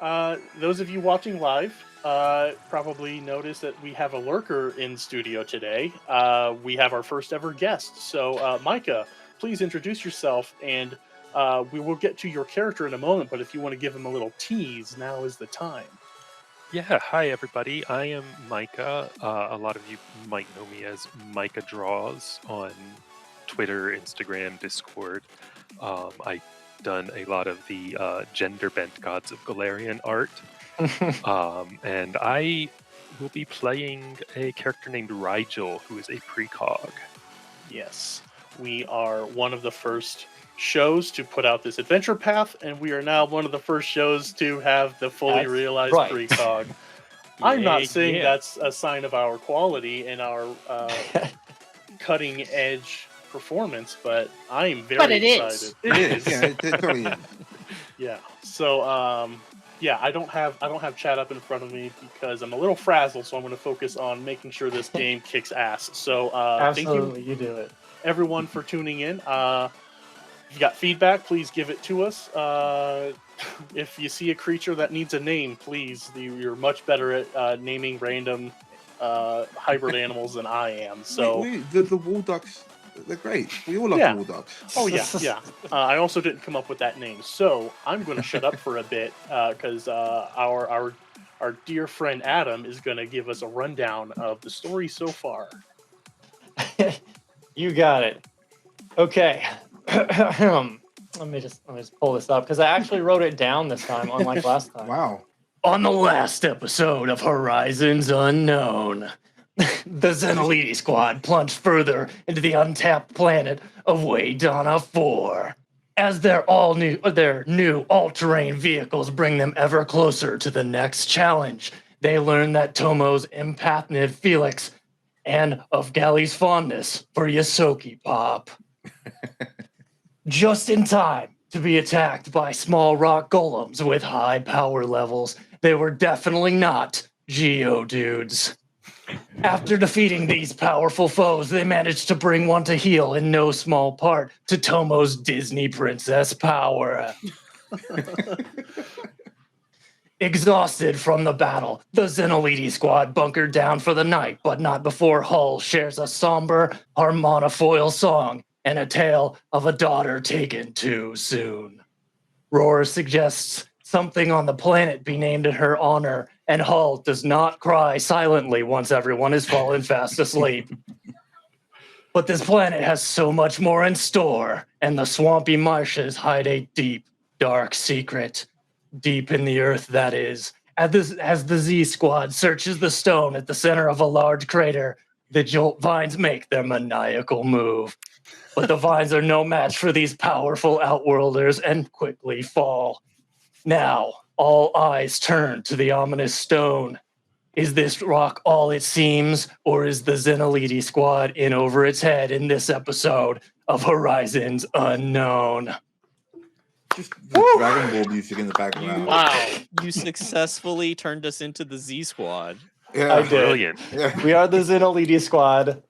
Those of you watching live probably noticed that we have a lurker in studio today. We have our first ever guest. So, Micah, please introduce yourself, and we will get to your character in a moment. But if you want to give him a little tease, now is the time. Yeah, hi everybody. I am Micah. A lot of you might know me as Micah Draws on Twitter, Instagram, Discord. I've done a lot of the gender bent Gods of Galarian art. And I will be playing a character named Rigel, who is a precog. Yes, we are one of the first shows to put out this adventure path, and we are now one of the first shows to have the fully That's realized right. precog. I'm not saying yeah. that's a sign of our quality and our cutting edge performance, but I am very But it excited. is. It is, yeah, it totally is. Yeah. So yeah, I don't have chat up in front of me because I'm a little frazzled, so I'm going to focus on making sure this game kicks ass. So Absolutely, thank you you do it. everyone for tuning in. If you got feedback, please give it to us. If you see a creature that needs a name, please. You're much better at naming random hybrid animals than I am. So the wall ducks, they're great. We all love Yeah. wall ducks. Oh yeah. I also didn't come up with that name, so I'm going to shut up for a bit because our dear friend Adam is going to give us a rundown of the story so far. You got it. Okay. Let me just pull this up because I actually wrote it down this time, unlike last time. Wow. On the last episode of Horizons Unknown, the Zenolidi squad plunged further into the untapped planet of Waydana 4. As their new all-terrain vehicles bring them ever closer to the next challenge, they learn that Tomo's empathnid Felix and of Gally's fondness for Yosoki Pop. Just in time to be attacked by small rock golems with high power levels, they were definitely not Geodudes. After defeating these powerful foes, they managed to bring one to heel in no small part to Tomo's Disney princess power. Exhausted from the battle, the Zenolidi squad bunkered down for the night, but not before Hull shares a somber harmonofoil song and a tale of a daughter taken too soon. Roar suggests something on the planet be named in her honor, and Hull does not cry silently once everyone has fallen fast asleep. But this planet has so much more in store, and the swampy marshes hide a deep, dark secret. Deep in the earth, that is. As the Z Squad searches the stone at the center of a large crater, the Jolt Vines make their maniacal move. But the Vines are no match for these powerful Outworlders and quickly fall. Now, all eyes turn to the ominous stone. Is this rock all it seems, or is the Zenolidi squad in over its head in this episode of Horizons Unknown? Just the Dragon Ball music in the background. Wow. You successfully turned us into the Z Squad. Yeah. I did. Brilliant. Yeah. We are the Zenolidi squad.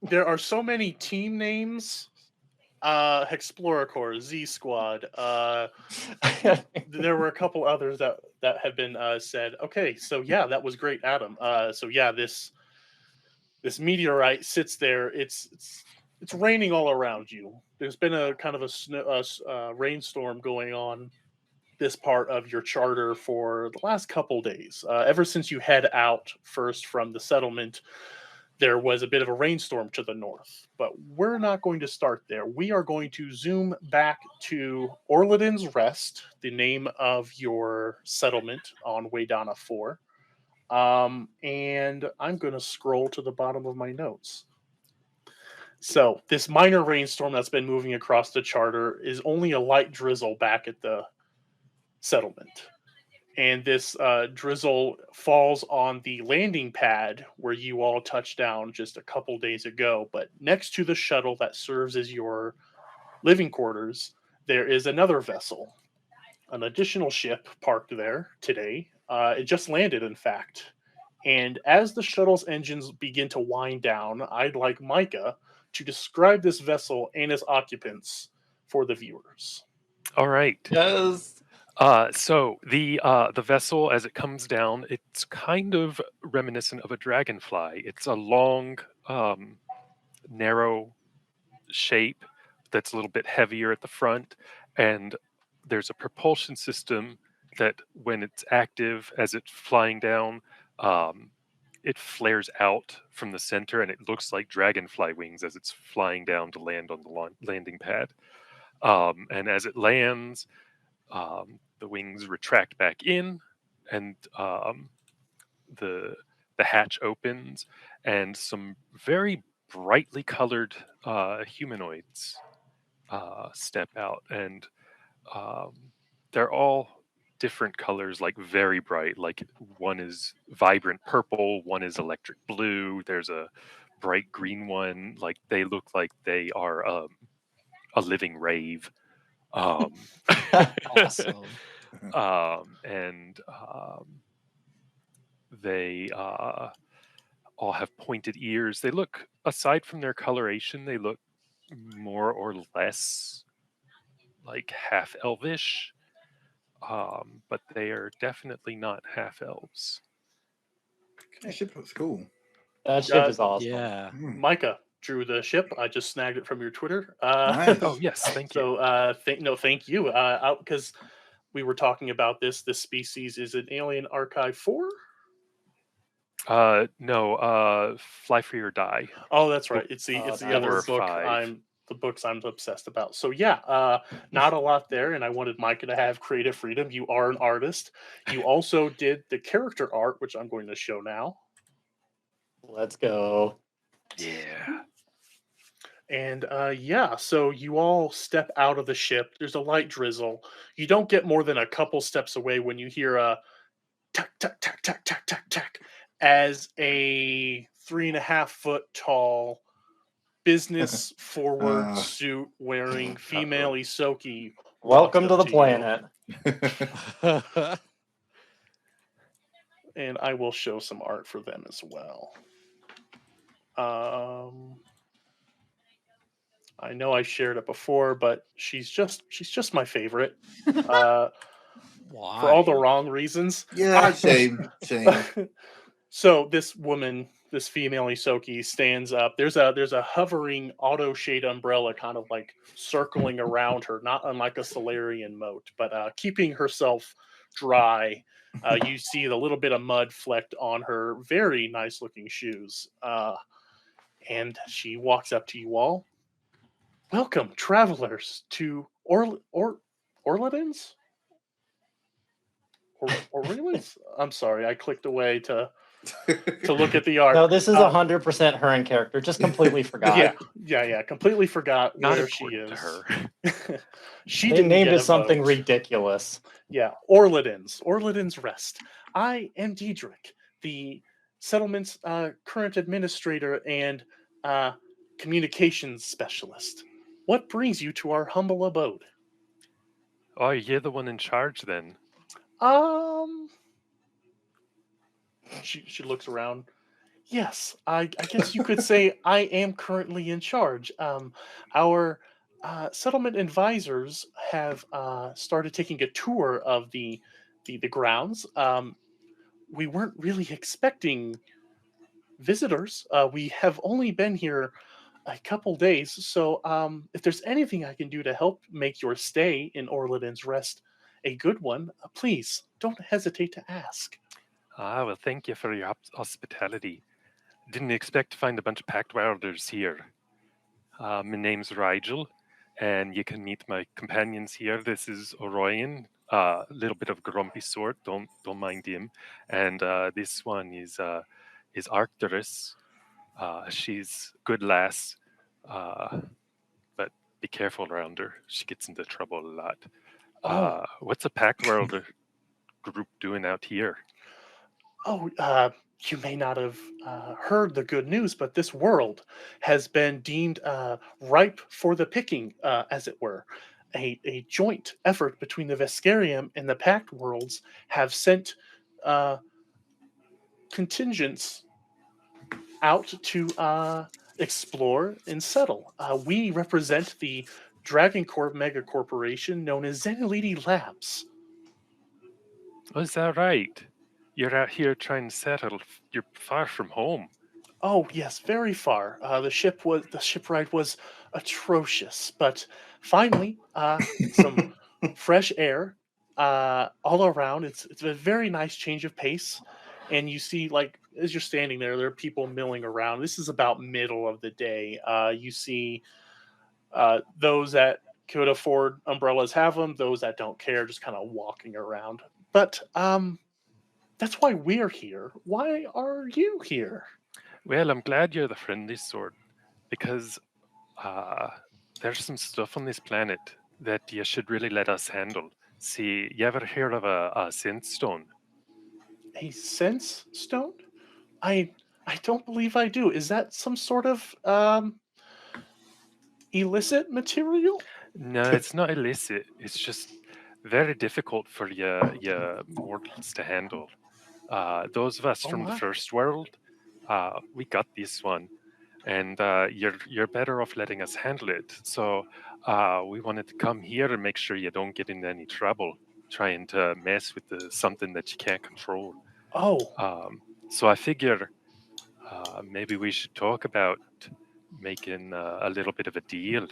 There are so many team names. Hexploracore, Z Squad. There were a couple others that have been said. Okay, so yeah, that was great, Adam. So yeah, this meteorite sits there. It's raining all around you. There's been a kind of a rainstorm going on this part of your charter for the last couple days. Ever since you head out first from the settlement, there was a bit of a rainstorm to the north. But we're not going to start there. We are going to zoom back to Orladin's Rest, the name of your settlement on Waydana 4. And I'm going to scroll to the bottom of my notes. So this minor rainstorm that's been moving across the charter is only a light drizzle back at the settlement. And this drizzle falls on the landing pad where you all touched down just a couple days ago. But next to the shuttle that serves as your living quarters, there is another vessel, an additional ship parked there today. It just landed, in fact. And as the shuttle's engines begin to wind down, I'd like Micah to describe this vessel and its occupants for the viewers. All right. Yes. So the vessel, as it comes down, it's kind of reminiscent of a dragonfly. It's a long, narrow shape that's a little bit heavier at the front, and there's a propulsion system that, when it's active as it's flying down, um, it flares out from the center, and it looks like dragonfly wings as it's flying down to land on the landing pad. And as it lands, the wings retract back in, and the the hatch opens, and some very brightly colored humanoids step out, and um, they're all different colors, like very bright. Like one is vibrant purple, one is electric blue. There's a bright green one. Like they look like they are a living rave. Um, Awesome. and they all have pointed ears. They look, aside from their coloration, they look more or less like half elvish, but they are definitely not half elves. That ship looks cool. That ship is awesome. Yeah. Micah drew the ship. I just snagged it from your Twitter. Nice. Oh yes, thank you. So thank you. Because we were talking about this. This species is an Alien Archive 4. No, Fly Free or Die. Oh, that's right. It's the Oh, it's the that other was book. 5. The books I'm obsessed about. So yeah, not a lot there, and I wanted Micah to have creative freedom. You are an artist. You also did the character art, which I'm going to show now. Let's go. Yeah. And yeah, so you all step out of the ship. There's a light drizzle. You don't get more than a couple steps away when you hear a tack, tack, tack, tack, tack, tack, tack, as a 3.5 foot tall business forward Ah. suit wearing female Isoki. Welcome walks to up the you. planet. And I will show some art for them as well. I know I shared it before, but she's just my favorite. Why? For all the wrong reasons. Yeah, shame. So this woman, this female Isoki, stands up. There's a hovering auto shade umbrella kind of like circling around her, not unlike a Solarian moat, but keeping herself dry. You see the little bit of mud flecked on her very nice looking shoes. And she walks up to you all. Welcome, travelers, to Orladins? Orleans? I'm sorry, I clicked away to look at the art. No, this is 100% her in character. Just completely forgot. Yeah. Completely forgot Not where she important is. to her. She They didn't named get it a something vote. ridiculous. Yeah, Orladins Rest. I am Diedrich, the settlement's current administrator and communications specialist. What brings you to our humble abode? Oh, you're the one in charge then. She looks around. Yes, I guess you could say I am currently in charge. Our settlement advisors have started taking a tour of the grounds. We weren't really expecting visitors. We have only been here a couple days, so if there's anything I can do to help make your stay in Orladin's Rest a good one, please don't hesitate to ask. Well, thank you for your hospitality. Didn't expect to find a bunch of packed welders here. My name's Rigel, and you can meet my companions here. This is Orion, a little bit of grumpy sort. Don't mind him. And this one is Arcturus. She's good lass, but be careful around her. She gets into trouble a lot. What's a packed welder group doing out here? You may not have heard the good news, but this world has been deemed ripe for the picking, as it were. A joint effort between the Vescarium and the Pact Worlds have sent contingents out to explore and settle. We represent the Dragon Corp mega corporation known as Zenility Labs. Oh, is that right? You're out here trying to settle. You're far from home. Oh yes, very far. The shipride was atrocious, but finally, some fresh air all around. It's a very nice change of pace, and you see like as you're standing there, there are people milling around. This is about middle of the day. You see those that could afford umbrellas have them. Those that don't care, just kind of walking around. But that's why we're here. Why are you here? Well, I'm glad you're the friendly sort, because uh, there's some stuff on this planet that you should really let us handle. See, you ever heard of a sensestone? A sense stone? I I don't believe I do. Is that some sort of illicit material? No, it's not illicit. It's just very difficult for you mortals to handle. Those of us Oh from the my. first world, we got this one, and you're better off letting us handle it. So we wanted to come here and make sure you don't get into any trouble trying to mess with something that you can't control. Oh, Um, so I figure maybe we should talk about making a little bit of a deal.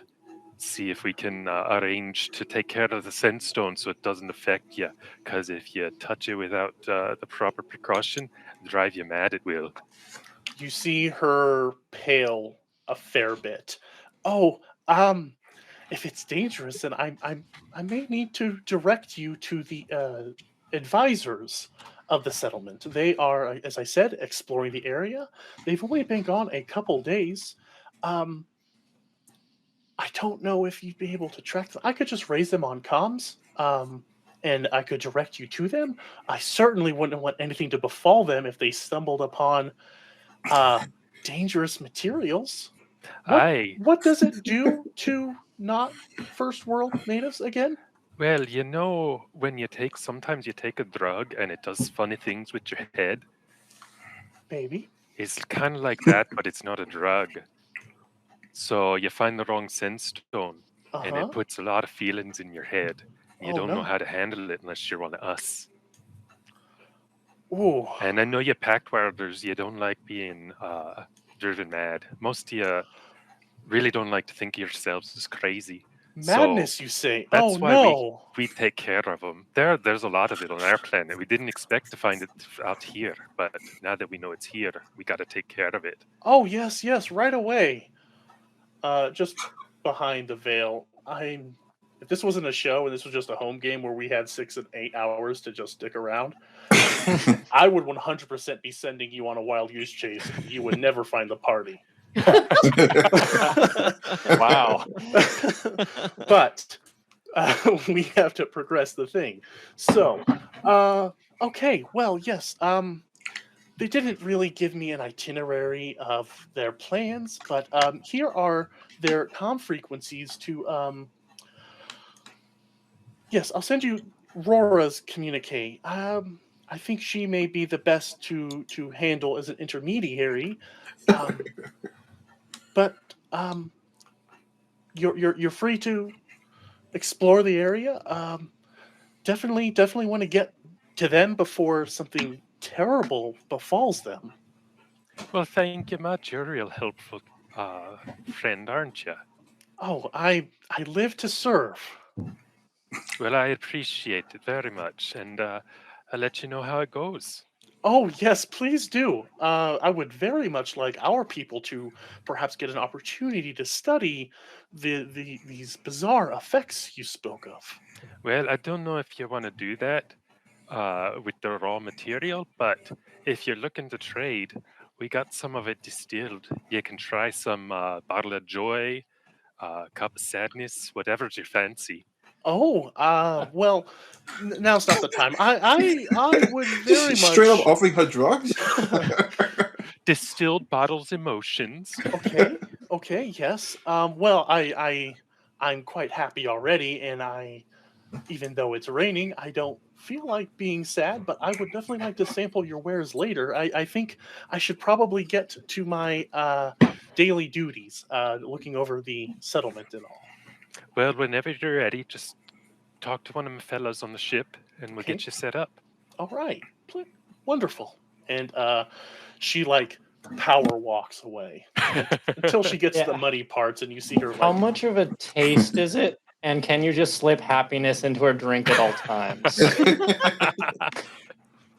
See if we can arrange to take care of the sandstone so it doesn't affect you. Because if you touch it without the proper precaution, drive you mad, it will. you see her pale a fair bit. Oh, um if it's dangerous then I may need to direct you to the advisors of the settlement. They are as I said exploring the area. They've only been gone a couple days. Um I don't know if you'd be able to track them. I could just raise them on comms, and I could direct you to them. I certainly wouldn't want anything to befall them if they stumbled upon uh, dangerous materials. What Aye. what does it do to not first world natives again? Well, you know, sometimes you take a drug and it does funny things with your head. Maybe. It's kind of like that, but it's not a drug. So you find the wrong sandstone, Uh and it huh. puts a lot of feelings in your head. You Oh don't know no. how to handle it unless you're one of us. Ooh. And I know you pact welders, you don't like being driven mad. Most of you really don't like to think of yourselves as crazy. So Madness, you say? Oh that's why we no. we take care of them. There's a lot of it on our planet. We didn't expect to find it out here, but now that we know it's here, we got to take care of it. Oh yes, yes, right away. Just behind the veil. I'm. If this wasn't a show and this was just a home game where we had 6 and 8 hours to just stick around, I would 100% be sending you on a wild goose chase. You would never find the party. Wow. But we have to progress the thing. So, okay, well, yes. They didn't really give me an itinerary of their plans, but here are their comm frequencies to. Yes, I'll send you Rora's communique. I think she may be the best to handle as an intermediary, um, but um, you're free to explore the area. Definitely want to get to them before something terrible befalls them. Well, thank you much. You're a real helpful uh, friend, aren't you? Oh, I live to serve. Well, I appreciate it very much, and I'll let you know how it goes. Oh yes, please do. I would very much like our people to perhaps get an opportunity to study these bizarre effects you spoke of. Well, I don't know if you want to do that with the raw material, but if you're looking to trade, we got some of it distilled. You can try some bottle of joy, cup of sadness, whatever's your fancy. Oh, well, now's not the time. I would very Just straight up much. offering her drugs? Distilled bottles emotions. Okay, okay, yes. Well, I'm quite happy already, and even though it's raining, I don't feel like being sad, but I would definitely like to sample your wares later. I think I should probably get to my daily duties, looking over the settlement and all. Well, whenever you're ready, just talk to one of my fellows on the ship and we'll Okay. get you set up. All right. Wonderful. And she like power walks away until she gets to the Yeah. muddy parts, and you see her How like. much of a taste is it? And can you just slip happiness into her drink at all times?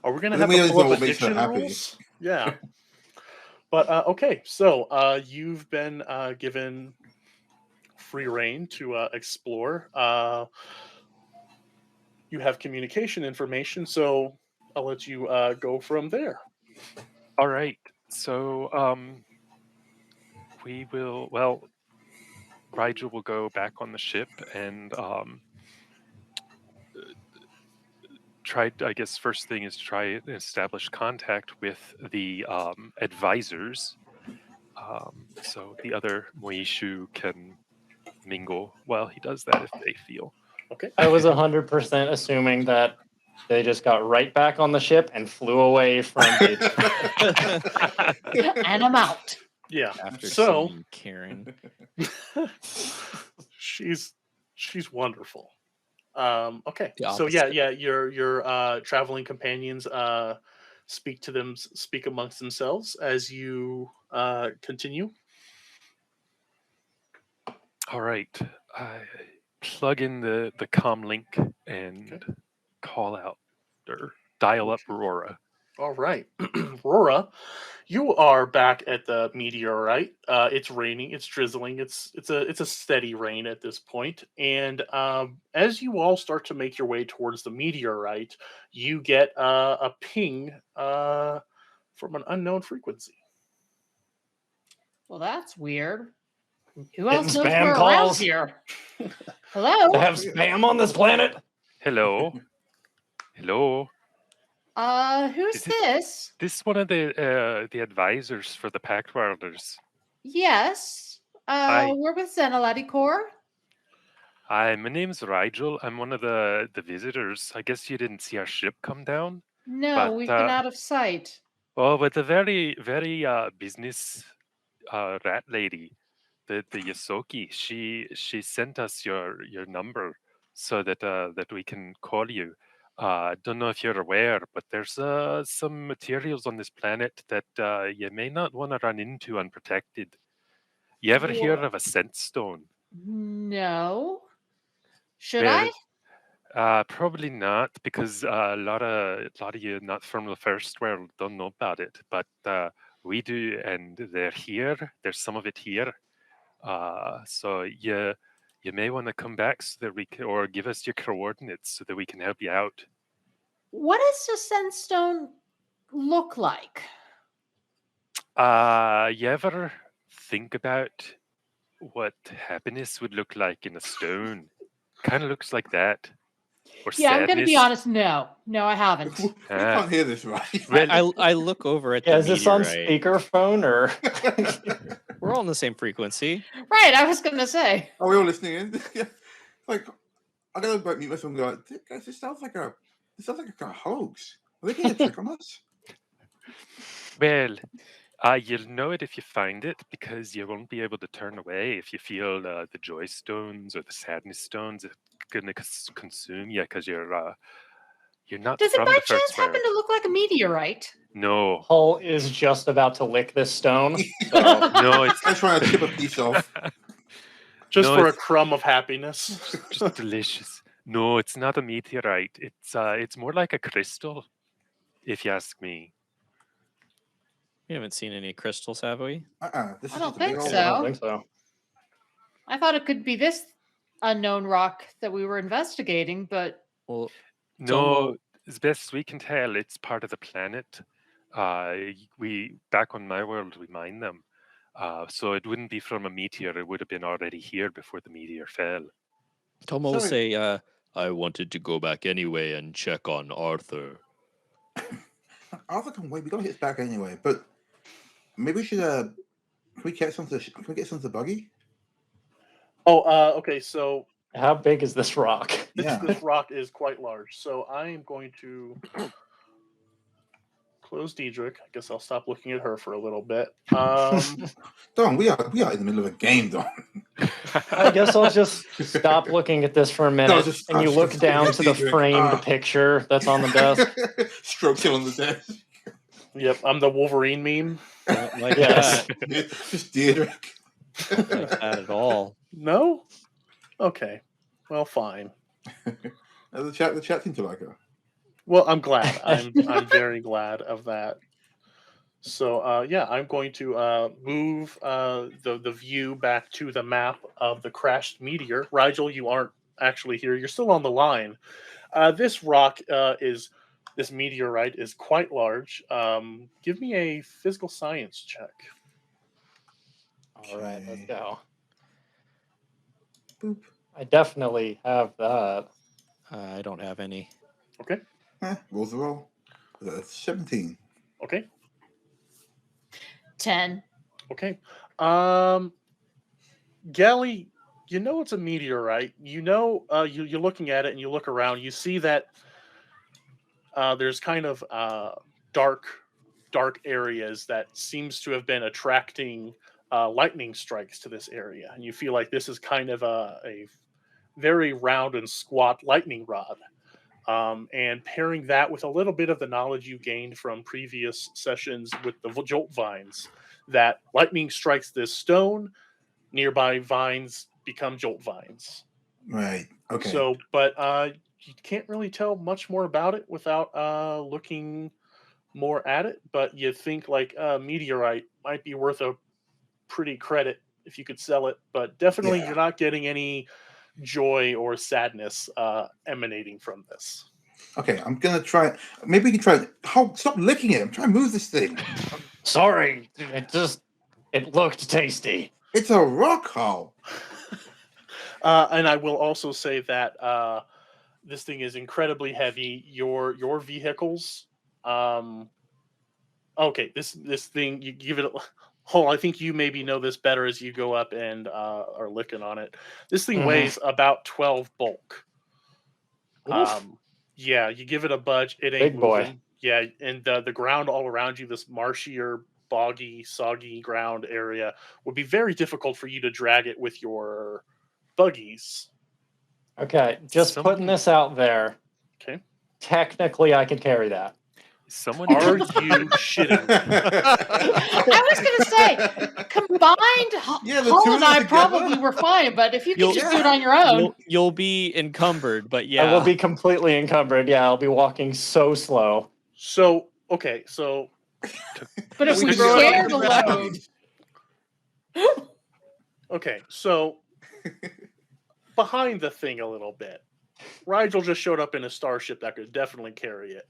Are we gonna Let have me to always pull know up what makes her addiction happy. rules? Yeah. But okay, so you've been given free reign to explore. You have communication information, so I'll let you go from there. All right. So we will. Well, Rigel will go back on the ship and try. I guess first thing is to try and establish contact with the advisors, so the other Moishu can mingle while he does that if they feel. Okay. I was 100% assuming that they just got right back on the ship and flew away from Baby. And I'm out. Yeah. After So seeing Karen. she's wonderful. Okay. The So yeah, opposite. your traveling companions speak amongst themselves as you continue. All right. I plug in the comm link and Okay. call out or dial up Aurora. All right, Rora, you are back at the meteorite. It's raining, it's drizzling, it's a steady rain at this point. And as you all start to make your way towards the meteorite, you get a ping from an unknown frequency. Well, that's weird. Who Getting else knows spam we're calls? around here? Hello? To have spam on this planet? Hello. Hello. Who's Is it- this? This one of the advisors for the Pact Wilders. Yes. Hi. We're with Zenalati Corps. Hi, my name's Rigel. I'm one of the visitors. I guess you didn't see our ship come down. No, But, we've been out of sight. Oh, but the very business rat lady, the Yosoki, she sent us your number so that we can call you. Don't know if you're aware, but there's some materials on this planet that you may not want to run into unprotected. You ever hear Wha- of a sensestone? No. Should Well, I? probably not, because a lot of you not from the first world don't know about it, but we do, and they're here. There's some of it here. So you may want to come back so that we can, or give us your coordinates so that we can help you out. What does the sensestone look like? You ever think about what happiness would look like in a stone? Kind of looks like that. Or Yeah, I'm going to be sadness. honest. No, I haven't. We can't hear this, right? Well, I look over at Yeah, the is this on meteorite. speakerphone or? We're all on the same frequency. Right, I was going to say. Are we all listening in? Yeah. Like, I gotta like, mute myself and go, like, guys, this sounds like a hoax. Are they getting a trick on us? well, you'll know it if you find it, because you won't be able to turn away if you feel the joy stones or the sadness stones are gonna consume you, because you're not Does it from by the chance first happen world. to look like a meteorite? No, Hull is just about to lick this stone. no, it's I'm trying to tip a piece off. Just No, for a it's- crumb of happiness. just delicious. No, it's not a meteorite. It's more like a crystal, if you ask me. We haven't seen any crystals, have we? This I is don't just a big think old so. I don't think so. I thought it could be this unknown rock that we were investigating, but Well, No, Tomo- as best as we can tell, it's part of the planet. We back on my world, we mine them. So it wouldn't be from a meteor. It would have been already here before the meteor fell. Tomo will Sorry. say, I wanted to go back anyway and check on Arthur. Arthur can wait. We gotta hit back anyway. But maybe we should. Can we get some? Can we get some of the buggy? Oh, okay. So How big is this rock? Yeah. this rock is quite large. So I am going to close Diedrich. I guess I'll stop looking at her for a little bit. Don, we are in the middle of a game, Don. I guess I'll just stop looking at this for a minute. And you look down to the framed picture that's on the desk. Strokes him on the desk. Yep, I'm the Wolverine meme. Like Yes. that. Just Diedrich. Like that at all. No? Okay. Well, fine. The chat seemed to like her. Well, I'm glad. I'm very glad of that. So yeah, I'm going to move the view back to the map of the crashed meteor. Rigel, you aren't actually here. You're still on the line. This rock this meteorite is quite large. Give me a physical science check. All right, let's go. Boop. I definitely have that. I don't have any. Okay. Rolls the roll. That's 17. Okay. 10. Okay. Gally, you know it's a meteorite. You know, you're looking at it and you look around. You see that there's kind of dark areas that seems to have been attracting lightning strikes to this area, and you feel like this is kind of a very round and squat lightning rod. And pairing that with a little bit of the knowledge you gained from previous sessions with the jolt vines, that lightning strikes this stone, nearby vines become jolt vines. Right. Okay. So, but you can't really tell much more about it without looking more at it. But you think like meteorite might be worth a pretty credit if you could sell it. But definitely, you're not getting any joy or sadness emanating from this. Okay, I'm gonna try. Maybe we can try. Stop licking it! I'm trying to move this thing. Sorry, it looked tasty. It's a rock hull. And I will also say that this thing is incredibly heavy. Your vehicles. Okay, this thing you give it. I think you maybe know this better as you go up and are licking on it. This thing weighs about 12 bulk. Yeah, you give it a budge, it ain't Big moving. boy. Yeah, and the ground all around you, this marshier, boggy, soggy ground area, would be very difficult for you to drag it with your buggies. Okay, just putting this out there. Okay. Technically, I can carry that. Someone Are you shitting? I was going to say, combined, Yeah, the Hull two and of them I together. probably were fine, but if you could You'll- just do it on your own. You'll be encumbered, but yeah. I will be completely encumbered. Yeah, I'll be walking so slow. So, okay, so But if we We throw it share on the the load, okay, so behind the thing a little bit, Rigel just showed up in a starship that could definitely carry it.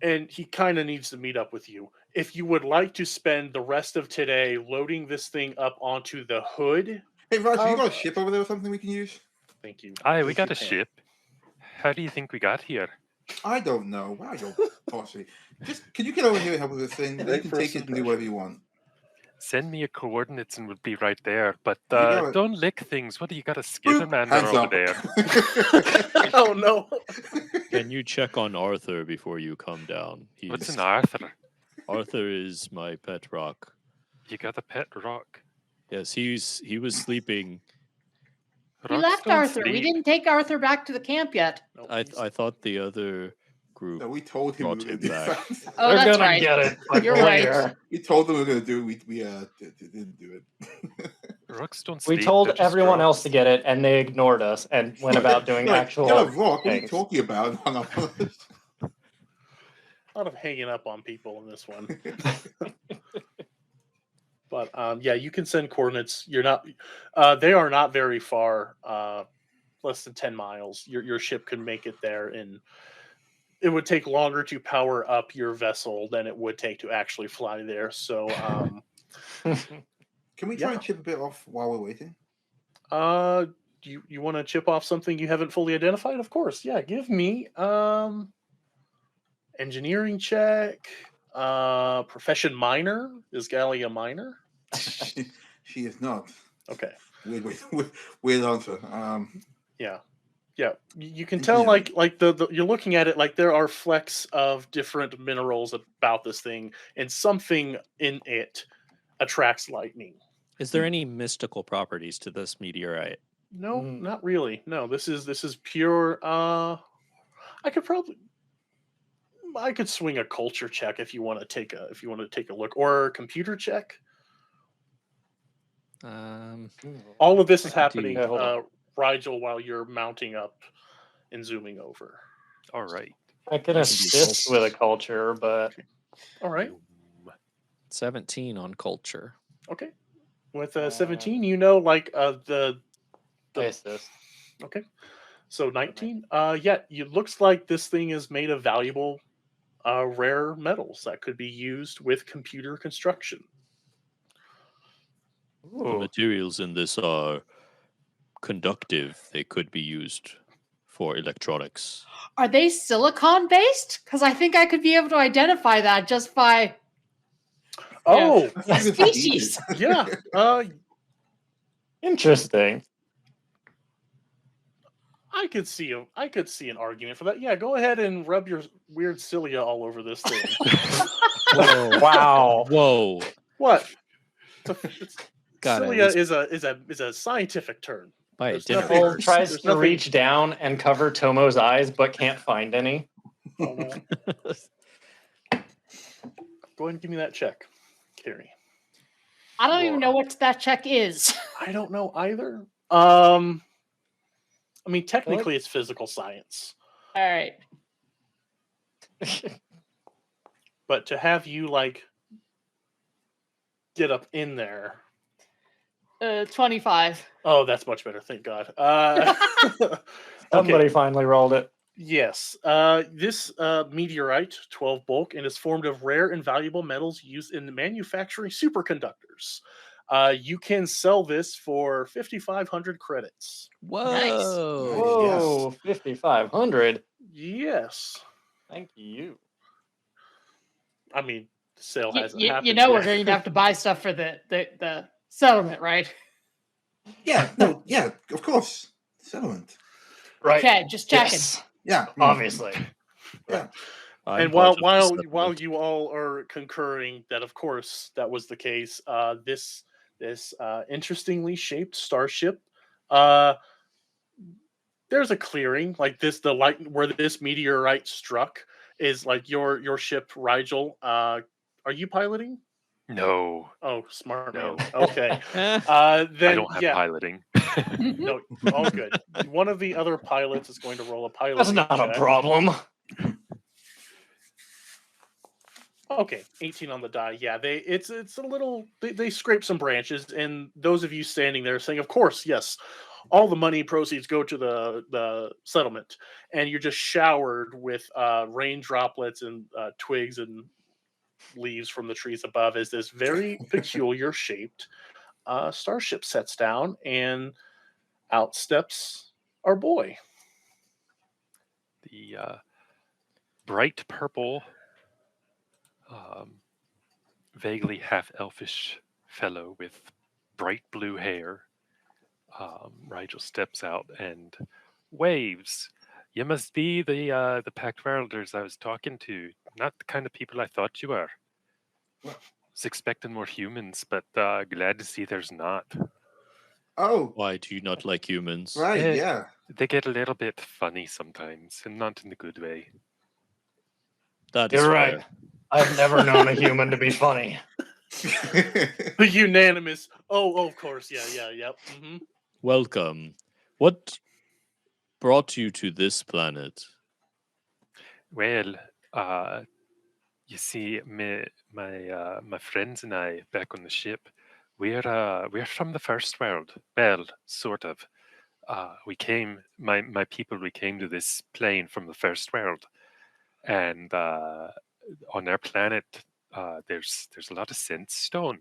And he kind of needs to meet up with you. If you would like to spend the rest of today loading this thing up onto the hood. Hey, Roger, you got a ship over there or something we can use? Thank you. Aye, we Thank got you, a Pam. ship. How do you think we got here? I don't know. Wow, you're posse. Just can you get over here and help with this thing? You Right, can first take it and do whatever you want. Send me your coordinates and we'll be right there. But got it. don't lick things. What do you got a Boop, skittermander hands over up. there? Oh no. Can you check on Arthur before you come down? What's an Arthur? Arthur is my pet rock. You got a pet rock. Yes, he was sleeping. we Rocks left don't Arthur. We sleep. didn't take Arthur back to the camp yet. No, I thought the other group. No, we told him we were Brought going him to do back. that. Oh, They're that's gonna right. get it. You're right. later. We told them we were going to do it. We didn't do it. Rocks don't We sleep. told they're just everyone else rocks. to get it, and they ignored us and went about doing Like, actual "Get a rock. What are you things. talking about?" Hung up on us. a lot of hanging up on people in this one. But yeah, you can send coordinates. You're not. They are not very far. Less than 10 miles. Your ship can make it there, and it would take longer to power up your vessel than it would take to actually fly there. So, Can we try Yeah. and chip a bit off while we're waiting? you want to chip off something you haven't fully identified? Of course. Yeah. Give me engineering check. Profession minor. Is Gally a minor? She is not. Okay. Weird answer. Yeah. Yeah, you can tell Yeah. like the you're looking at it like there are flecks of different minerals about this thing, and something in it attracts lightning. Is there any mystical properties to this meteorite? No, Mm. not really. No, this is pure. I could probably I could swing a culture check if you want to take a look, or a computer check. All of this is I could do- happening, Yeah, hold on. Rigel, while you're mounting up and zooming over. All right. I can do assist with a culture, but All right. 17 on culture. Okay. With 17, like the I assist. okay. So 19. Yeah, it looks like this thing is made of valuable, rare metals that could be used with computer construction. The Ooh. materials in this are conductive. They could be used for electronics. Are they silicon based? Because I think I could be able to identify that just by Oh, That's a good species. feature. yeah. Interesting. I could see an argument for that. Yeah, go ahead and rub your weird cilia all over this thing. Whoa. Wow. Whoa. What? God, at Cilia least is a scientific term. buy a there's dinner nothing- Cole first. tries There's to nothing- reach down and cover Tomo's eyes, but can't find any. Oh, no. Go ahead and give me that check, Carrie. I don't even Sure. know what that check is. I don't know either. I mean, technically, it's physical science, All right. but to have you like get up in there, 25. oh, that's much better. Thank God. Somebody finally rolled it. Yes. This meteorite, 12 bulk, and is formed of rare and valuable metals used in manufacturing superconductors. You can sell this for 5,500 credits. Whoa. Whoa, 5,500. Yes. Thank you. I mean, the sale You, hasn't you, happened you know we're yet. going to have to buy stuff for the settlement, right? Yeah, no, yeah, of course. Settlement. Right. Okay, just checking. Yes, Yeah. obviously. Yeah. And while you all are concurring that, of course, that was the case, this interestingly shaped starship, there's a clearing like this. The light where this meteorite struck is like your ship, Rigel. Are you piloting? No, Oh, smart No. man. Okay. Then I don't have yeah, piloting. no, all good. One of the other pilots is going to roll a pilot. That's not a problem. Okay, 18 on the die. Yeah, it's a little they scrape some branches, and those of you standing there saying, "Of course, yes, all the money proceeds go to the settlement," and you're just showered with rain droplets and twigs and leaves from the trees above as this very peculiar shaped starship sets down, and out steps our boy. The bright purple, vaguely half elfish fellow with bright blue hair. Rigel steps out and waves. You must be the packed welders I was talking to. Not the kind of people I thought you were. Was expecting more humans, but glad to see there's not. Oh, Why do you not like humans? right, Eh. yeah. They get a little bit funny sometimes, and not in a good way. That is You're right. fair. I've never known a human to be funny. The unanimous. Oh, of course, yeah, yep. Mm-hmm. Welcome. What brought you to this planet? Well, you see, my friends and I back on the ship, we're from the first world. Well, sort of. We came, my people, we came to this plane from the first world, and on our planet, there's a lot of sensestone,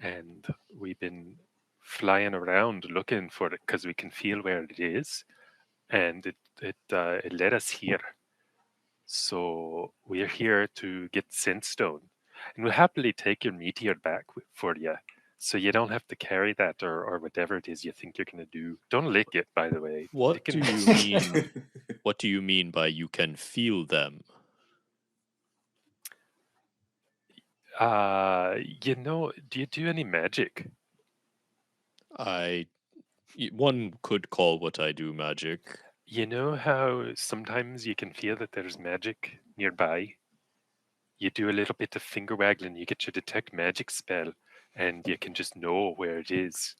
and we've been flying around looking for it because we can feel where it is, and it led us here. So we're here to get sensestone, and we'll happily take your meteor back for you. So you don't have to carry that or whatever it is you think you're going to do. Don't lick it, by the way. What It do can- you mean? What do you mean by you can feel them? Do you do any magic? One could call what I do magic. You know how sometimes you can feel that there's magic nearby? You do a little bit of finger waggling, you get your detect magic spell, and you can just know where it is.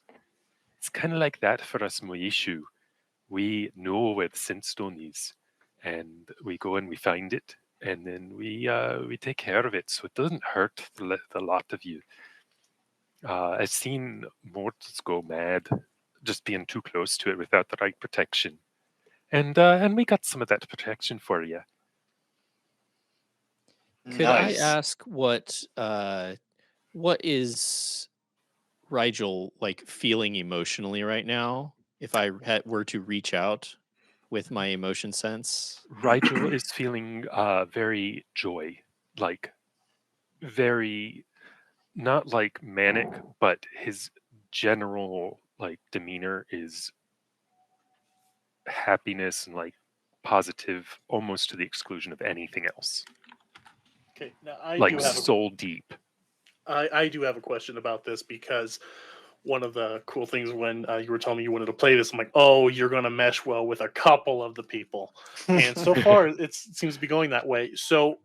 It's kind of like that for us Moishu. We know where the sensestone is, and we go and we find it, and then we take care of it, so it doesn't hurt the lot of you. I've seen mortals go mad just being too close to it without the right protection, and we got some of that protection for you. Could I ask what is Rigel like feeling emotionally right now? If I were to reach out with my emotion sense, Rigel is feeling very joy, like very not like manic, but his general like demeanor is happiness and like positive, almost to the exclusion of anything else. Okay, now I Like do have soul deep. I do have a question about this because one of the cool things when you were telling me you wanted to play this, I'm like, oh, you're going to mesh well with a couple of the people, and so far it seems to be going that way. So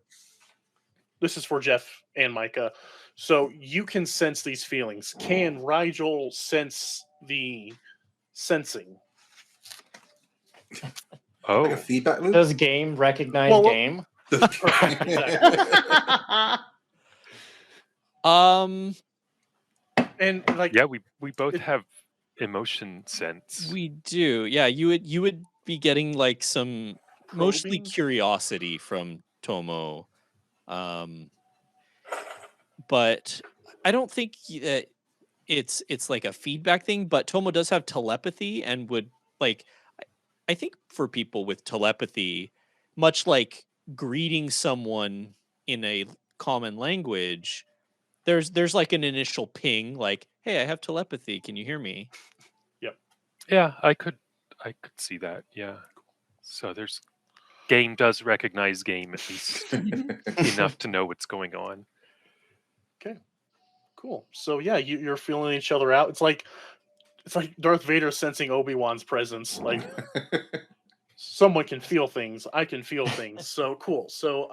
this is for Jeff and Micah. So you can sense these feelings. Can Rigel sense the sensing? Oh, Like a feedback loop. Does game recognize Well, game? And like, yeah, we both have emotion sense. we do. Yeah, you would be getting like some mostly probing? curiosity from Tomo, but I don't think that it's like a feedback thing. But Tomo does have telepathy and would like. I think for people with telepathy, much like greeting someone in a common language, there's like an initial ping, like, "Hey, I have telepathy. Can you hear me?" Yeah, I could see that. Yeah. So there's game does recognize game at least enough to know what's going on. Okay, cool. So yeah, you're feeling each other out. It's like Darth Vader sensing Obi-Wan's presence. Like someone can feel things. I can feel things. So cool. So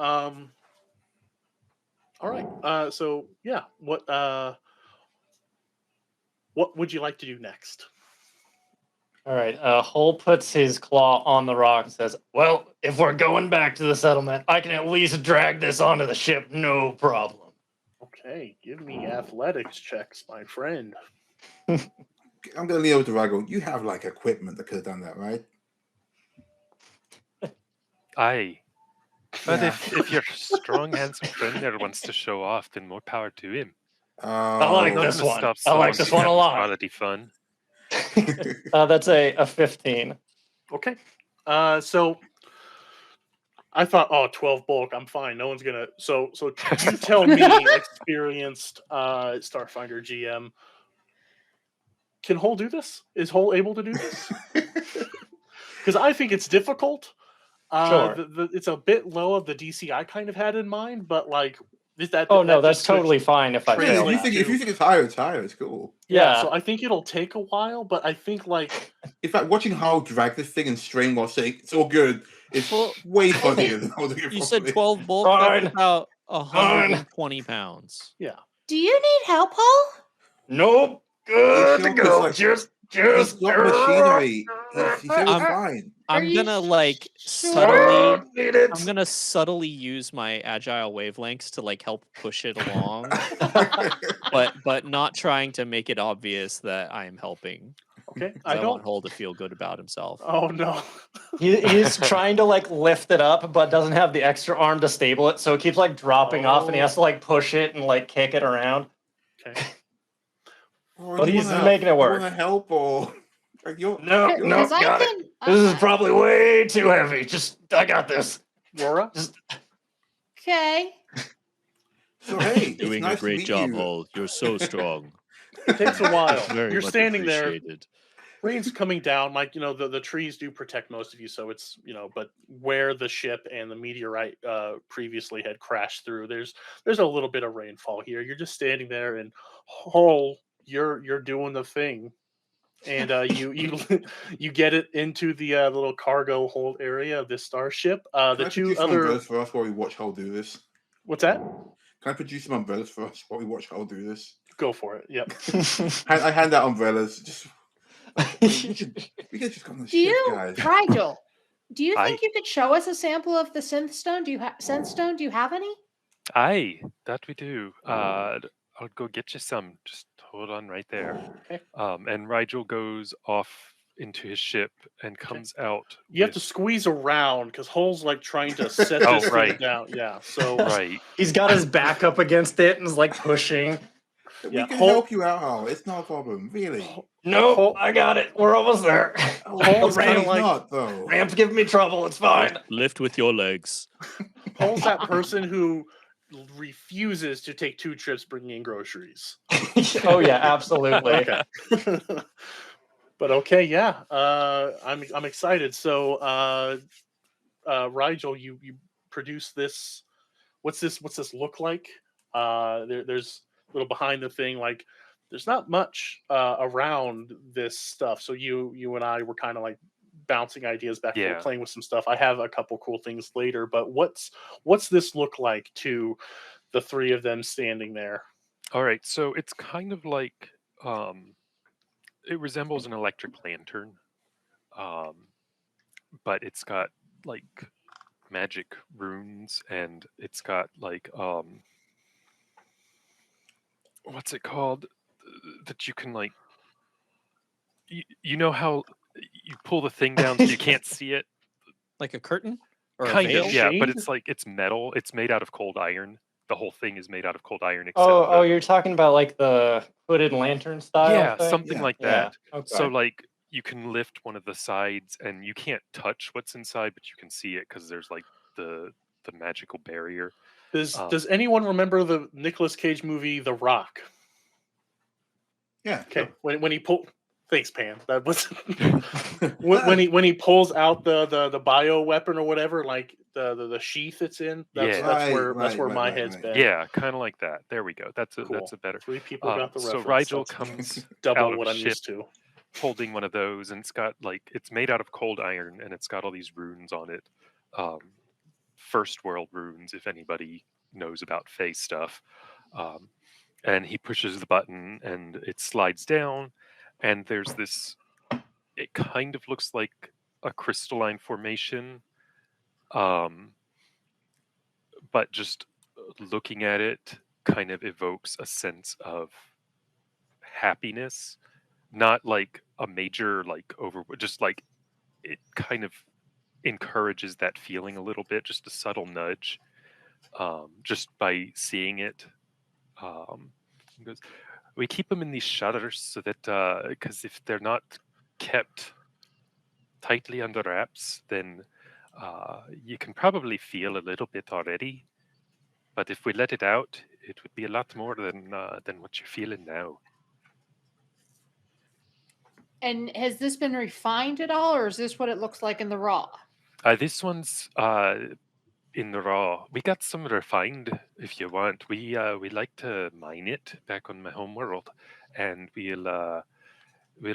all right. So yeah, what would you like to do next? All right. Hull puts his claw on the rock and says, "Well, if we're going back to the settlement, I can at least drag this onto the ship, no problem." Okay, give me athletics checks, my friend. I'm gonna lean over to Rigel. You have like equipment that could have done that, right? Aye. But Yeah. if your strong, handsome friend there wants to show off, then more power to him. I like Not this gonna one. stop I like someone this from one a having lot. quality fun. That's a 15. Okay. So I thought, oh, 12 bulk, I'm fine. No one's gonna. So you tell me, experienced Starfinder GM, can Hull do this? Is Hull able to do this? Because I think it's difficult. Sure. It's a bit low of the DC I kind of had in mind, but like that. Oh no, that that's just could totally fine if I translate fail. Yeah, if you think it's higher, it's higher. It's cool. Yeah, Yeah. so I think it'll take a while, but I think like In fact, watching Hal drag this thing and strain while saying it's all good is Well, way funnier than holding it You said properly. 12 bulk. Fine. That's about 120 pounds. yeah. Do you need help, Hull? Nope. Good It's to not go. like- Just He's got machinery. He's I'm- fine. I'm you gonna like sure? subtly. Need it. I'm gonna subtly use my agile wavelengths to like help push it along, but not trying to make it obvious that I am helping. Okay. 'Cause I I want don't. Hull to feel good about himself. Oh no. He's trying to like lift it up, but doesn't have the extra arm to stable it, so it keeps like dropping off, and he has to like push it and like kick it around. Okay. Or But do you he's wanna- making it do you work. wanna help or like you're No, you're- no, Because I got it. can. This is probably way too heavy. Just I got this. Laura. Okay. So hey, it's Doing nice a great to meet job, you. Hull. You're so strong. It takes a while. Very You're much standing there. appreciated. Rain's coming down. Like, the trees do protect most of you, so it's, but where the ship and the meteorite previously had crashed through, there's a little bit of rainfall here. You're just standing there, and you're doing the thing, and you you get it into the little cargo hold area of this starship. Can The I two produce some other umbrellas for us while we watch Hull do this? what's that? Can I produce some umbrellas for us while we watch Hull do this? Go for it. Yep. I hand out umbrellas. Just we can just come on the Do ship, you, guys. Rigel? Do you Aye. think you could show us a sample of the sensestone? Sensestone? Do you have any? Aye, that we do. I'll go get you some. Just hold on right there. Okay. And Rigel goes off into his ship and comes out. You have to with- squeeze around because Hull's like trying to set Oh, this thing right. down. Yeah. So Right. He's got his back up against it and is like pushing. Yeah, We can Hull- help you out, Hull. It's not a problem, really. No, Hull- I got it. We're almost there. Oh, Hull's it's kinda not, like- though. Ramp's giving me trouble. It's fine. Lift with your legs. Hull's that person who refuses to take 2 trips bringing in groceries. Oh yeah, absolutely. Okay. But okay, yeah. I'm excited. So Rigel, you produce this. What's this look like? There's a little behind the thing, like there's not much around this stuff. So you and I were kind of like bouncing ideas back and forth, Yeah. playing with some stuff. I have a couple cool things later, but what's this look like to the 3 of them standing there? All right. So it's kind of like it resembles an electric lantern, but it's got like magic runes, and it's got like what's it called that you can like you know how you pull the thing down so you can't see it, Like a curtain or kind a veil? of, yeah, but Shade? it's like it's metal. It's made out of cold iron. The whole thing is made out of cold iron, except Oh, the- you're talking about like the hooded lantern style yeah, thing? something Yeah. like Yeah. that. Okay. So like you can lift one of the sides and you can't touch what's inside, but you can see it because there's like the magical barrier. Does anyone remember the Nicolas Cage movie The Rock? Yeah. Okay, when he pulled. Thanks, Pam. That was when he pulls out the bio weapon or whatever, like the sheath it's in. That's Yeah. that's where my Right. head's been. Yeah, kind of like that. There we go. That's Cool. a better. 3 people got the So reference. Rigel That's comes double out of what I'm ship used to. holding one of those, and it's got like it's made out of cold iron, and it's got all these runes on it. First world runes, if anybody knows about Fae stuff. And he pushes the button, and it slides down, and there's this. It kind of looks like a crystalline formation, but just looking at it kind of evokes a sense of happiness, not like a major like just like it kind of encourages that feeling a little bit, just a subtle nudge, just by seeing it. He goes, we keep them in these shutters so that because if they're not kept tightly under wraps, then you can probably feel a little bit already. But if we let it out, it would be a lot more than what you're feeling now. And has this been refined at all, or is this what it looks like in the raw? This one's in the raw. We got some refined if you want. We like to mine it back on my home world, and we'll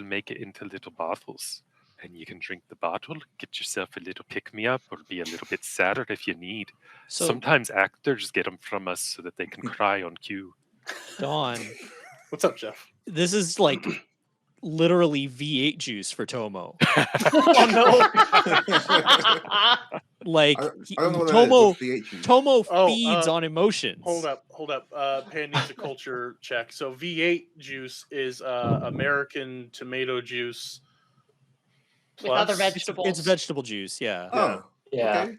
make it into little bottles. And you can drink the bottle, get yourself a little pick-me-up, or be a little bit sadder if you need. So Sometimes actors get them from us so that they can cry on cue. Dawn, What's up, Jeff? this is like literally V8 juice for Tomo. Oh Like I don't know what Tomo that is. What's the H? Tomo Oh, feeds on emotions. Hold up. Pan needs a culture check. So V8 juice is American tomato juice With other plus vegetables. It's vegetable juice, yeah. Oh, Yeah. okay.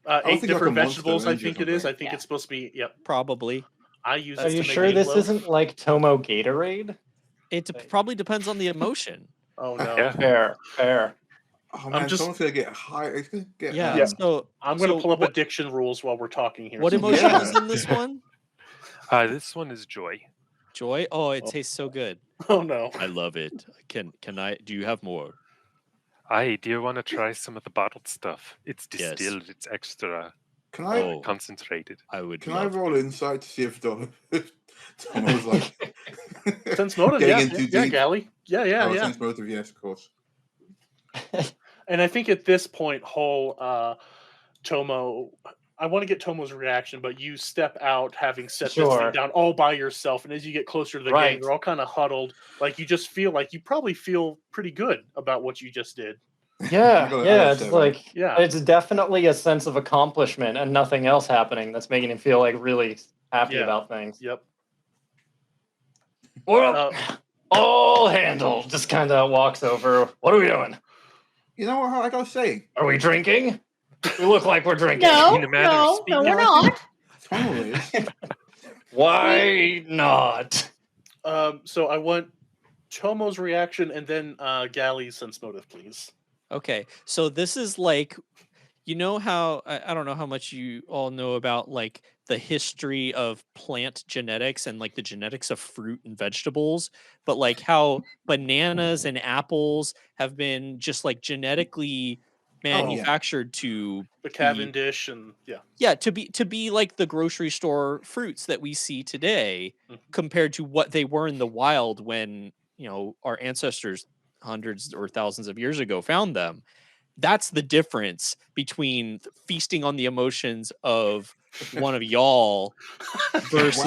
eight thinking like a different Monster vegetables. I Energy or think it is. I something. think Yeah. it's supposed to be. Yep. Probably. I use. Are this you to make sure this meatloaf. isn't like Tomo Gatorade? Probably depends on the emotion. Oh no. Yeah. Fair. Oh man, just- someone's gonna get high. It's gonna get. Yeah. Yeah. So I'm going to so pull up what, addiction rules while we're talking here. what So- emotion Yeah. is in this one? This one is joy. Joy? Oh, it tastes so good. Oh no. I love it. Can I? Do you have more? Do you want to try some of the bottled stuff? It's Yes. distilled. It's extra Can I Oh, concentrated. I would can I love. roll insight to see if Tomo's like Sense motive, getting yeah, in too yeah, deep? Gally, yeah. Oh, sense motive, yes, of course. And I think at this point, Tomo, I want to get Tomo's reaction, but you step out having set this Sure. thing down all by yourself, and as you get closer to the gang, Right. they're all kind of huddled. Like you just feel like you probably feel pretty good about what you just did. Yeah, I got yeah. It's 7. like Yeah. it's definitely a sense of accomplishment and nothing else happening that's making him feel like really happy Yeah. about things. Yep. Well, all handled. Just kind of walks over. What are we doing? You know what I gotta say? Are we drinking? We look like we're drinking. No, In a matter of no, speaking, we're I not. Tomo is. Why not? So I want Tomo's reaction and then Gally's sense motive, please. Okay, so this is like, you know how I don't know how much you all know about like the history of plant genetics and like the genetics of fruit and vegetables, but like how bananas and apples have been just like genetically yeah. manufactured to The be Cavendish and to be like the grocery store fruits that we see today Mhm. compared to what they were in the wild when, our ancestors hundreds or thousands of years ago found them. That's the difference between feasting on the emotions of one of y'all versus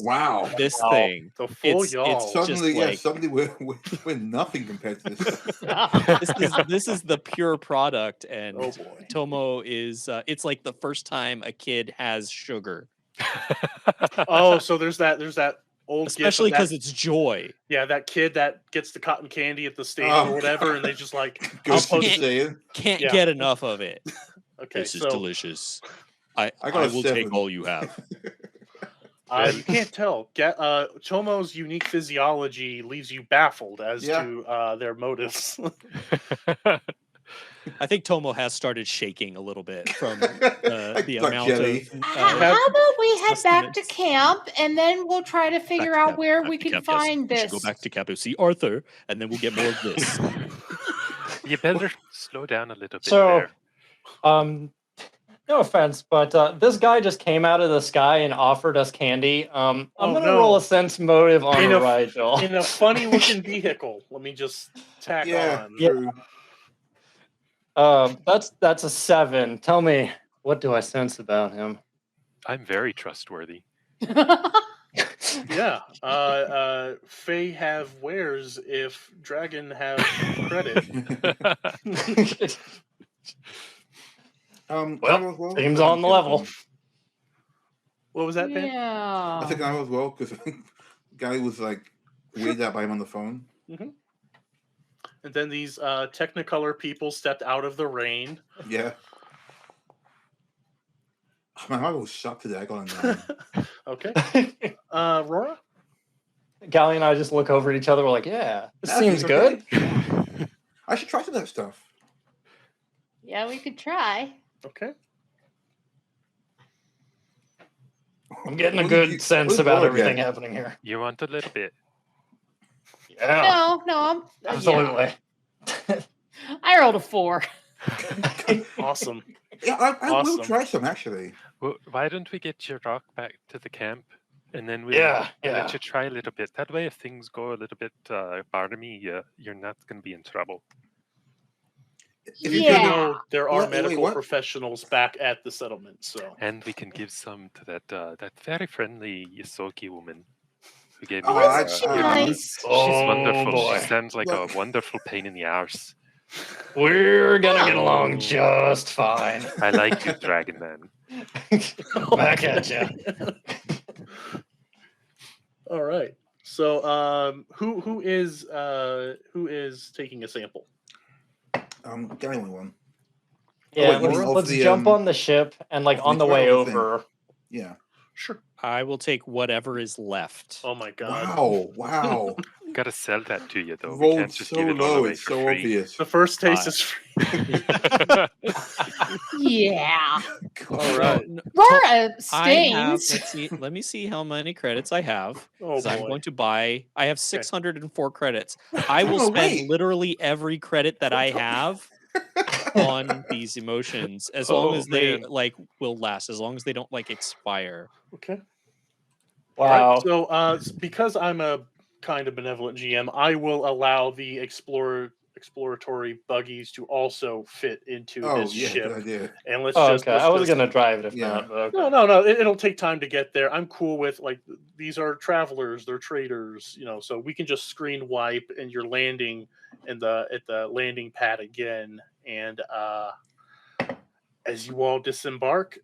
Wow. this Wow. thing. the full It's y'all. just Suddenly, like suddenly we're nothing compared to this. this is the pure product, and Oh boy. Tomo is it's like the first time a kid has sugar, Oh, so there's that old gif of especially because that, it's joy. that kid that gets the cotton candy at the stand Oh, or whatever, God. and they just like Goes post to it. saying. Can't Yeah. get enough of it. Okay, This is so delicious. I I got a will 7. take all you have. you can't tell. Tomo's unique physiology leaves you baffled as to their motives. I think Tomo has started shaking a little bit from Like the like amount jelly. of How about we head back to sustenance. camp and then we'll try to figure out where we can find We this? should go back to camp and see Arthur, and then we'll get more of this. You better slow down a little bit So, there. no offense, but this guy just came out of the sky and offered us candy. I'm Oh, gonna no. roll a sense motive on In a- Rigel. In a funny looking vehicle. Let me just tack Yeah, on. true. That's a 7. Tell me, what do I sense about him? I'm very trustworthy. Yeah. Faye have wares if Dragon have credit. Well, seems on the level. What was that, Pan? Yeah. I think I was well because guy was like weirded out by him on the phone. And then these Technicolor people stepped out of the rain. Yeah. Man, I was shocked today. I got a 9. Okay. Rora? Gally and I just look over at each other. We're like, yeah, this That seems seems good. okay. I should try some of that stuff. Yeah, we could try. Okay. I'm getting a What did good you- sense what did about Laura everything get? happening here. You want a little bit? Yeah, No, I'm absolutely. I rolled a 4. Awesome. Yeah, I will Awesome. try some actually. Well, why don't we get your rock back to the camp, and then we'll Yeah, let you try a little bit. That way, if things go a little bit barmy, you're not going to be in trouble. If you You Yeah. know there are Wait, medical what? professionals back at the settlement, so And we can give some to that very friendly Yosoki woman who gave me Oh, your, Isn't she your number. nice? She's Oh, wonderful. boy. She sounds like Look. a wonderful pain in the arse. We're gonna get along just fine. I like you, Dragon Man. Back at you. all right. So who is taking a sample? Get me one. Yeah, wait, you mean of let's the, jump on the ship and like of on the the way toilet thing? over. Yeah. Sure. I will take whatever is left. Oh my god. Wow. Gotta sell that to you though. We Rolled can't just so give it all low, away it's for so free. obvious. The first taste is free. Yeah. All right. Rora I have, stains. let's see, let me see how many credits I have. Oh, 'Cause I'm boy. going to buy, I have 604 credits. I will Tomo, spend wait. literally every credit that I have on these emotions as long Oh, as they man. like will last, as long as they don't like expire. Okay. All right. Wow. So, because I'm a kind of benevolent GM, I will allow the exploratory buggies to also fit into Oh this yeah, ship. good idea. And let's Oh, just okay. let's I was just gonna drive it if Yeah. not, but okay. no. It'll take time to get there. I'm cool with like these are travelers, they're traders, so we can just screen wipe and you're landing at the landing pad again. And as you all disembark,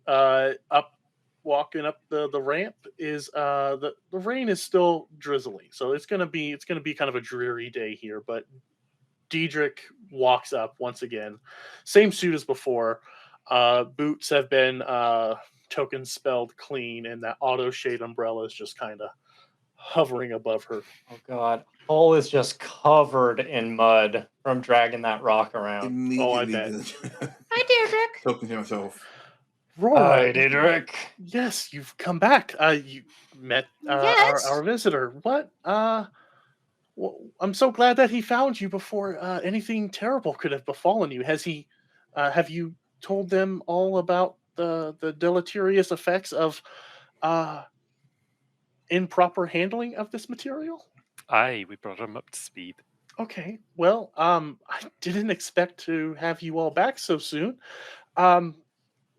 walking up the ramp is the rain is still drizzling, so it's gonna be kind of a dreary day here. But Diedrich walks up once again, same suit as before. Boots have been token spelled clean, and that auto shade umbrella is just kind of hovering above her. Oh god. Hull is just covered in mud from dragging that rock around. Immediately bet. Hi, Deirdre. talking to myself. Rora, Hi, Diedrich. yes, you've come back. You met Yes. our visitor. What? Well, I'm so glad that he found you before anything terrible could have befallen you. Has he? Have you told them all about the deleterious effects of improper handling of this material? Aye, we brought him up to speed. Okay. Well, I didn't expect to have you all back so soon. Um,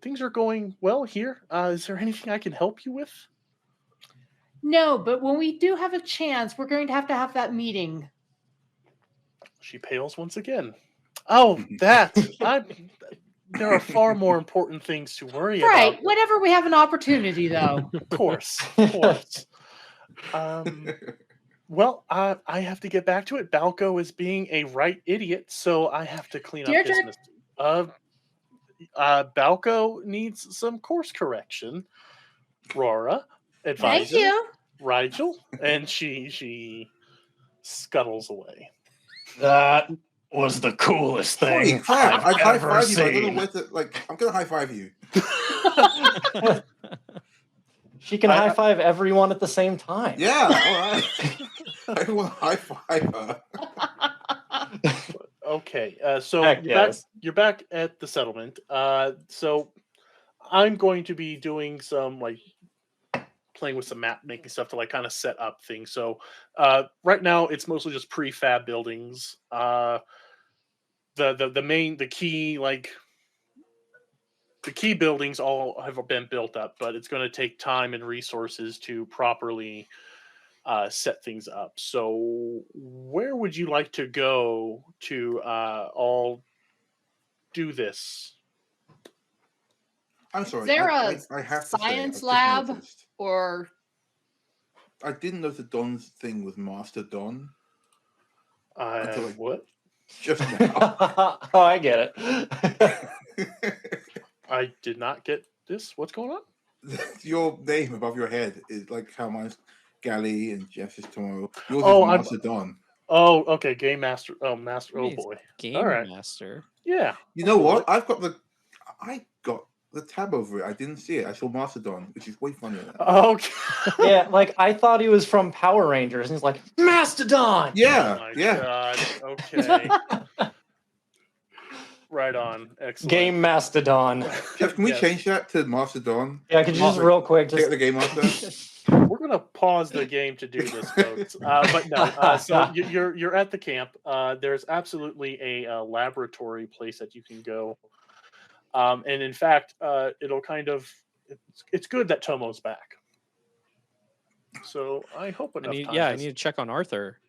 things are going well here. Is there anything I can help you with? No, but when we do have a chance, we're going to have that meeting. She pales once again. Oh, that there are far more important things to worry Right. about. Whenever we have an opportunity, though. Of course, of course. Well, I have to get back to it. Balco is being a right idiot, so I have to clean up his Deirdre? mistake. Balco needs some course correction. Rora Thank advises you. Rigel, and she scuttles away. That was the coolest Holy thing crap! I I've high ever five you, but I don't know seen. where to. Like, I'm gonna high five you. She can high five everyone at the same time. Yeah, all right. I want to high five her. Okay, so Heck yes. you're back at the settlement. So I'm going to be doing some like playing with some map making stuff to like kind of set up things. So right now it's mostly just prefab buildings. The key buildings all have been built up, but it's going to take time and resources to properly set things up. So where would you like to go to all do this? I'm sorry. Is there I a have to say, I science just lab noticed. or I didn't know the Don's thing was Master Don until like What? just now. Oh, I get it. I did not get this. What's going on? Your name above your head is like how mine's Galley and Jeff's is Tomo. Yours Oh, is I'm- Master Don. Oh, okay. Game master. Oh, master. Oh It's boy. Game All right. Master. Yeah. You know what? I got the tab over it. I didn't see it. I saw Master Don, which is way funnier. Okay. Yeah, like I thought he was from Power Rangers, and he's like Mastodon. Yeah, Oh my yeah. God. Okay. Right on. Excellent. Game Mastodon. Jeff, can we Yes. change that to Master Don? Yeah, could you just real quick Take just the game master. We're gonna pause the game to do this, folks. But no. So you're at the camp. There's absolutely a laboratory place that you can go. And in fact, it'll kind of it's good that Tomo's back. So I hope I enough need, time. yeah, I has- need to check on Arthur.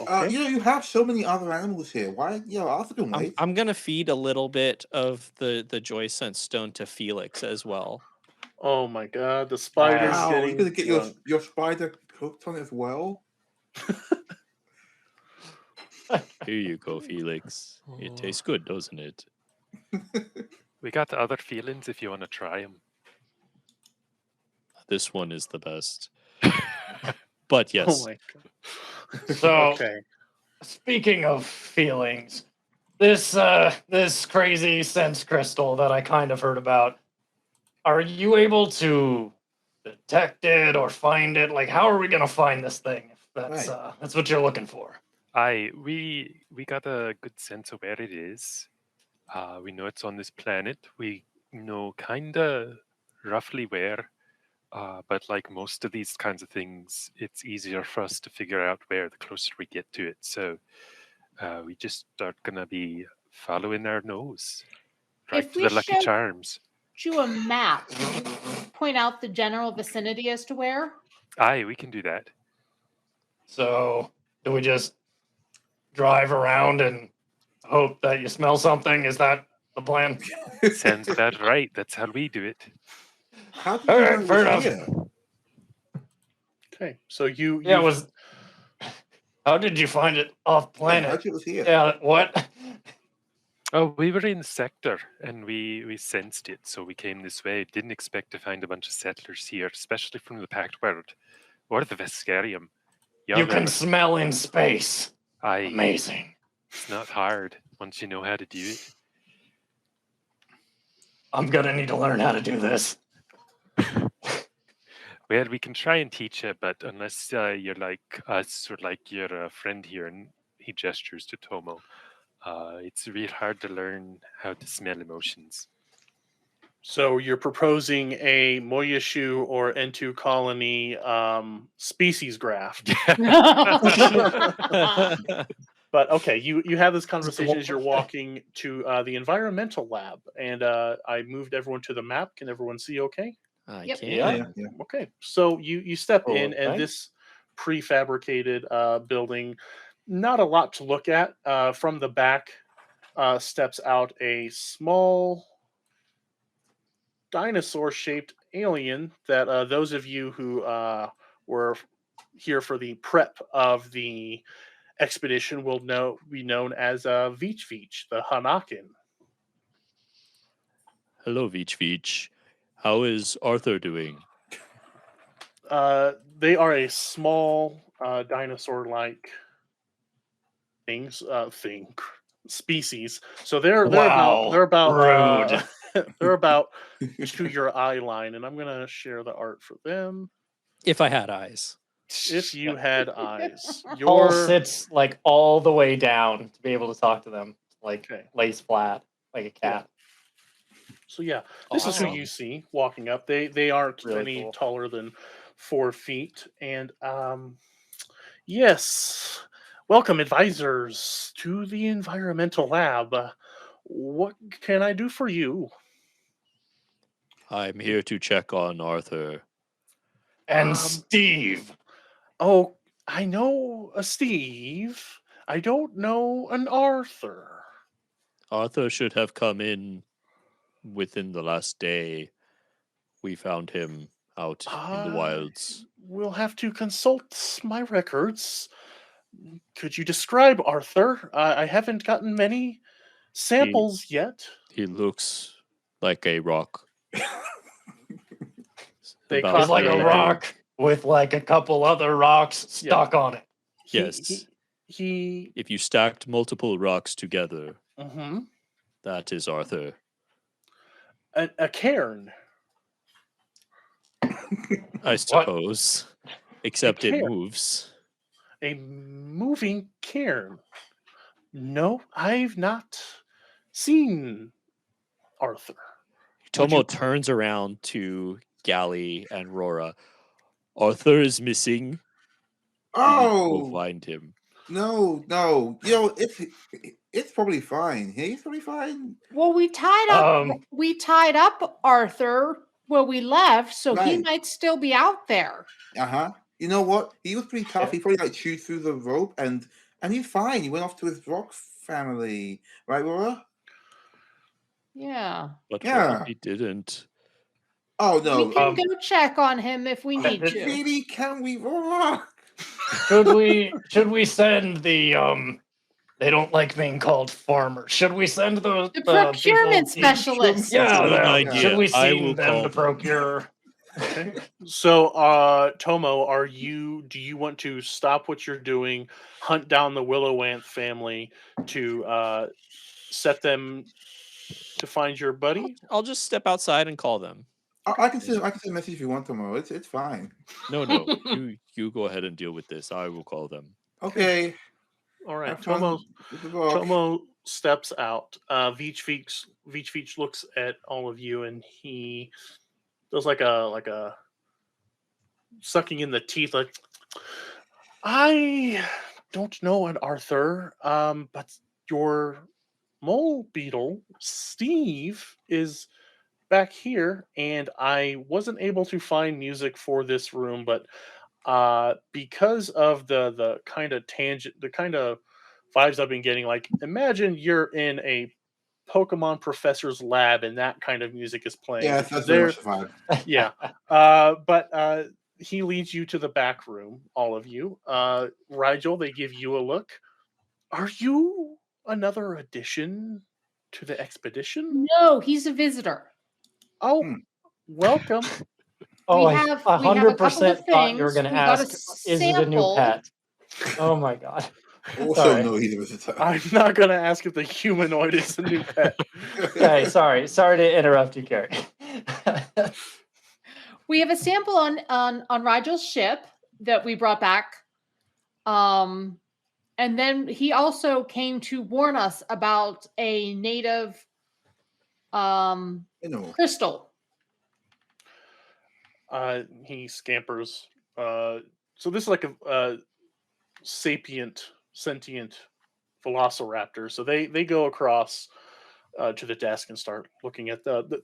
Okay. You have so many other animals here. Why? Yeah, Arthur can wait. I'm gonna feed a little bit of the joy sense stone to Felix as well. Oh my God, the spider's Wow, getting you're gonna get drunk. your spider cooked on it as well. Here you go, Felix. It tastes good, doesn't it? We got the other feelings if you want to try them. This one is the best. But yes, Oh my God. so Okay. speaking of feelings, this crazy sense crystal that I kind of heard about. Are you able to detect it or find it? Like, how are we gonna find this thing? If that's what you're looking for. We got a good sense of where it is. We know it's on this planet. We know kinda roughly where. But like most of these kinds of things, it's easier for us to figure out where the closer we get to it. So we just are gonna be following our nose right If to we the Lucky showed Charms. you a map, could you point out the general vicinity as to where? Aye, we can do that. So, do we just drive around and hope that you smell something? Is that the plan? Sounds about right. That's how we do it. How did All you right, know fair it was enough. here? Okay, so you Yeah, it was. How did you find it off Yeah, planet? how did it was here? Yeah, what? Oh, we were in sector and we sensed it, so we came this way. Didn't expect to find a bunch of settlers here, especially from the Pact World or the Vescarium. You can smell in space. Aye, Amazing. it's not hard once you know how to do it. I'm gonna need to learn how to do this. Well, we can try and teach you, but unless you're like us or like your friend here, and he gestures to Tomo, it's real hard to learn how to smell emotions. So you're proposing a Moyashu or N2 colony species graft. But okay, you have this conversation as you're walking to the environmental lab, and I moved everyone to the map. Can everyone see okay? I Yep. can. Yeah. Okay, so you step in, and Alright. this prefabricated building, not a lot to look at. From the back steps out a small dinosaur-shaped alien that those of you who were here for the prep of the expedition will be known as Veech Veech, the Hanakin. Hello, Veech Veech. How is Arthur doing? They are a small dinosaur-like species. So they're Wow, about rude. they're about to your eye line, and I'm gonna share the art for them. If I had eyes. If you had eyes, Paul your sits like all the way down to be able to talk to them, like okay. lays flat, like a cat. So yeah, this is who Awesome. you see walking up. They aren't Really any cool. taller than 4 feet, and yes, welcome advisors to the environmental lab. What can I do for you? I'm here to check on Arthur. And Steve. Oh, I know a Steve. I don't know an Arthur. Arthur should have come in within the last day. We found him out in the wilds. We'll have to consult my records. Could you describe Arthur? I haven't gotten many samples yet. He looks like a rock. They About He's like a copy- rock with like a couple other rocks stuck on it. Yes. He If you stacked multiple rocks together, mhm. that is Arthur. A cairn. I suppose. Except it cairn. moves. A moving cairn. No, I've not seen Arthur. Tomo turns around to Gally and Rora. Arthur is missing. We need to go Oh find him. no. It's probably fine. He's probably fine. Well, we tied up Arthur when we left, so he Right. might still be out there. You know what? He was pretty tough. He probably like chewed through the rope and he's fine. He went off to his rock family, right, Laura? Yeah. But Yeah. what if he didn't? Oh no. We can go check on him if we need to. Really? Can we, Laura? Should we send the they don't like being called farmers. Should we send the The procurement people- specialist. Yeah, Good yeah. idea. Should we I send will them to call- procure? Okay. So, Tomo, do you want to stop what you're doing, hunt down the Willowanth family to set them to find your buddy? I'll just step outside and call them. I can send a message if you want, Tomo. It's fine. No. You go ahead and deal with this. I will call them. Okay. All right. Have fun with the book. Tomo steps out. Veach looks at all of you, and he does like a sucking in the teeth, like, I don't know an Arthur, but your mole beetle, Steve, is back here, and I wasn't able to find music for this room, but because of the kind of the kind of vibes I've been getting, like, imagine you're in a Pokemon professor's lab and that kind of music is playing. Yeah, Because that's very much the vibe. yeah. But he leads you to the back room, all of you. Rigel, they give you a look. Are you another addition to the expedition? No, he's a visitor. Oh, Hmm. welcome. Oh, we I have a couple 100% of thought you were things. going to We got a ask, is it a new sample. pet? Oh my god. Also, Sorry. no, he's a visitor. I'm not going to ask if the humanoid is a new pet. Okay, sorry to interrupt you, Gary. We have a sample on Rigel's ship that we brought back. And then he also came to warn us about a native crystal. He scampers. So this is like a sentient velociraptor. So they go across to the desk and start looking at the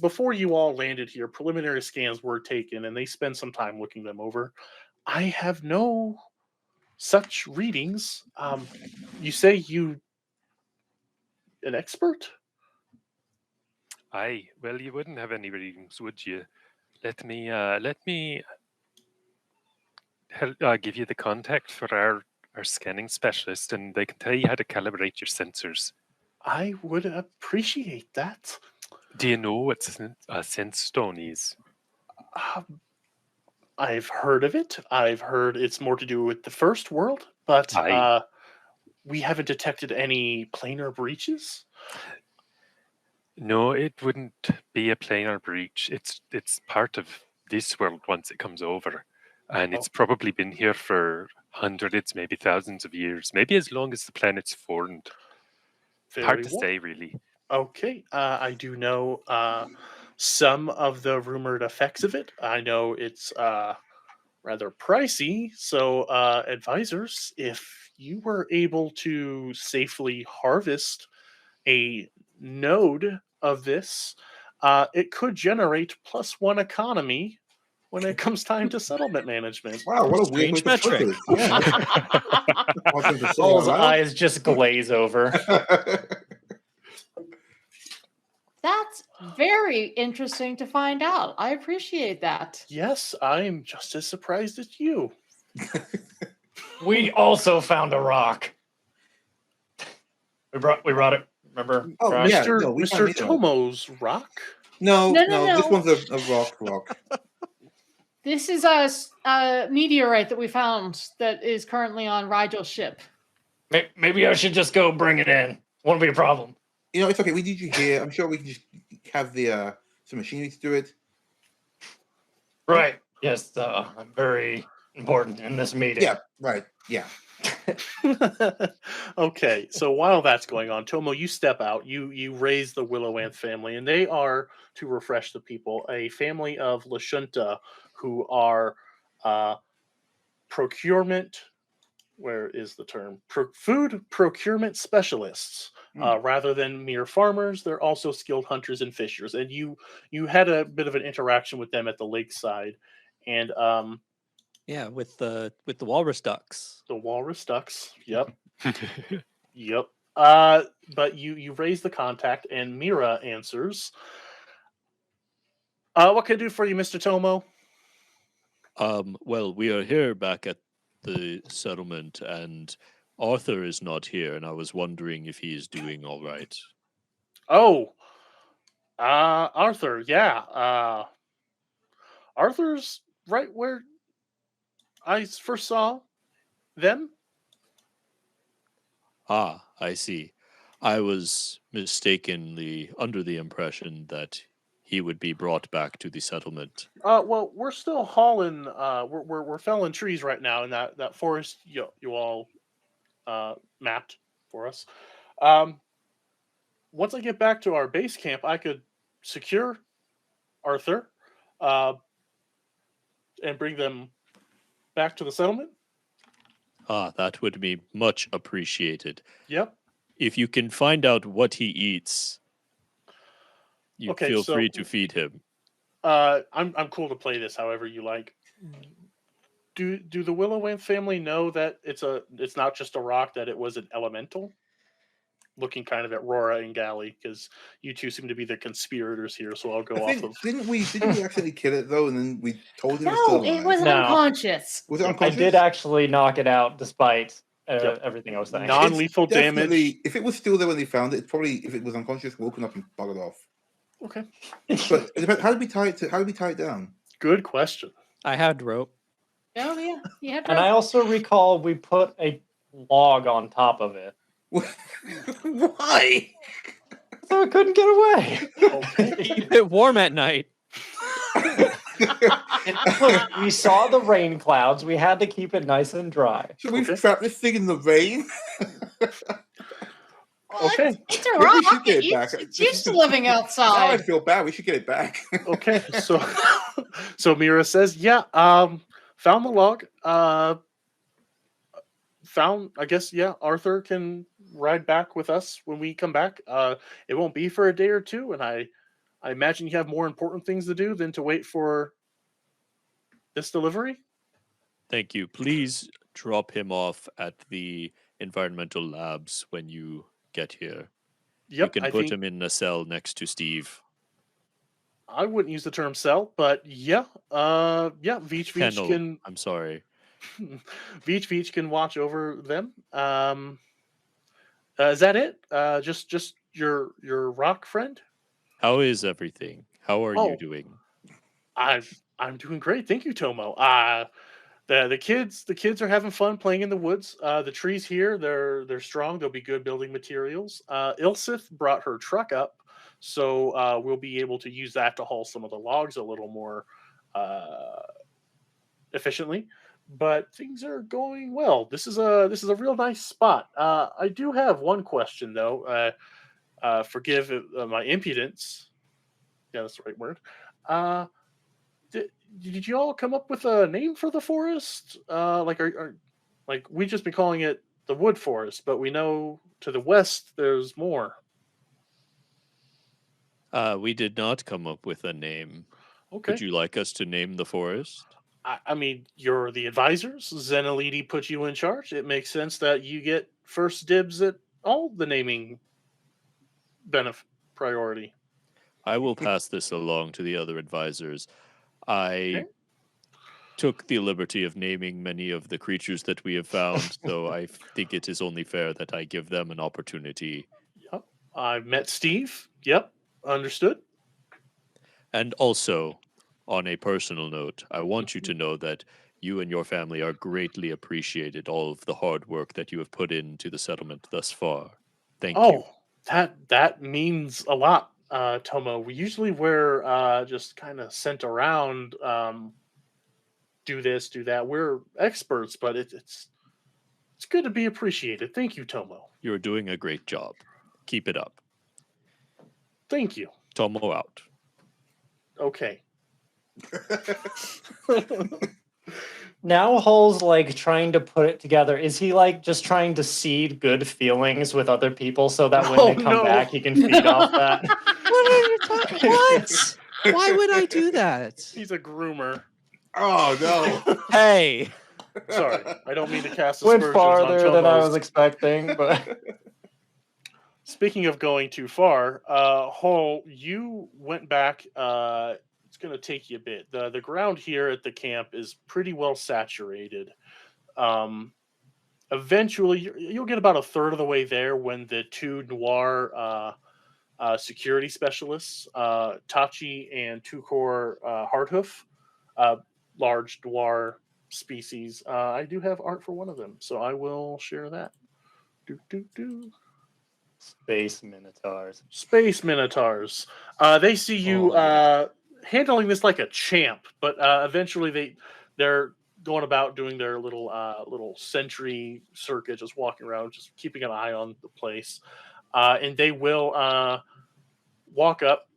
before you all landed here, preliminary scans were taken, and they spend some time looking them over. I have no such readings. You say you an expert? Aye, well, you wouldn't have any readings, would you? Let me give you the contact for our scanning specialist, and they can tell you how to calibrate your sensors. I would appreciate that. Do you know what a sensestone is? I've heard of it. I've heard it's more to do with the first world, but Aye. we haven't detected any planar breaches. No, it wouldn't be a planar breach. It's part of this world once it comes over, and it's probably been here for hundreds, maybe thousands of years, maybe as long as the planet's formed. Hard to say, really. Okay, I do know some of the rumored effects of it. I know it's rather pricey, so advisors, if you were able to safely harvest a node of this, it could generate +1 economy when it comes time to settlement management. Wow, what a weird way Strange to put metric. it. Yeah. Awesome to say Paul's out loud. eyes just glaze over. That's very interesting to find out. I appreciate that. Yes, I'm just as surprised as you. We also found a rock. We brought it. Remember? Oh, Right? yeah. Mr. no, we found Mr. neither. Tomo's rock? No, No. this one's a rock. This is a meteorite that we found that is currently on Rigel's ship. Maybe I should just go bring it in. Won't be a problem. You know, it's okay. We need you here. I'm sure we can just have the some machinery to do it. Right. Yes, I'm very important in this meeting. Yeah, right. Yeah. Okay, so while that's going on, Tomo, you step out. You raise the Willowanth family, and they are, to refresh the people, a family of Lashunta who are procurement. Where is the term? Food procurement specialists. Rather than mere farmers, they're also skilled hunters and fishers. And you had a bit of an interaction with them at the lakeside, and Yeah, with the walrus ducks. the walrus ducks. Yep. Yep. But you raise the contact, and Mira answers. What can I do for you, Mr. Tomo? Well, we are here back at the settlement, and Arthur is not here, and I was wondering if he is doing all right. Oh, Arthur. Yeah. Arthur's right where I first saw them. Ah, I see. I was mistakenly under the impression that he would be brought back to the settlement. Well, we're still hauling. We're felling trees right now in that forest you all mapped for us. Um, Once I get back to our base camp, I could secure Arthur, uh, and bring them back to the settlement. Ah, that would be much appreciated. Yep. If you can find out what he eats, you Okay, feel so free to feed him. I'm cool to play this however you like. Do the Willow family know that it's not just a rock, that it was an elemental? Looking kind of at Rora and Gally, because you two seem to be the conspirators here, so I'll go I off think of. didn't we accidentally kill it though, and then we told him it was still No, it alive? was No. unconscious. Was it Yep. I I unconscious? did actually knock it out despite Yep. everything I was saying. Non-lethal It's damage. definitely, if it was still there when they found it, it's probably, if it was unconscious, woken up and buggered off. Okay, But it depends, how did we tie it down? good question. I had rope. Oh yeah, you had And I rope. also recall we put a log on top of it, Why? so it couldn't get away. Okay. Keep it warm at night. Look, we saw the rain clouds. We had to keep it nice and dry. So we've Okay. trapped this thing in the rain. Okay. It's a Maybe we rock. should get it back. It's used to living Now I outside. feel bad. We should get it back. Okay, so Mira says, yeah, found the log. Found, I guess, yeah, Arthur can ride back with us when we come back. It won't be for a day or two, and I imagine you have more important things to do than to wait for this delivery. Thank you. Please drop him off at the environmental labs when you get here. Yep, You can I put think him in a cell next to Steve. I wouldn't use the term cell, but yeah, Veach Kennel. can I'm sorry. Veach can watch over them. Is that it? Just your rock friend? How is everything? How are you Oh, doing? I'm doing great. Thank you, Tomo. The kids are having fun playing in the woods. The trees here, they're strong. They'll be good building materials. Ilsith brought her truck up, so we'll be able to use that to haul some of the logs a little more efficiently. But things are going well. This is a real nice spot. I do have one question though. Forgive my impudence. Yeah, that's the right word. Uh, did you all come up with a name for the forest? Like we just been calling it the wood forest, but we know to the west there's more. We did not come up with a name. Okay. Would you like us to name the forest? I mean, you're the advisors. Zenalidi put you in charge. It makes sense that you get first dibs at all the naming priority. I will pass this along to the other advisors. I Okay. took the liberty of naming many of the creatures that we have found, so I think it is only fair that I give them an opportunity. Yep. I've met Steve. Yep. Understood. And also, on a personal note, I want you to know that you and your family are greatly appreciated, all of the hard work that you have put into the settlement thus far. Thank you. That means a lot, Tomo. We usually we're just kind of sent around, do this, do that. We're experts, but it's good to be appreciated. Thank you, Tomo. You're doing a great job. Keep it up. Thank you. Tomo out. Okay. Now Hull's like trying to put it together. Is he like just trying to seed good feelings with other people so that when Oh, they come no. back he can feed off that? What are you talking? What? Why would I do that? He's a groomer. Oh no! Hey, Sorry, I don't mean to cast Went aspersions farther on than I Tomo's. was expecting, but Speaking of going too far, Hull, you went back. It's going to take you a bit. The ground here at the camp is pretty well saturated. Eventually, you'll get about a third of the way there when the two Noir security specialists, Tachi and Tukor Hardhoof, large dwar species. I do have art for one of them, so I will share that. Space minotaurs. Space minotaurs. They see you Oh, yeah. handling this like a champ, but eventually they're going about doing their little sentry circuit, just walking around, just keeping an eye on the place, and they will walk up,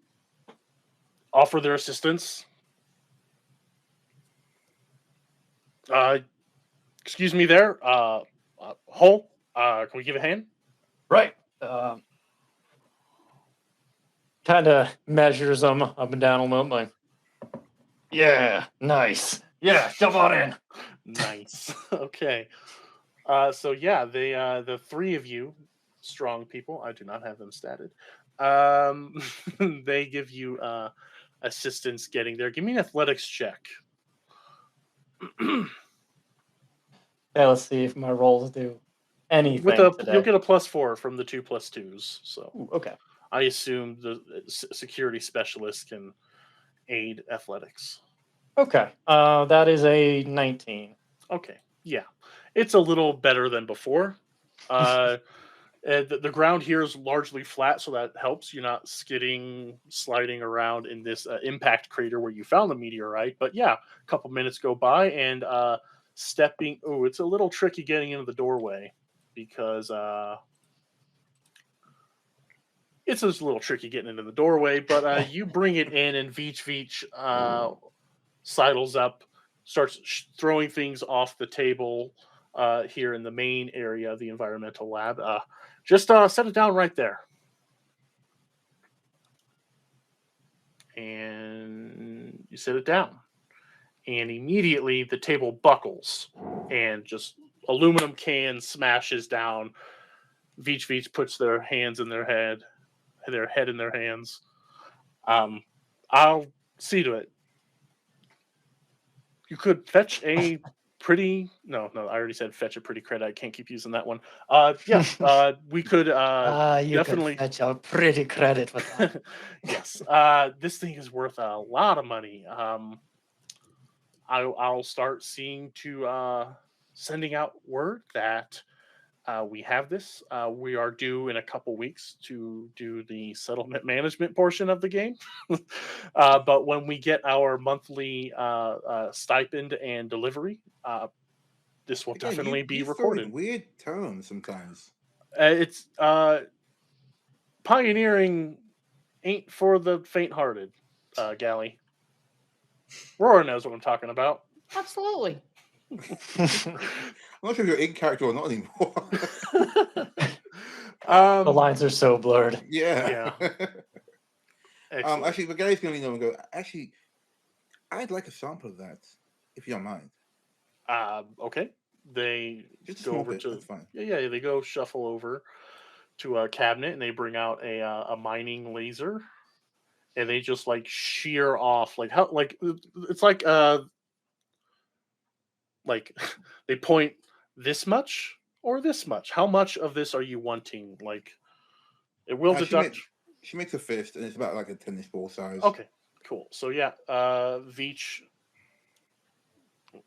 offer their assistance. Excuse me, there, Hull. Can we give a hand? Right. Kind of measures them up and down a little bit. Yeah, nice. Yeah, jump on in. Nice. Okay. So yeah, they the three of you strong people. I do not have them statted. They give you assistance getting there. Give me an athletics check. Yeah, let's see if my rolls do anything With a today. you'll get a +4 from the 2 + 2s. So Ooh, okay. I assume the security specialist can aid athletics. Okay. That is a 19. Okay, yeah, it's a little better than before. The ground here is largely flat, so that helps. You're not skidding, sliding around in this impact crater where you found the meteorite. But yeah, a couple minutes go by, and stepping. Oh, it's a little tricky getting into the doorway because it's just a little tricky getting into the doorway. But you bring it in, and Veach sidles up, starts throwing things off the table here in the main area of the environmental lab. Just set it down right there. And you set it down. And immediately the table buckles and just aluminum can smashes down. Veach puts their hands in their head in their hands. I'll see to it. You could fetch a pretty no, I already said fetch a pretty credit. I can't keep using that one. We could You definitely could fetch a pretty credit with that. yes. This thing is worth a lot of money. I'll start seeing to sending out word that we have this. We are due in a couple weeks to do the settlement management portion of the game. But when we get our monthly stipend and delivery, this will Again, definitely be you throw in recorded. weird terms sometimes. It's pioneering ain't for the faint-hearted, Galley. Roar knows what I'm talking about. Absolutely. I'm not sure if you're in character or not anymore. The lines are so blurred. yeah. Excellent. Actually, the guy's going to lean over and go, actually, I'd like a sample of that, if you don't mind. Okay. They Just a go small over bit, to that's fine. yeah. They go shuffle over to a cabinet and they bring out a mining laser, and they just like shear off it's like they point this much or this much. How much of this are you wanting? Like it will deduct. She makes a fist, and it's about like a tennis ball size. Okay, cool. So yeah, Veach,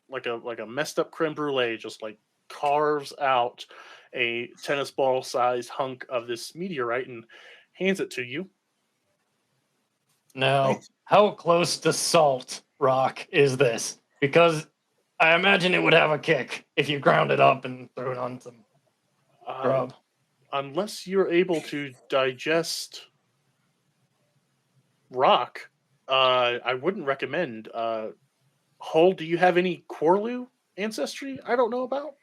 like a messed up creme brulee, just like carves out a tennis ball sized hunk of this meteorite and hands it to you. Now, Right. how close to salt rock is this? Because I imagine it would have a kick if you ground it up and threw it on some grub. Unless you're able to digest rock, I wouldn't recommend. Hull, do you have any Corlu ancestry I don't know about?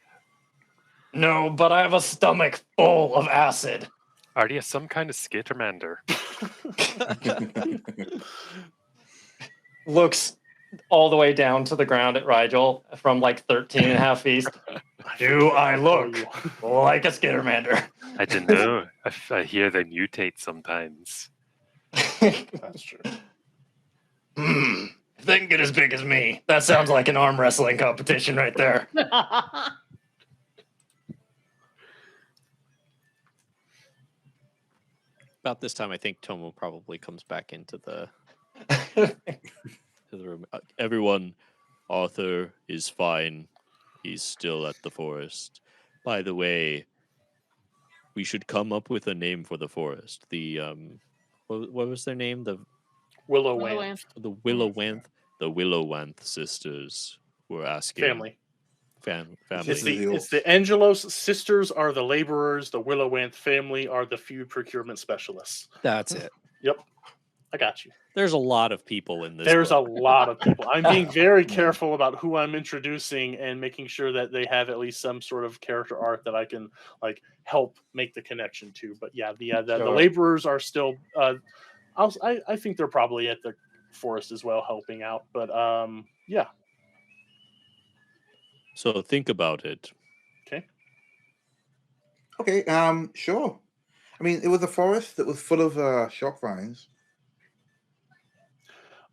No, but I have a stomach full of acid. Are you some kind of skittermander? Looks all the way down to the ground at Rigel from like 13 and a half feet. Do I look like a skittermander? I don't know. I hear they mutate sometimes. That's true. If they can get as big as me, that sounds like an arm wrestling competition right there. About this time, I think Tomo probably comes back into the Everyone, Arthur is fine. He's still at the forest. By the way, we should come up with a name for the forest. The what was their name? Willow Willow Wanth Wanth. The Willowanth sisters were asking family. family. It's Sisters. the Angelos sisters are the laborers. The Willow Wanth family are the food procurement specialists. That's it. Yep, I got you. There's a lot of people in this. There's a book. lot of people. I'm being very careful about who I'm introducing and making sure that they have at least some sort of character arc that I can like help make the connection to. But yeah, the Sure. laborers are still. I think they're probably at the forest as well, helping out. But yeah. So think about it. Okay. Okay, sure. I mean, it was a forest that was full of shock vines.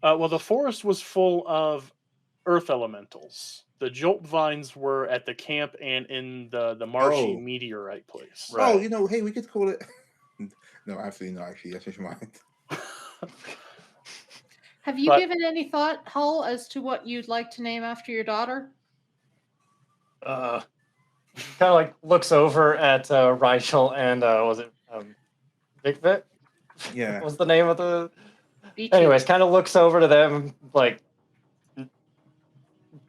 Well, the forest was full of earth elementals. The jolt vines were at the camp and in the marshy Oh. meteorite place. Right. Oh, hey, we could call it. No, absolutely not. Actually, that's your mind. Have you But- given any thought, Hull, as to what you'd like to name after your daughter? Kind of like looks over at Rigel and was it Vic? Yeah. What was the name of the? Beachy? Anyways, kind of looks over to them like,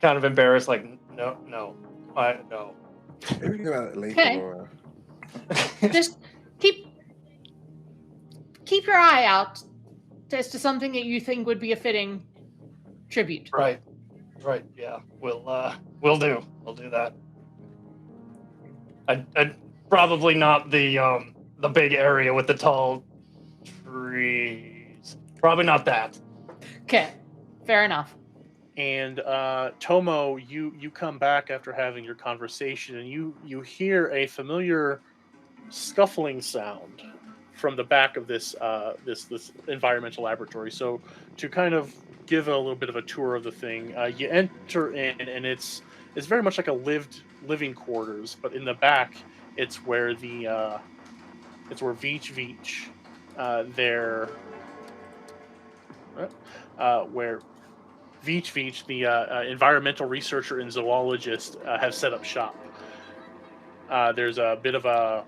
kind of embarrassed, like no, no. Maybe we can go about it later. Okay. Or, Just keep your eye out as to something that you think would be a fitting tribute. Right, yeah, we'll do that. I probably not the big area with the tall trees. Probably not that. Okay, fair enough. And Tomo, you come back after having your conversation, and you hear a familiar scuffling sound from the back of this this environmental laboratory. So to kind of give a little bit of a tour of the thing, you enter in, and it's very much like a living quarters, but in the back, it's where Veach where Veach, the environmental researcher and zoologist, have set up shop. There's a bit of a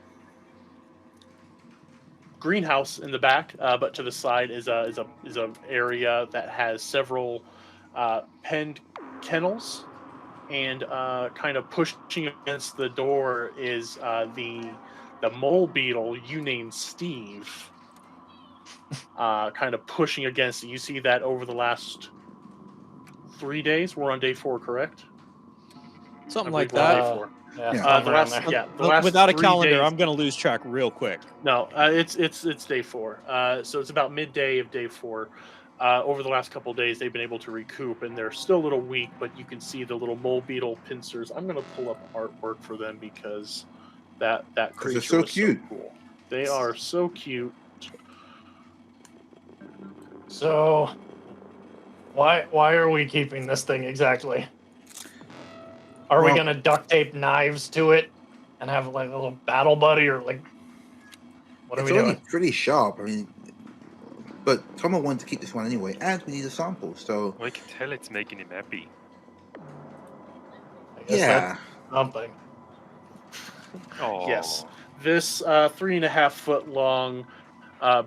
greenhouse in the back, but to the side is a area that has several penned kennels, and kind of pushing against the door is the mole beetle you named Steve. Kind of pushing against it. You see that over the last 3 days. We're on day 4, correct? Something I like believe we're on that. day 4. Yeah, Yeah. somewhere around there. The last Without a 3 calendar, days- I'm going to lose track real quick. No, it's day 4. So it's about midday of day 4. Over the last couple of days, they've been able to recoup, and they're still a little weak, but you can see the little mole beetle pincers. I'm going to pull up artwork for them because that creature so was cute. so cool. They are so cute. So, why are we keeping this thing exactly? Are we Well- gonna duct tape knives to it and have like a little battle buddy, or like what are it's we only doing? pretty sharp. I mean, but Tomo wanted to keep this one anyway, and we need a sample. So I can tell it's making him happy. I guess yeah, that's something. Oh, Yes. This 3.5 foot long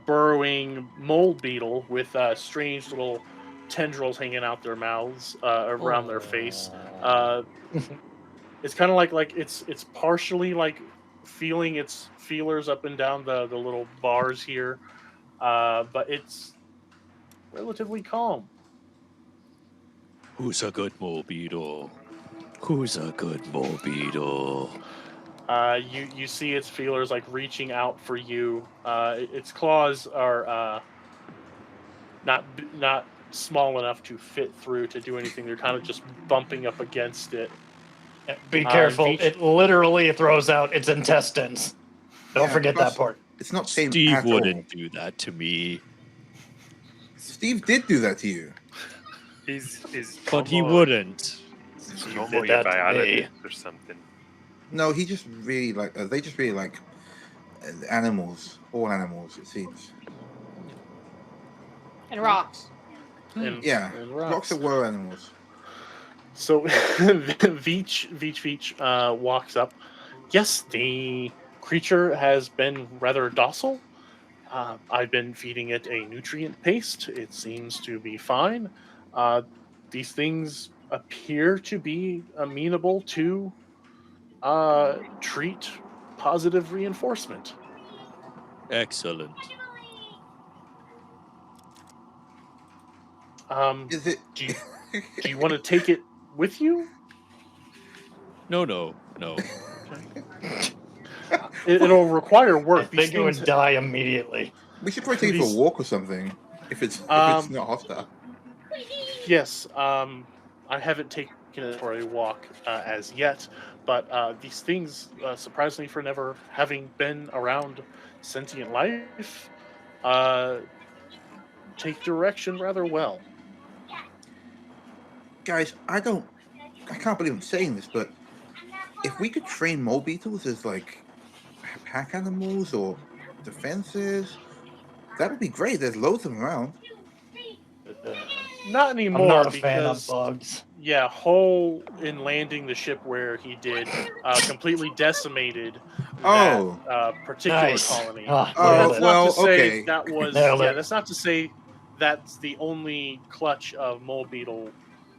burrowing mold beetle with strange little tendrils hanging out their mouths around their face. It's kind of like it's partially like feeling its feelers up and down the little bars here, but it's relatively calm. Who's a good mole beetle? Who's a good mole beetle? You see its feelers like reaching out for you. Its claws are not small enough to fit through to do anything. They're kind of just bumping up against it. Be careful! Veach- It literally throws out its intestines. Don't Yeah, forget plus- that part. it's not tame Steve at all. wouldn't do that to me. Steve did do that to you. is But he Tomo- wouldn't. is He Tomo did your that to biologist me. or something? No, he just really like. They just really like animals. All animals, it seems. And rocks. and Yeah, and lots rocks. of were animals. So Veach walks up. Yes, the creature has been rather docile. I've been feeding it a nutrient paste. It seems to be fine. Uh, these things appear to be amenable to treat positive reinforcement. Excellent. Is it? Do you want to take it with you? No, no, no. Okay. It'll require I work. These think it things. would die immediately. We should probably take it for a These- walk or something. If it's Um, not hostile. Yes, I haven't taken it for a walk as yet, but these things, surprisingly for never having been around sentient life, uh, take direction rather well. Guys, I can't believe I'm saying this, but if we could train mole beetles as like pack animals or defenses, that would be great. There's loads of them around. Not I'm anymore not a fan of because, bugs. yeah, Hull in landing the ship where he did completely decimated that Oh, particular Nice. colony. Ah, But nailed that's it. not to well, say okay. that was Nailed yeah. it. That's not to say that's the only clutch of mole beetle.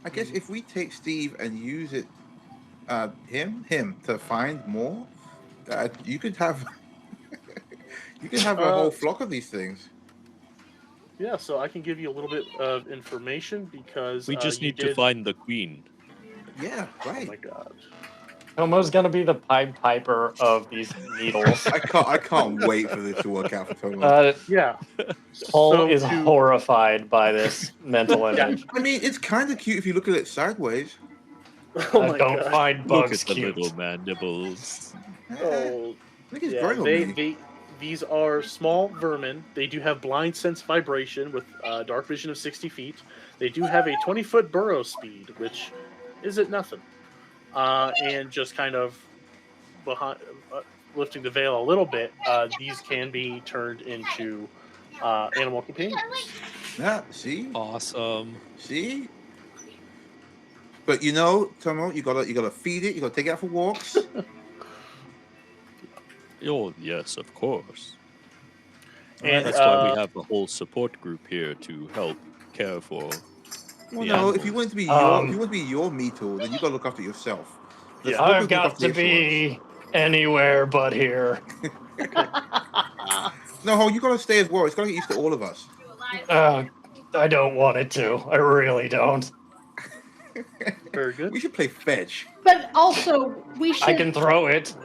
I guess if we take Steve and use it, him to find more, you could have you could have a whole flock of these things. Yeah, so I can give you a little bit of information because We just you need to did. find the queen. Yeah, Oh right. my god! Tomo's gonna be the Pied Piper of these needles. I can't wait for this to work out for Tomo. Yeah. Hull So is to horrified by this mental Yeah. image. I mean, it's kind of cute if you look at it sideways. oh I my don't god! find Look bugs at the cute. little mandibles. Oh I think it's yeah, growing on me. these are small vermin. They do have blind sense vibration with dark vision of 60 feet. They do have a 20-foot burrow speed, which isn't nothing. And just kind of behind, lifting the veil a little bit, these can be turned into animal companions. Yeah, see, Awesome. see. But you know, Tomo, you gotta feed it. You gotta take it out for walks. Oh, yes, of course. And That's why we have a whole support group here to help care for. Well, The no, if you want it to be your metal, then you gotta look after yourself. The Yeah. support I've group look got after to the extra be anywhere but here. ones. No, you gotta stay as well. It's gotta get used to all of us. I don't want it to. I really don't. very good. We should play fetch. But also, we I should can throw it.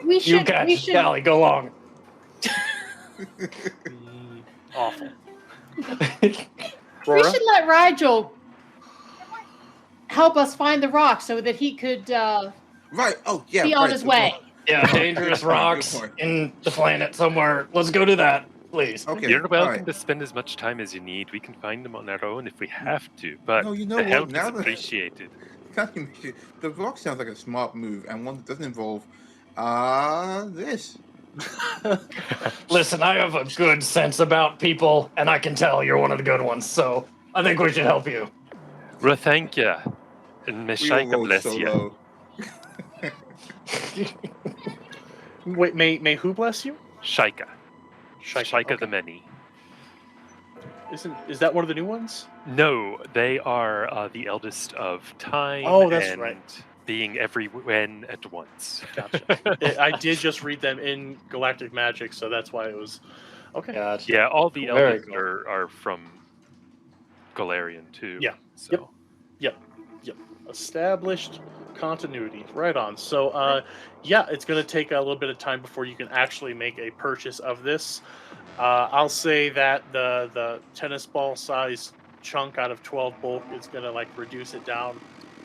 we You should catch we it, should Callie. Go long. Awful. we Rora? should let Rigel help us find the rock so that he could Right. Oh, yeah. be on right, his so- way. Yeah, dangerous Good point, good rocks point. in the planet somewhere. Let's go to that, please. Okay. You're all welcome right. to spend as much time as you need. We can find them on our own if we have to, but No, you know the what? help Now is that- appreciated. Can't you make it? The rock sounds like a smart move and one that doesn't involve this. Listen, I have a good sense about people, and I can tell you're one of the good ones. So I think we should help you. Well, thank you. And may We all Shaika rolled bless so you. low. Wait, may who bless you? Shaika. Shaika okay. the Many. Is that one of the new ones? No, they are the eldest of time Oh, that's and right. being everywhen at once. Gotcha. I did just read them in Galactic Magic, so that's why it was okay. Gotcha. Yeah, all the Very eldest cool. are from Galarian too. Yeah. So Yep. Established continuity. Right on. So, yeah, it's going to take a little bit of time before you can actually make a purchase of this. I'll say that the tennis ball size chunk out of 12 bulk is going to reduce it down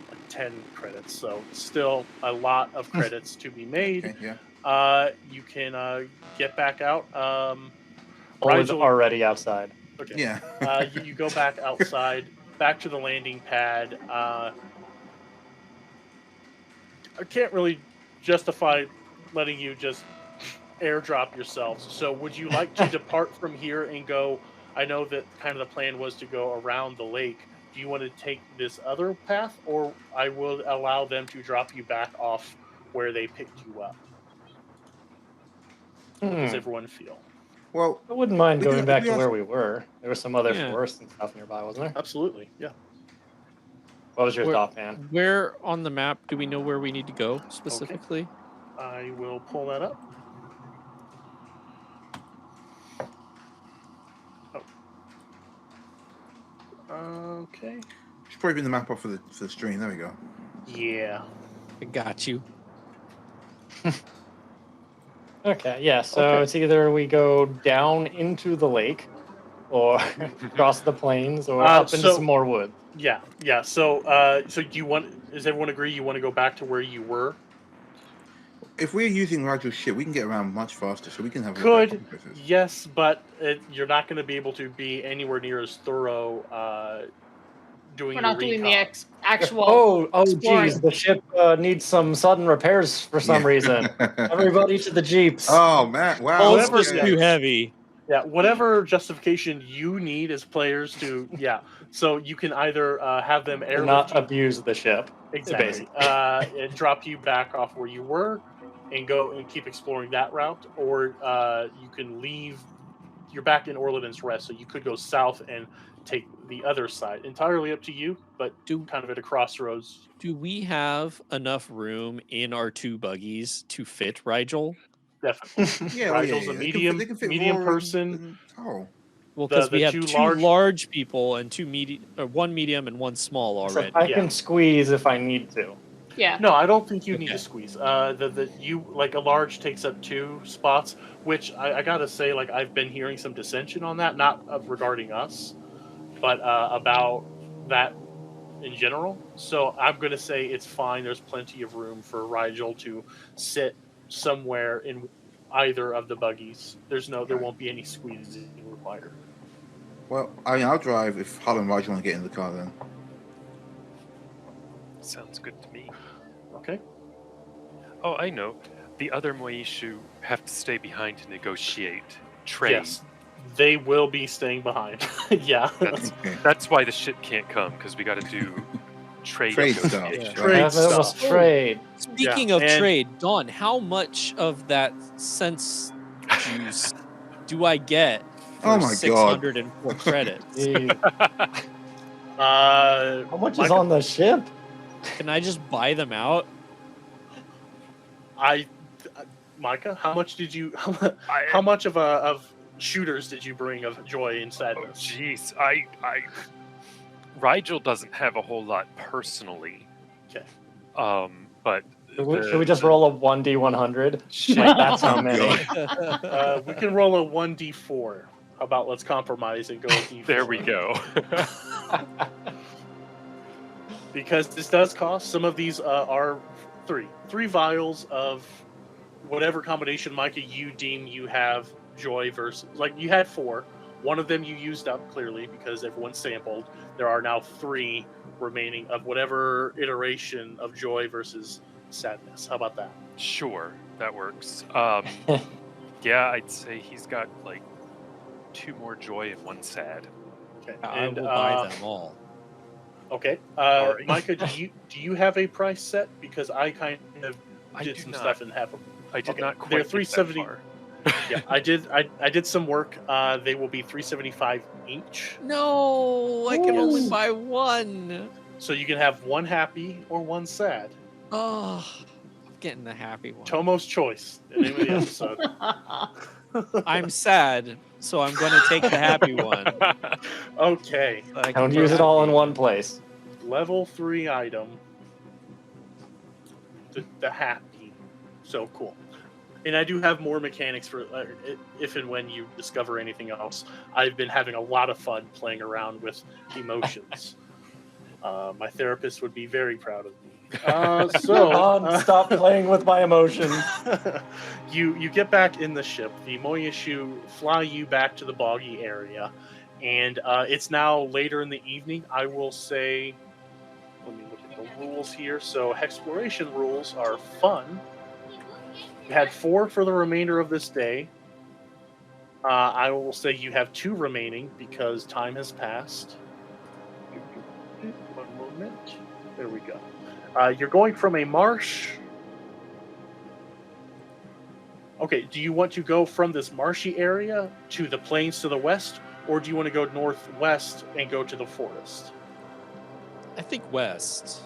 like 10 credits. So still a lot of credits to be made. Okay, yeah. You can get back out. Owen's Rigel- already outside. Okay. Yeah. You go back outside, back to the landing pad. I can't really justify letting you just airdrop yourselves. So would you like to depart from here and go I know that kind of the plan was to go around the lake. Do you want to take this other path, or I will allow them to drop you back off where they picked you up? How does everyone feel? Well, I wouldn't mind we can going if back we to ask. where we were. There was some other Yeah. forests and stuff nearby, wasn't there? Absolutely, yeah. What was your Where, thought, man? where on the map do we know where we need to go Okay. specifically? I will pull that up. Oh. Okay. Should probably bring the map off for the stream. There we go. Yeah. I got you. Okay, yeah. So Okay. it's either we go down into the lake, or across the plains, or up into so- some more wood. Yeah. So, so do you want? Does everyone agree you want to go back to where you were? If we're using Rigel's ship, we can get around much faster, so we can have a look at Could, compasses. yes, but you're not going to be able to be anywhere near as thorough doing We're your not doing the recon. actual. Oh, exploring. geez, the ship needs some sudden repairs for some reason. Everybody to the jeeps. Oh man! Wow. Oh, whatever it's just okay. too heavy. Yeah, whatever justification you need as players to, yeah. So you can either have them To airlift not you, abuse the ship. exactly, and drop you back off where you were, and go and keep exploring that route, or you can leave. You're back in Orleans Rest, so you could go south and take the other side. Entirely up to you, but kind of at a crossroads. Do we have enough room in our two buggies to fit Rigel? Definitely. Yeah, Rigel's a They medium, can fit medium Roar person. and Taro. Well, The- because the we have two two large- large people and one medium and one small So already. I Yeah. can squeeze if I need to. Yeah. No, I don't think you need Okay. to squeeze. You like a large takes up 2 spots, which I gotta say, like I've been hearing some dissension on that, not regarding us, but about that in general. So I'm gonna say it's fine. There's plenty of room for Rigel to sit somewhere in either of the buggies. There won't be any squeezing required. Well, I mean, I'll drive if Hull and Rigel want to get in the car then. Sounds good to me. Okay. Oh, I know. The other Moishu have to stay behind to negotiate trade. Yes, they will be staying behind. Yeah. That's, Okay. that's why the ship can't come, because we got to do trade Trade stuff. negotiations. Trade Have them stuff. trade. Speaking Yeah, of and- trade, Dawn, how much of that sense juice do I get for Oh my God. 604 credits? Jeez. How much is Micah, on the ship? Can I just buy them out? Micah, how much did you? I- How much of shooters did you bring of joy and Oh, sadness? jeez. Rigel doesn't have a whole lot personally. Okay. But Should we just roll a 1d100? Shit. Like, that's how Oh, many. God. We can roll a 1d4. How about let's compromise and go with d4? There we go. Because this does cost. Some of these are three vials of whatever combination, Micah, you deem you have joy versus. Like you had 4. One of them you used up clearly because everyone sampled. There are now 3 remaining of whatever iteration of joy versus sadness. How about that? Sure, that works. Yeah, I'd say he's got like 2 more joy and 1 sad. Okay. I And will buy them all. okay, Sorry. Micah, do you have a price set? Because I kind of I did do some not. stuff and have them. I did Okay, not quite they're get that 370. far. Yeah, I did some work. They will be 375 each. No, I can only Yes. buy one. So you can have 1 happy or 1 sad. Oh, I'm getting the happy one. Tomo's choice. The name of the episode. I'm sad, so I'm going to take the happy one. Okay, So I can Don't be use it all in happy. one place. level 3 item. The happy. So cool. And I do have more mechanics for if and when you discover anything else. I've been having a lot of fun playing around with emotions. My therapist would be very proud of me. Stop playing with my emotions. You get back in the ship. The Moyashu fly you back to the boggy area, and it's now later in the evening. I will say, let me look at the rules here. So hexploration rules are fun. You had 4 for the remainder of this day. I will say you have 2 remaining because time has passed. One moment. There we go. You're going from a marsh. Okay, do you want to go from this marshy area to the plains to the west, or do you want to go northwest and go to the forest? I think west.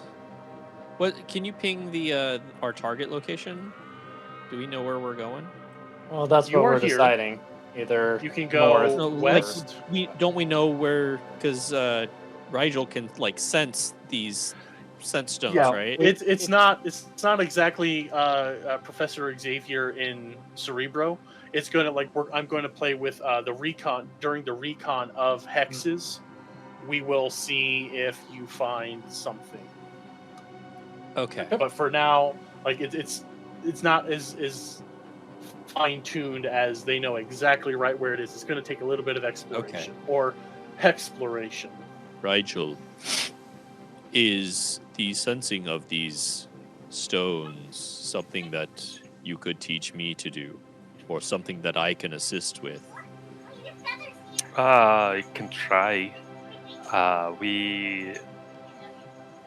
What? Can you ping the our target location? Do we know where we're going? Well, that's You what are we're here. deciding. Either You can north go No, or west. we know where because Rigel can like sense these sense stones, Yeah, right? it's not exactly Professor Xavier in Cerebro. It's going to like work. I'm going to play with the recon during the recon of hexes. We will see if you find something. Okay. But for now, like it's not as fine tuned as they know exactly right where it is. It's going to take a little bit of exploration or hexploration. Rigel, is the sensing of these stones something that you could teach me to do, or something that I can assist with? I can try.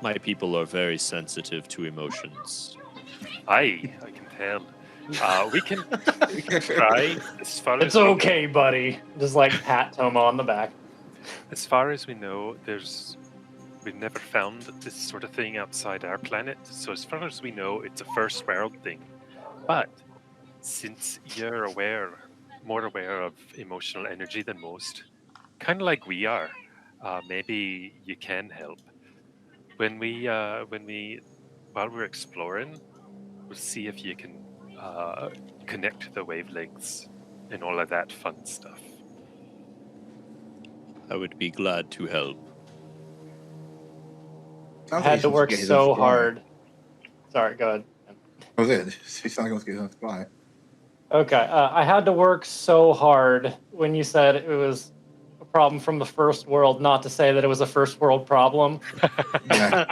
My people are very sensitive to emotions. I can tell. We can try as far It's as we okay, buddy. Just like pat Tomo on the back. As far as we know, we've never found this sort of thing outside our planet. So as far as we know, it's a first world thing. But since you're more aware of emotional energy than most, kind of like we are, maybe you can help. While we're exploring, we'll see if you can connect the wavelengths and all of that fun stuff. I would be glad to help. I Sounds like had he to wants work get his own so supply. hard. Sorry, go ahead. That was it. He sounds like he wants to get his own supply. Okay, I had to work so hard when you said it was a problem from the first world, not to say that it was a first world problem. Yeah.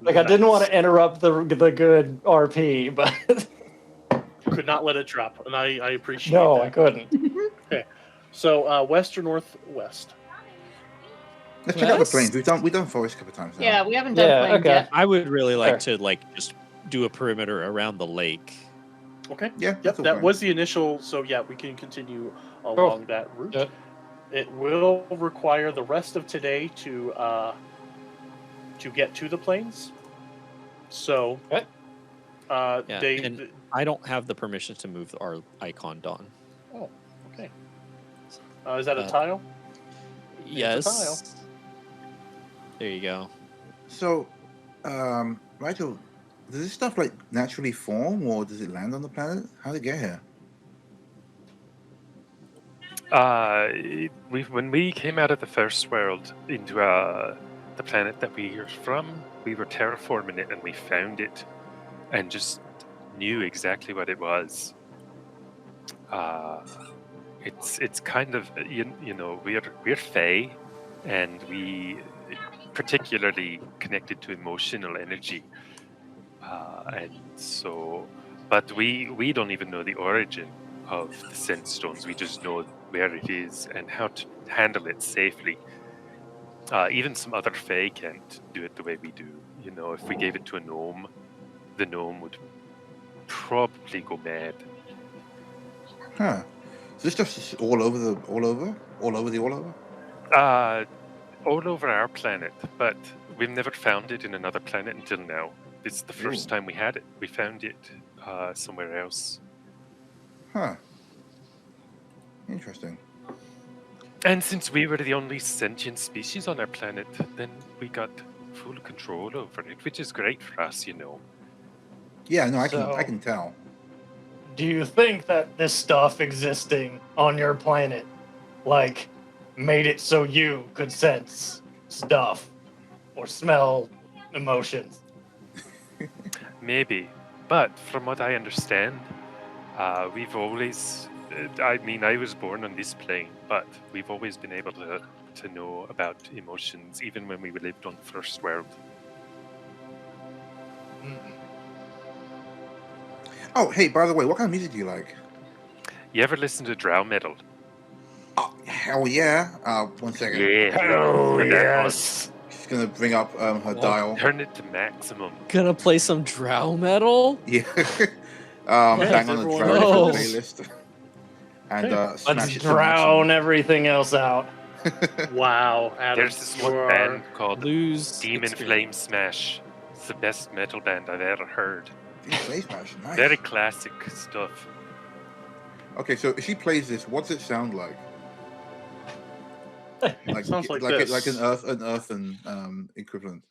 Like I didn't want to interrupt the good RP, but Could not let it drop, and I appreciate no, that. I couldn't. So west or northwest? Let's check out the West? plains. We've done forest a couple times now. Yeah, we haven't done Yeah, planes okay. yet. I would really like Sure. to like just do a perimeter around the lake. Okay. Yeah, Yep, that's all that fine. was the initial. So yeah, we can continue along that route. Yeah. It will require the rest of today to get to the plains. So Okay. Yeah, and I don't have the permission to move our icon, Dawn. Oh, okay. Is that a Uh, tile? Yes. There you go. So, Rigel, does this stuff like naturally form, or does it land on the planet? How did it get here? When we came out of the first world into the planet that we are from, we were terraforming it and we found it and just knew exactly what it was. It's kind of you know we're Fae, and we particularly connected to emotional energy, and so, but we don't even know the origin of the sensstones. We just know where it is and how to handle it safely. Even some other Fae can't do it the way we do. You know, if we gave it to a gnome, the gnome would probably go mad. Huh. So this stuff's just all over the all over? All over our planet, but we've never found it in another planet until now. This is the first Ooh. time we had it. We found it somewhere else. Huh. Interesting. And since we were the only sentient species on our planet, then we got full control over it, which is great for us, you know. Yeah, no, I So- can tell. Do you think that this stuff existing on your planet, like, made it so you could sense stuff or smell emotions? Maybe. But from what I understand, we've always... I mean, I was born on this plane, but we've always been able to know about emotions, even when we lived on First World. Mm. Oh, hey, by the way, what kind of music do you like? You ever listen to drow metal? Oh, hell yeah. 1 second. Yeah. Oh, Put that on. yes. She's gonna bring up her Well, dial. Turn it to maximum. Gonna play some drow metal? Yeah. Okay, Bang is on the everyone Drow ready for Metal this? playlist. And Okay. smash Let's it to drown everything else out. maximum. Wow, Adam, There's this you one are- band called Lose Demon experience. Flame Smash. It's the best metal band I've ever heard. Face smash, nice. Very classic stuff. Okay, so if she plays this, what's it sound like? Like Sounds like like, this. like an earthen equivalent.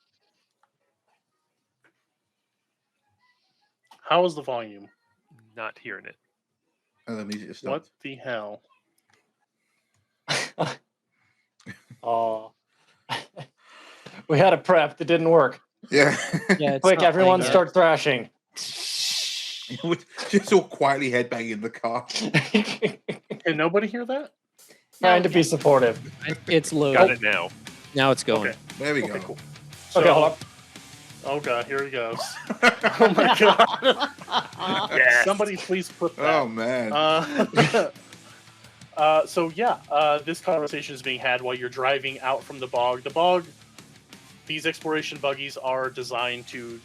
How is the volume? Not hearing it. And the music just What stopped. the hell? Oh. We had a prep that didn't work. Yeah. Yeah, it's Quick, not everyone playing start thrashing. Just all quietly headbanging in the car. Can nobody hear that? Trying to be supportive. yet. It's loaded. Got it now. Now it's going. Okay. There we Okay, go. cool. Okay, hold on. Oh god, here he goes. Oh my god. Yes. Somebody please put that. Oh man. So yeah, this conversation is being had while you're driving out from the bog. The bog, these exploration buggies are designed to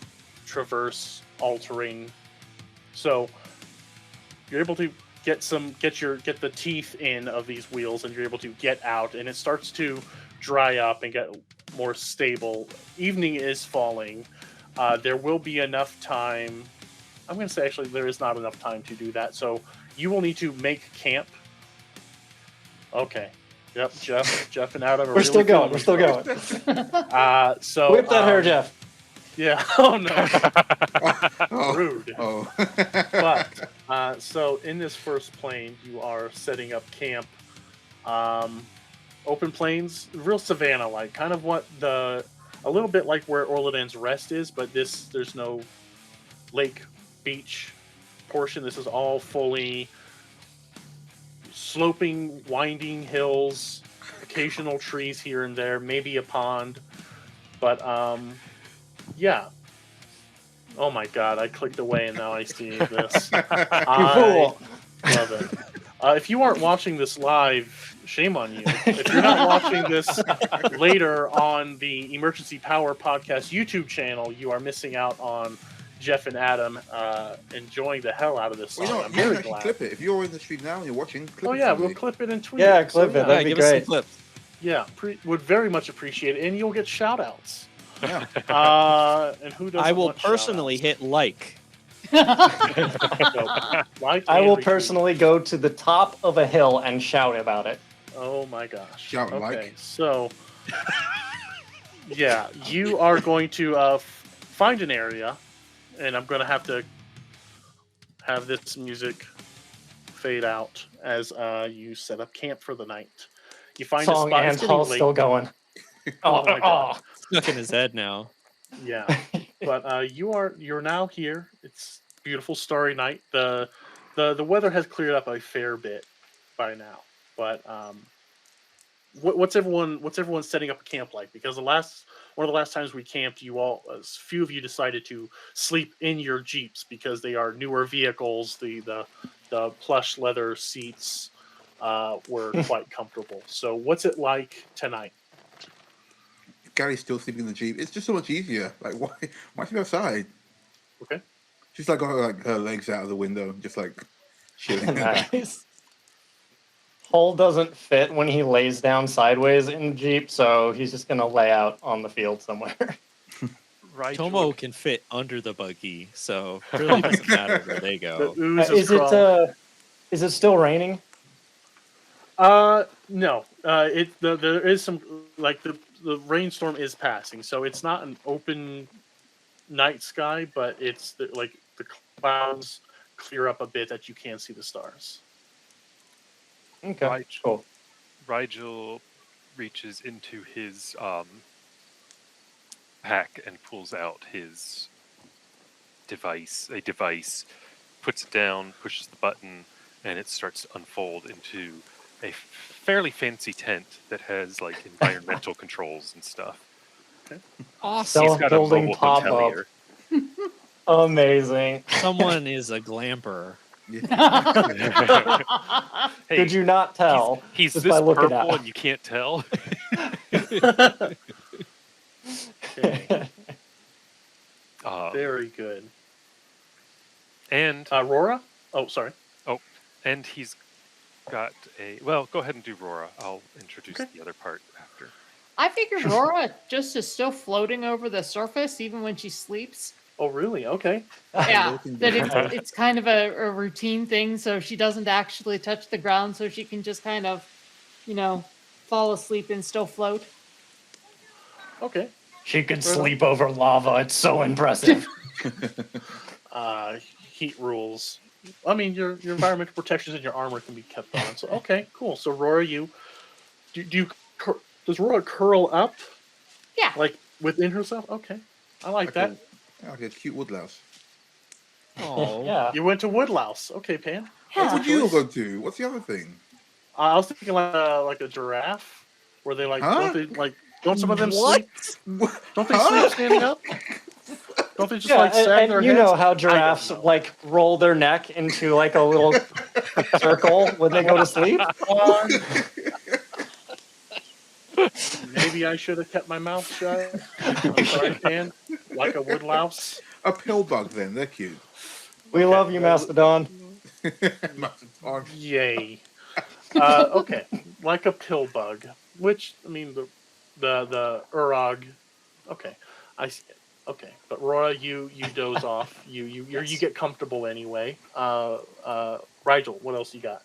traverse all terrain. So you're able to get the teeth in of these wheels, and you're able to get out, and it starts to dry up and get more stable. Evening is falling. There will be enough time. I'm going to say actually there is not enough time to do that. So you will need to make camp. Okay. Yep, Jeff and Adam are We're still really going. We're still going. So Whip that hair, Jeff. Yeah. Oh no. Oh. Rude. Oh. But so in this first plane, you are setting up camp. Open plains, real savannah-like, kind of a little bit like where Orladan's Rest is, but there's no lake, beach portion. This is all fully sloping, winding hills, occasional trees here and there, maybe a pond, but yeah. Oh my god, I clicked away and now I see this. You I fool. love it. If you aren't watching this live, shame on you. If you're not watching this later on the Emergency Power Podcast YouTube channel, you are missing out on Jeff and Adam enjoying the hell out of this song. Well, you know, I'm you can very actually glad. clip it. If you're in the stream now and you're watching, clip Oh it yeah, for we'll me. clip it and tweet Yeah, it. clip it. yeah, That'd be give us some great. clips. yeah, would very much appreciate it, and you'll get shout outs. Yeah. And who doesn't I will want personally hit like. shout-outs? So, like I and will retweet. personally go to the top of a hill and shout about it. Oh my gosh. Shout okay, like. so yeah, you are going to find an area, and I'm going to have this music fade out as you set up camp for the night. You find Song a spot. and It's getting Hull's late. still going. Oh my God. Stuck in his head now. Yeah, but you're now here. It's a beautiful starry night. The weather has cleared up a fair bit by now. But what's everyone setting up a camp like? Because one of the last times we camped, a few of you decided to sleep in your Jeeps because they are newer vehicles. The plush leather seats were quite comfortable. So what's it like tonight? Gary's still sleeping in the Jeep. It's just so much easier. Like, why sleep outside? Okay. She's like got her legs out of the window, just like chilling. Nice. Hull doesn't fit when he lays down sideways in the Jeep, so he's just going to lay out on the field somewhere. Rigel Tomo can fit under the buggy, so it really doesn't matter where they go. The ooze is Is it still raining? No. There is some like the rainstorm is passing, so it's not an open night sky, but it's the clouds clear up a bit that you can see the stars. Okay, Right. cool. Rigel reaches into his pack and pulls out his device, puts it down, pushes the button, and it starts to unfold into a fairly fancy tent that has like environmental controls and stuff. Awesome. He's got a Self-building mobile pop-up. hotelier. Amazing. Someone is a glamper. Yeah. Hey, Could you not tell? he's just this by looking purple at and you can't tell. Okay, Um, very good. and Aurora? Oh, sorry. and he's got a. Well, go ahead and do Rora. I'll introduce Okay. the other part after. I figured Rora just is still floating over the surface even when she sleeps. Oh, really? Okay. Yeah, Floating that behind. it's kind of a routine thing, so she doesn't actually touch the ground, so she can just kind of, fall asleep and still float. Okay. She could Right on. sleep over lava. It's so impressive. Heat rules. I mean, your environmental protections and your armor can be kept on. So okay, cool. So Rora, does Rora curl up Yeah. like within herself? Okay, I like that. Like a cute woodlouse. Oh, Yeah. You went to Woodlouse. Okay, Pan. What That's a would you choice. go to? What's the other thing? I was thinking like a giraffe, where they Huh? don't some of them What? sleep? Don't they sleep standing up? Don't they just Yeah, sag their and you heads? know how I don't giraffes know. like roll their neck into like a little circle when they go to sleep. Maybe I should have kept my mouth shut. I'm sorry, Pan. Like a woodlouse. A pill bug, then. They're cute. We Okay, love you, well, Mastodon. Mastodon. Yay. Okay, like a pill bug, which I mean the Urog. Okay, I see it. Okay, but Rora, you doze off. You get comfortable anyway. Rigel, what else you got?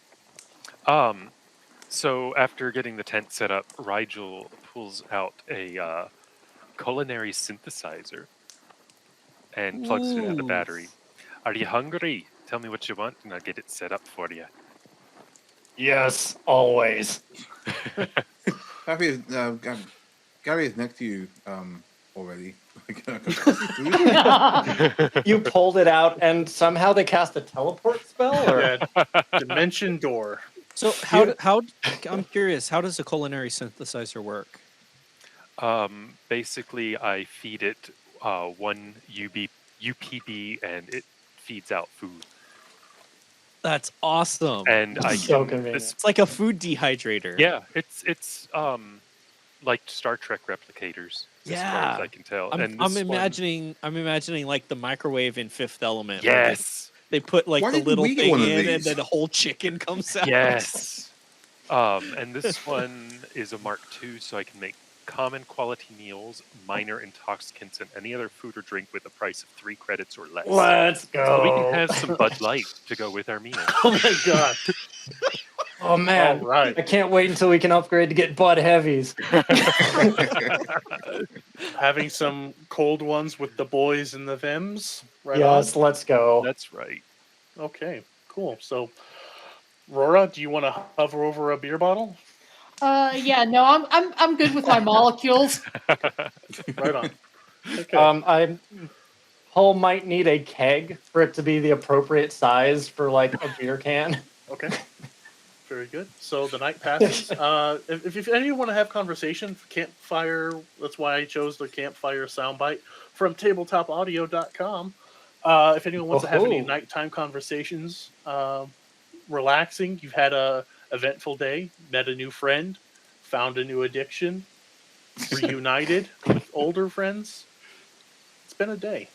So after getting the tent set up, Rigel pulls out a culinary synthesizer and plugs it into the Ooh. battery. Are you hungry? Tell me what you want, and I'll get it set up for you. Yes, always. Gary is next to you already. You pulled it out, and somehow they cast a teleport spell. Or? Yeah, dimension door. So I'm curious, how does a culinary synthesizer work? Basically, I feed it one UPB, and it feeds out food. That's awesome. And I So can convenient. It's like a food dehydrator. yeah, it's like Star Trek replicators, as far as Yeah. I can tell. I'm and this imagining like the microwave in Fifth Element. One, where yes, they put like Why the didn't little we get thing one of in, and these? then a whole chicken comes out. yes. And this one is a Mark II, so I can make common quality meals, minor intoxicants, and any other food or drink with a price of 3 credits or less. Let's go. So we can have some Bud Light to go with our meal. Oh my god! Oh man, All right. I can't wait until we can upgrade to get Bud Heavies. Having some cold ones with the boys and the Vims. Right Yes, let's go. That's right. on. Okay, cool. So, Rora, do you want to hover over a beer bottle? Yeah, no, I'm good with my molecules. Right on. Okay. I Hull might need a keg for it to be the appropriate size for like a beer can. Okay. Very good. So the night passes. If any of you want to have conversation, campfire, that's why I chose the campfire soundbite from tabletopaudio.com. If anyone wants to have any Oh. nighttime conversations, relaxing, you've had a eventful day, met a new friend, found a new addiction, reunited with older friends. It's been a day.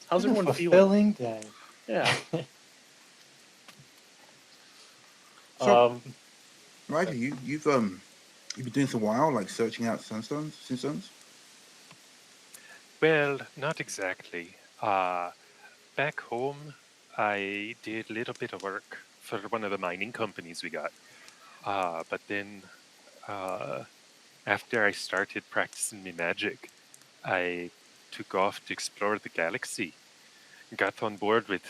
How's What a everyone feeling? fulfilling day. Yeah. So, Rigel, you've been doing this a while, like searching out sunstones. Well, not exactly. Back home, I did a little bit of work for one of the mining companies we got. But then, after I started practicing my magic, I took off to explore the galaxy. Got on board with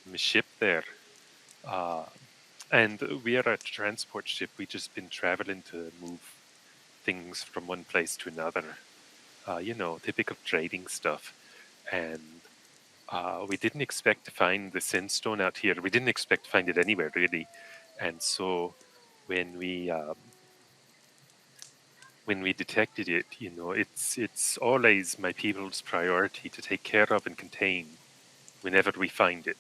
my ship there. And we are a transport ship. We just been traveling to move things from one place to another. Typical trading stuff. And we didn't expect to find the sensestone out here. We didn't expect to find it anywhere, really. And so when we detected it, it's always my people's priority to take care of and contain whenever we find it.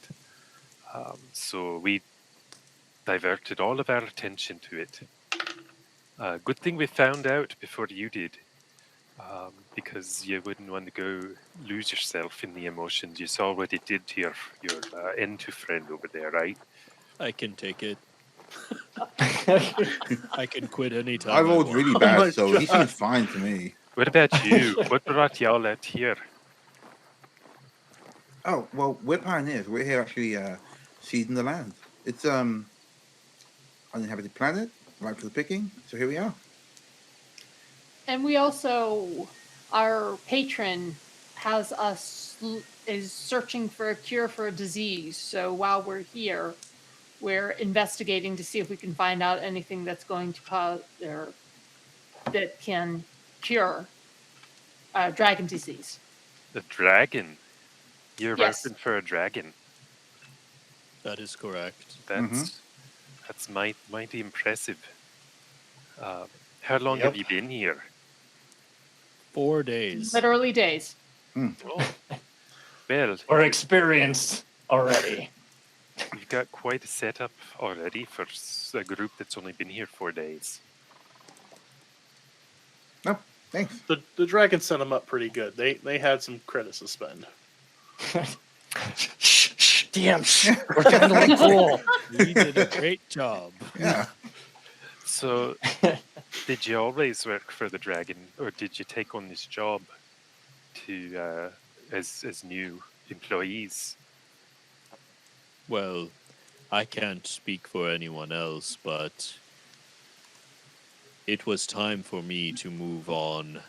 So we diverted all of our attention to it. Good thing we found out before you did, because you wouldn't want to go lose yourself in the emotions. You saw what it did to your N2 friend over there, right? I can take it. I can quit anytime. I rolled want. really Oh bad, my so he God. seems fine to me. What about you? What brought y'all out here? Oh well, we're pioneers. We're here actually seeding the land. It's uninhabited planet, ripe for the picking. So here we are. And we also, our patron has is searching for a cure for a disease. So while we're here, we're investigating to see if we can find out anything that's going to cause or that can cure dragon disease. A dragon. You're Yes. working for a dragon. That is correct. That's mighty impressive. How long have you been here? 4 days. Literally days. Oh, well, We're experienced already. you've got quite a setup already for a group that's only been here 4 days. No, thanks. The dragon set them up pretty good. They had some credits to spend. Shh, DM, shh. We're trying to look cool. We did a great job. Yeah. So, did you always work for the dragon, or did you take on this job to as new employees? Well, I can't speak for anyone else, but it was time for me to move on.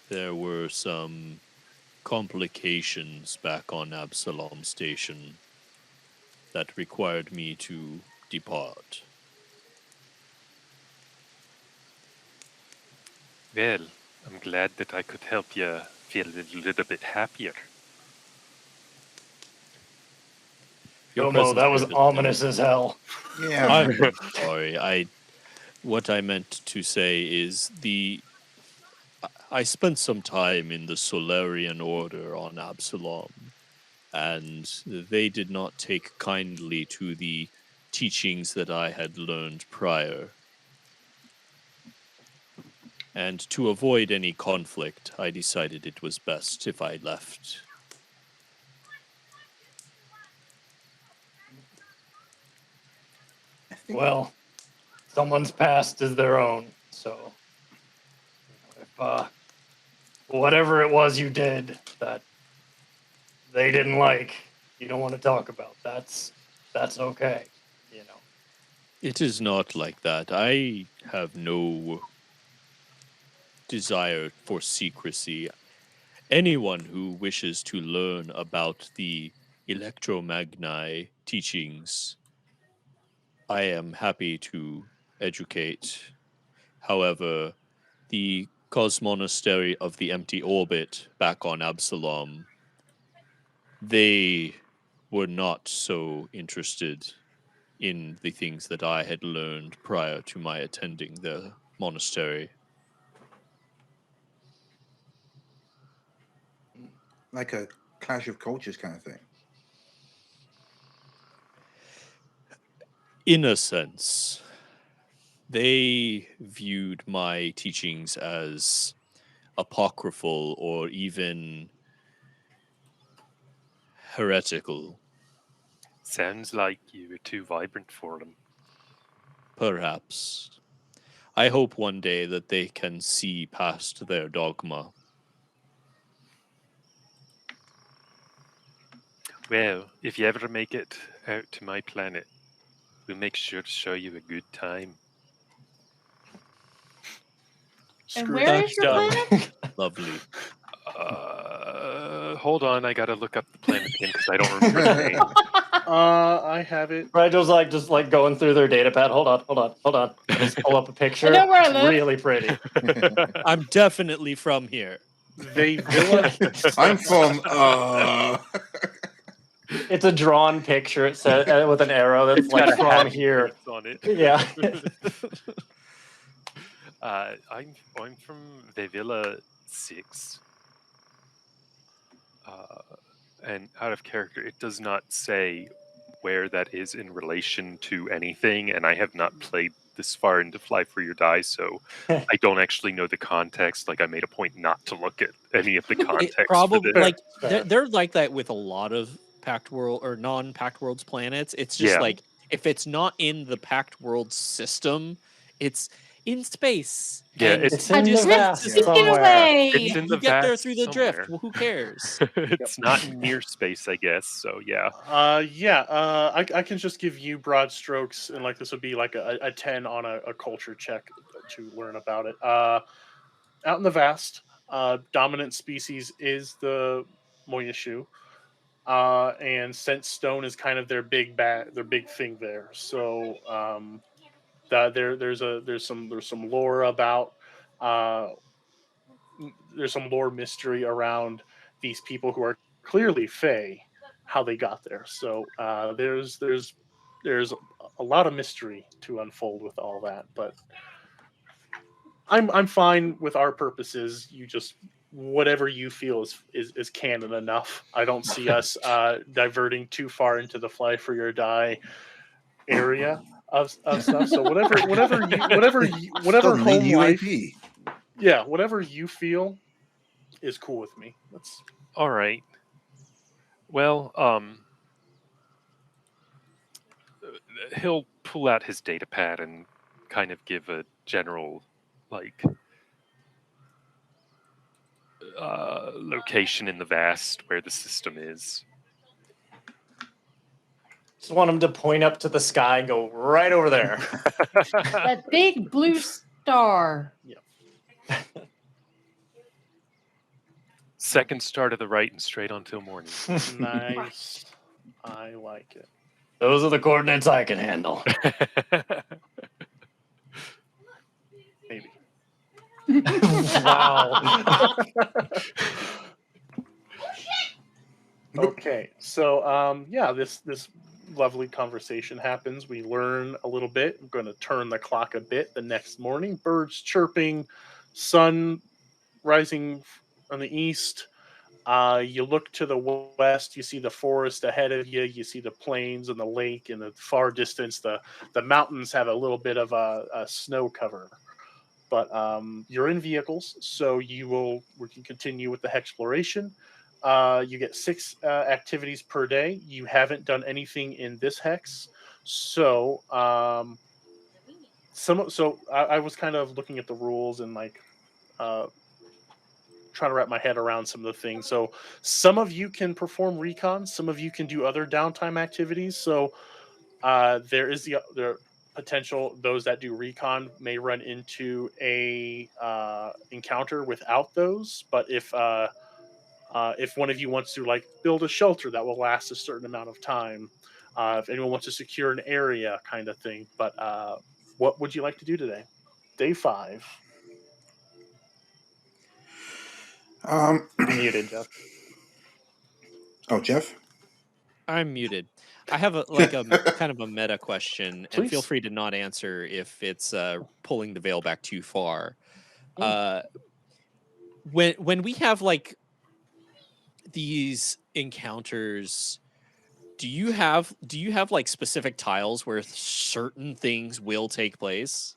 There were some complications back on Absalom Station that required me to depart. Well, I'm glad that I could help you feel a little bit happier. Your Tomo, that was presence- ominous as hell. Yeah. I'm sorry. What I meant to say is I spent some time in the Solarian Order on Absalom, and they did not take kindly to the teachings that I had learned prior. And to avoid any conflict, I decided it was best if I left. Well, someone's past is their own. So, if whatever it was you did that they didn't like, you don't want to talk about, that's okay. You know. It is not like that. I have no desire for secrecy. Anyone who wishes to learn about the electromagni teachings, I am happy to educate. However, the Cosmonastery of the Empty Orbit back on Absalom, they were not so interested in the things that I had learned prior to my attending the monastery. Like a clash of cultures kind of thing. In a sense, they viewed my teachings as apocryphal or even heretical, Sounds like you were too vibrant for them. perhaps. I hope one day that they can see past their dogma. Well, if you ever make it out to my planet, we'll make sure to show you a good time. And Screw where that is your stuff. planet? Lovely. Hold on, I gotta look up the planet again because I don't remember the name. I have it. Rigel's just going through their data pad. Hold on. Just pull up a picture. know where I It's live. really pretty. I'm definitely from here. They villa. I'm from It's a drawn picture. It says with an arrow that's It's got like a from happy here. face on it. Yeah. I'm from the Villa 6. And out of character, it does not say where that is in relation to anything, and I have not played this far into Fly for Your Die, so I don't actually know the context. Like, I made a point not to look at any of the It context for probably this. like Fair. they're like that with a lot of packed world or non-packed worlds planets. It's just Yeah. like if it's not in the packed world system, it's in space. Yeah, and It's you in the just vast just- Take it somewhere. away. It's in the you get there vast through the drift. somewhere. Well, who cares? It's not near space, I guess. So yeah. I can just give you broad strokes, and like this would be like a 10 on a culture check to learn about it. Out in the vast, dominant species is the Moyashu, and sensestone is kind of their big thing there. So there's some lore about uh, there's some lore mystery around these people who are clearly Fey, how they got there. So there's a lot of mystery to unfold with all that, but I'm fine with our purposes. You just whatever you feel is canon enough. I don't see us diverting too far into the Fly for Your Die area of stuff. So whatever Suddenly home life, UAP. yeah, whatever you feel is cool with me. That's All right. Well, he'll pull out his data pad and kind of give a general, like, location in the vast where the system is. Just want him to point up to the sky and go right over there. That big blue star. Second star to the right and straight on till morning. nice. I like it. Those are the coordinates I can handle. Maybe. Wow. Okay, so yeah, this lovely conversation happens. We learn a little bit. I'm going to turn the clock a bit. The next morning, birds chirping, sun rising on the east. You look to the west. You see the forest ahead of you. You see the plains and the lake. In the far distance, the mountains have a little bit of a snow cover. But you're in vehicles, so we can continue with the hexploration. You get 6 activities per day. You haven't done anything in this hex, so I was kind of looking at the rules and like uh, trying to wrap my head around some of the things. So some of you can perform recon, some of you can do other downtime activities. So there is the potential those that do recon may run into a encounter without those. But if one of you wants to like build a shelter that will last a certain amount of time, if anyone wants to secure an area, kind of thing. But what would you like to do today? Day 5. You're muted, Jeff. Oh, Jeff? I'm muted. I have a like a kind of a meta question, and feel Please. free to not answer if it's pulling the veil back too far. Mm. When we have like these encounters, do you have like specific tiles where certain things will take place?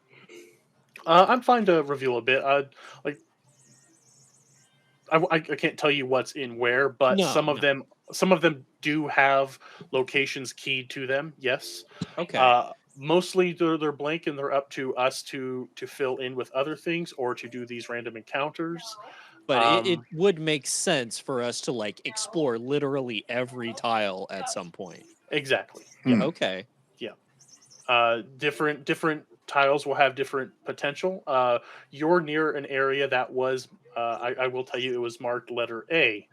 I'm fine to reveal a bit. Like I can't tell you what's in where, but No, some of them do have locations keyed to them. Yes. Okay. Mostly they're blank and they're up to us to fill in with other things or to do these random encounters. But it Um, would make sense for us to like explore literally every tile at some point. exactly. Hmm. Okay. Different tiles will have different potential. You're near an area that was I will tell you it was marked letter A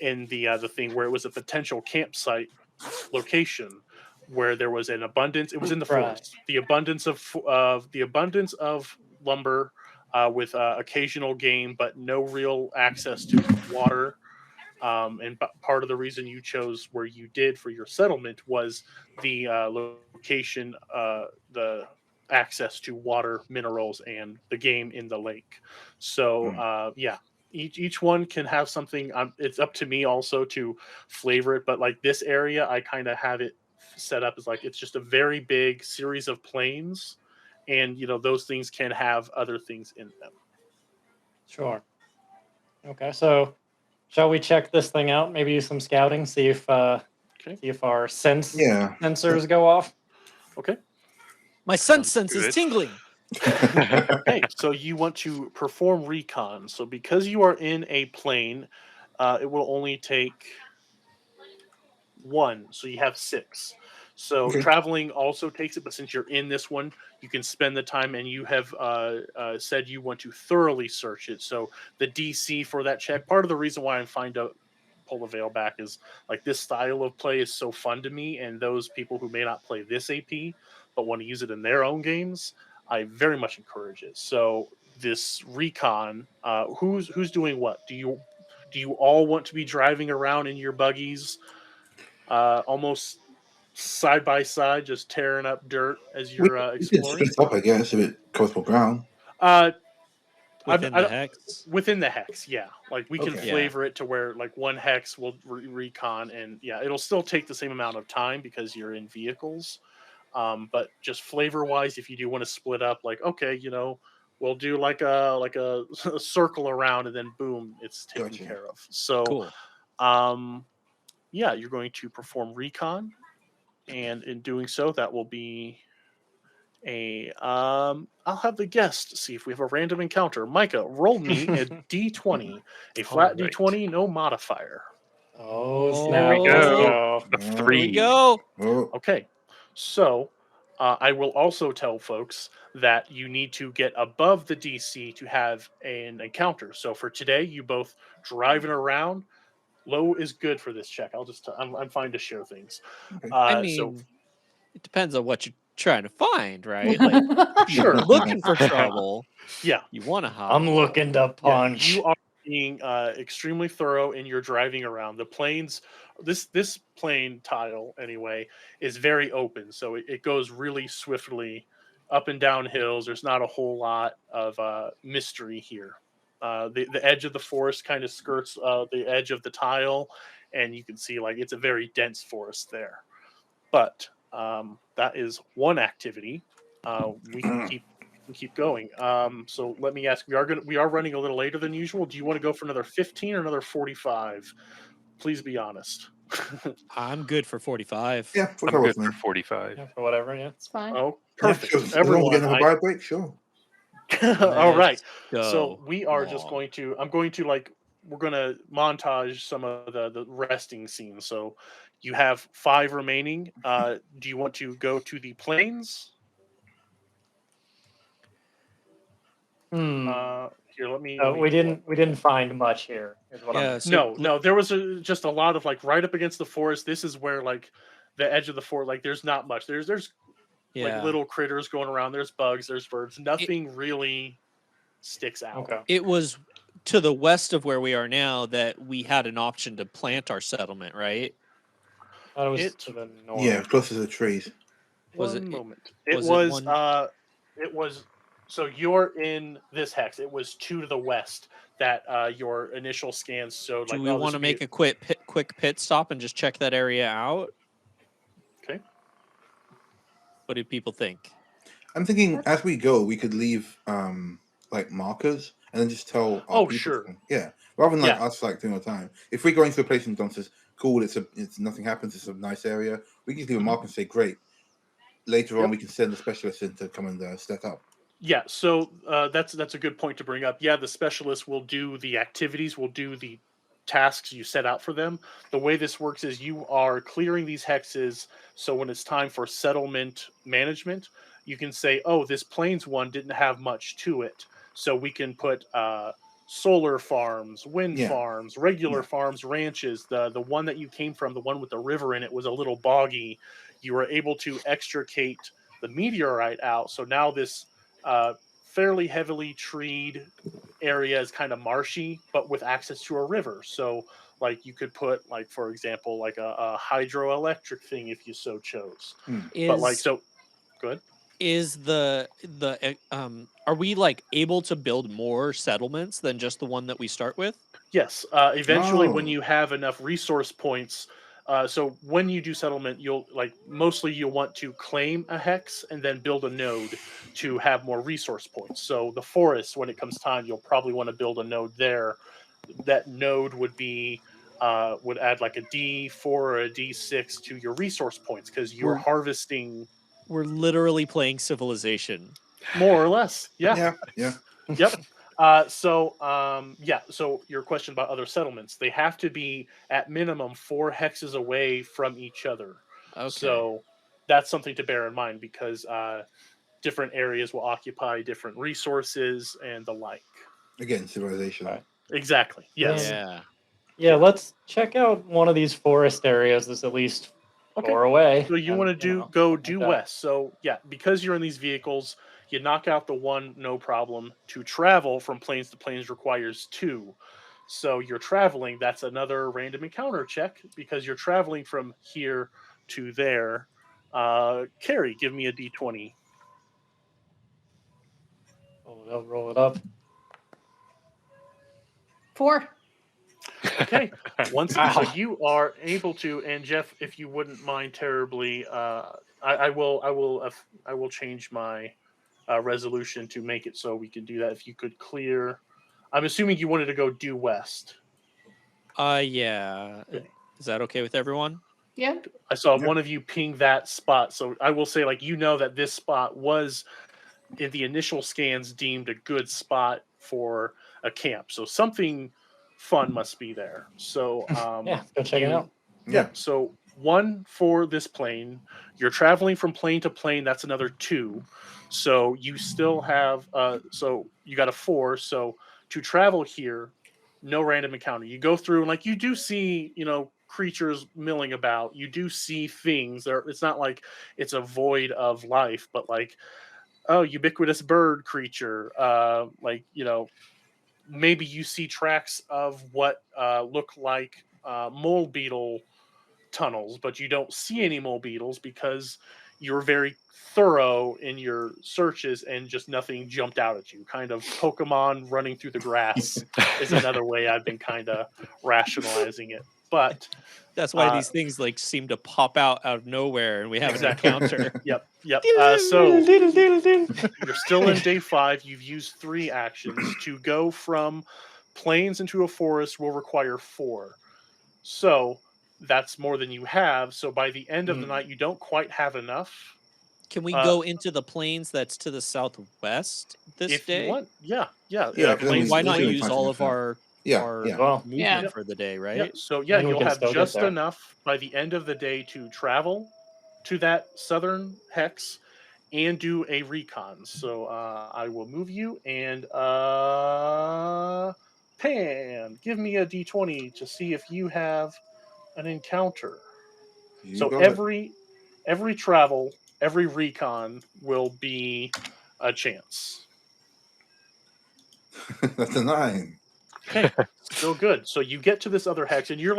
in the thing where it was a potential campsite location where there was an abundance. It was in the Right. forest. The abundance of lumber with occasional game, but no real access to water. Part of the reason you chose where you did for your settlement was the location, the access to water, minerals, and the game in the lake. So yeah, each one can have something. It's up to me also to flavor it, but like this area, I kind of have it set up is like it's just a very big series of planes, and those things can have other things in them. Sure. Okay, so shall we check this thing out? Maybe do some scouting, see if our Yeah. sensors go off. Okay. My sense is good. tingling. Okay, so you want to perform recon. So because you are in a plane, it will only take one. So you have 6. So Okay. traveling also takes it, but since you're in this one, you can spend the time, and you have said you want to thoroughly search it. So the DC for that check, part of the reason why I'm fine to pull the veil back is like this style of play is so fun to me, and those people who may not play this AP but want to use it in their own games, I very much encourage it. So this recon, who's doing what? Do you all want to be driving around in your buggies, almost side by side, just tearing up dirt as We, you're we can exploring? split up, I guess, if it goes for ground. Uh, Within I the don't- hex. Within the hex, yeah. Like we can Okay. Yeah. flavor it to where like one hex will recon, and yeah, it'll still take the same amount of time because you're in vehicles. But just flavor wise, if you do want to split up, like okay, we'll do like a a circle around, and then boom, it's taken Gotcha. care of. So, Cool. yeah, you're going to perform recon, and in doing so, that will be I'll have the guest see if we have a random encounter. Micah, roll me a d20, a flat Alright. d20, no modifier. Oh, There snap. we Let's go. go. A Here we 3. go. Oh, Okay, so I will also tell folks that you need to get above the DC to have an encounter. So for today, you both driving around. Low is good for this check. I'm fine to share things. okay. I So mean, it depends on what you're trying to find, right? Like, sure, you're looking for trouble. yeah. You want to hide. I'm looking to Yeah, punch. you are being extremely thorough in your driving around. The planes, this plane tile anyway, is very open, so it goes really swiftly up and down hills. There's not a whole lot of mystery here. The edge of the forest kind of skirts the edge of the tile, and you can see like it's a very dense forest there. But that is one activity. We can keep going. So let me ask: we are running a little later than usual. Do you want to go for another 15 or another 45? Please be honest. I'm good for 45. Yeah, for I'm sure good with me. for 45. Yeah, for whatever, yeah. It's fine. Oh, Yeah, perfect. sure. As long as we Everyone, get another vibe break, sure. all right. Let's So go. we are Come just on. going to. I'm going to we're going to montage some of the resting scenes. So you have 5 remaining. Do you want to go to the plains? Hmm. Here, let me. We didn't find much here. Is what Yeah. I'm. So No, there was just a lot of like right up against the forest. This is where like the edge of the forest, like there's not much. There's like yeah. little critters going around. There's bugs. There's birds. Nothing really sticks out. Okay. It was to the west of where we are now that we had an option to plant our settlement, right? Thought it was It- to the north. Yeah, closer to the trees. Was One it- moment. was it one- It was. So you're in this hex. It was 2 to the west that your initial scans showed. Do Like, we want to make a quick pit stop and just check that area out? Okay. What do people think? I'm thinking as we go, we could leave like markers and then just tell our Oh, people sure. to- yeah. Rather than like Yeah. us like doing all the time. If we go into a place and Don says, cool, it's nothing happens, it's a nice area, we can just leave a marker and say, great. Later on Yep. we can send the specialist in to come and set up. Yeah, so that's a good point to bring up. Yeah, the specialists will do the activities, will do the tasks you set out for them. The way this works is you are clearing these hexes, so when it's time for settlement management, you can say, "Oh, this plains one didn't have much to it, so we can put solar farms, wind Yeah. farms, regular Yeah. farms, ranches. The one that you came from, the one with the river in it, was a little boggy. You were able to extricate the meteorite out, so now this fairly heavily treed area is kind of marshy, but with access to a river. So, like, you could put, like, for example, like a hydroelectric thing if you so chose. But like, so good. Is are we like able to build more settlements than just the one that we start with? Yes. Eventually, when Oh. you have enough resource points, So when you do settlement, you'll mostly you'll want to claim a hex and then build a node to have more resource points. So the forest, when it comes time, you'll probably want to build a node there. That node would be would add like a D4 or a D6 to your resource points because you're Cool. harvesting We're literally playing Civilization. more or less. Yeah. Yeah. Yep. So your question about other settlements, they have to be at minimum 4 hexes away from each other. Okay. So that's something to bear in mind because different areas will occupy different resources and the like. Again, civilization. Right. Exactly. Yes. Yeah. Yeah, let's check out one of these forest areas that's at least Okay. 4 away. So you and, want to know, go something due like that. west. So yeah, because you're in these vehicles, you knock out the one, no problem. To travel from planes to planes requires 2. So you're traveling, that's another random encounter check because you're traveling from here to there. Carrie, give me a d20. I'll roll it up. 4. Okay. Once so Wow. you are able to, and Jeff, if you wouldn't mind terribly, I will change my resolution to make it so we can do that. If you could clear, I'm assuming you wanted to go due west. Yeah. Okay. Is that okay with everyone? Yeah. I saw Yep. one of you ping that spot, so I will say, that this spot was in the initial scans deemed a good spot for a camp. So something fun must be there. So Yeah, go check it out. Yeah. So 1 for this plane. You're traveling from plane to plane. That's another 2. So you still have so you got a 4. So to travel here, no random encounter. You go through and you do see, creatures milling about. You do see things. There it's not like it's a void of life, but ubiquitous bird creature. Maybe you see tracks of what look like mole beetle tunnels, but you don't see any mole beetles because you're very thorough in your searches and just nothing jumped out at you. Kind of Pokemon running through the grass is another way I've been kind of rationalizing it. But That's why these things seem to pop out of nowhere and we have Exactly. an encounter. Yep. So you're still in day 5. You've used 3 actions. To go from plains into a forest will require 4. So that's more than you have. So by the end of the night, you don't quite have enough. Can we go into the plains that's to the southwest this If day? you want, yeah. Yeah, 'cause then plains Why we not can use punch all it of out. our Well, movement Yeah. for the day, Yeah, right? so Then we you'll can have still get just there. enough by the end of the day to travel to that southern hex and do a recon. So I will move you and Pan, give me a d20 to see if you have an encounter. You So got it. every travel, every recon will be a chance. That's a 9. Okay, still good. So you get to this other hex, and you're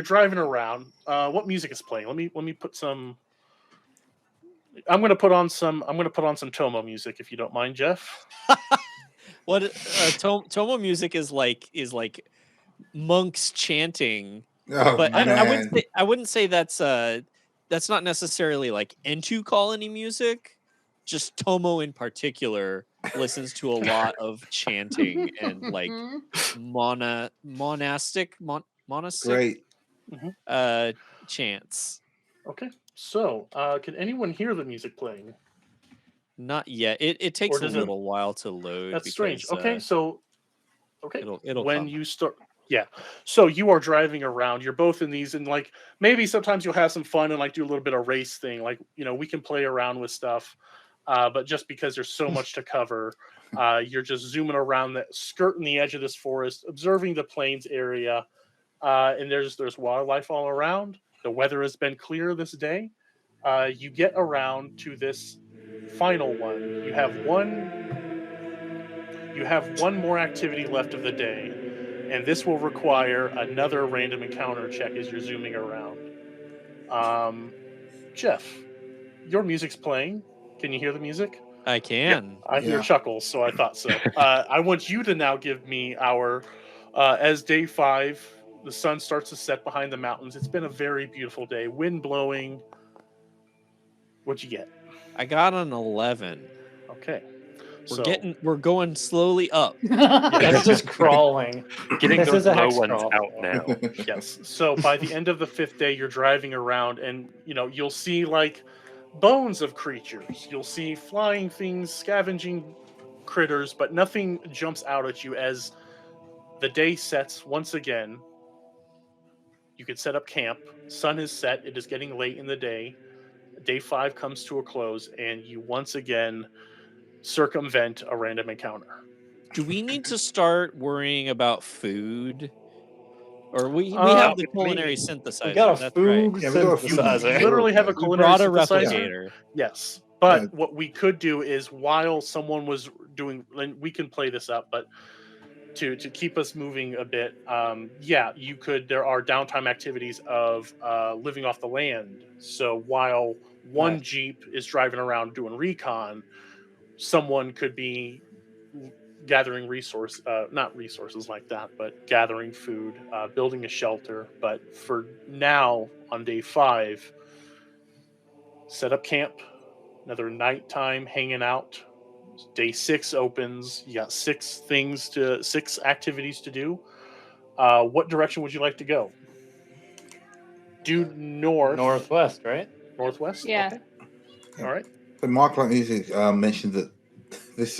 driving around. What music is playing? Let me put some. I'm gonna put on some Tomo music if you don't mind, Jeff. What Tomo music is like monks chanting, Oh but I know. man. I wouldn't say that's not necessarily like Entu colony music. Just Tomo in particular listens to a lot of chanting and monastic Great. chants. Okay, so can anyone hear the music playing? Not yet. It takes a does it- little while to load. That's strange. because, Okay, so it'll when come. you start, yeah. So you are driving around. You're both in these, and maybe sometimes you'll have some fun and do a little bit of race thing. We can play around with stuff, but just because there's so much to cover, you're just zooming around, skirting the edge of this forest, observing the plains area, and there's wildlife all around. The weather has been clear this day. You get around to this final one. You have one more activity left of the day, and this will require another random encounter check as you're zooming around. Jeff, your music's playing. Can you hear the music? I can. I hear Yeah. chuckles, so I thought so. I want you to now give me our as day 5 the sun starts to set behind the mountains. It's been a very beautiful day. Wind blowing. What'd you get? I got an 11. Okay. We're going slowly up. That's just crawling. Getting This those is a low hex ones crawl. out now. Yes. So by the end of the 5th day, you're driving around, and you'll see like bones of creatures. You'll see flying things, scavenging critters, but nothing jumps out at you as the day sets once again. You can set up camp. Sun is set. It is getting late in the day. Day 5 comes to a close, and you once again circumvent a random encounter. Do we need to start worrying about food? Or we have the culinary synthesizer. We got a That's food right. Yeah, we got a food synthesizer. Literally have a We culinary Brought a synthesizer. replicator. Yes. But Yeah. what we could do is while someone was doing, and we can play this up, but to keep us moving a bit, you could. There are downtime activities of living off the land. So while one Nice. Jeep is driving around doing recon, someone could be gathering not resources like that, but gathering food, building a shelter. But for now, on day 5, set up camp, another nighttime hanging out. Day 6 opens. You got 6 activities to do. What direction would you like to go? Due Northwest, right? northwest. Yeah. Okay. All right. The Mark Light Music mentioned that this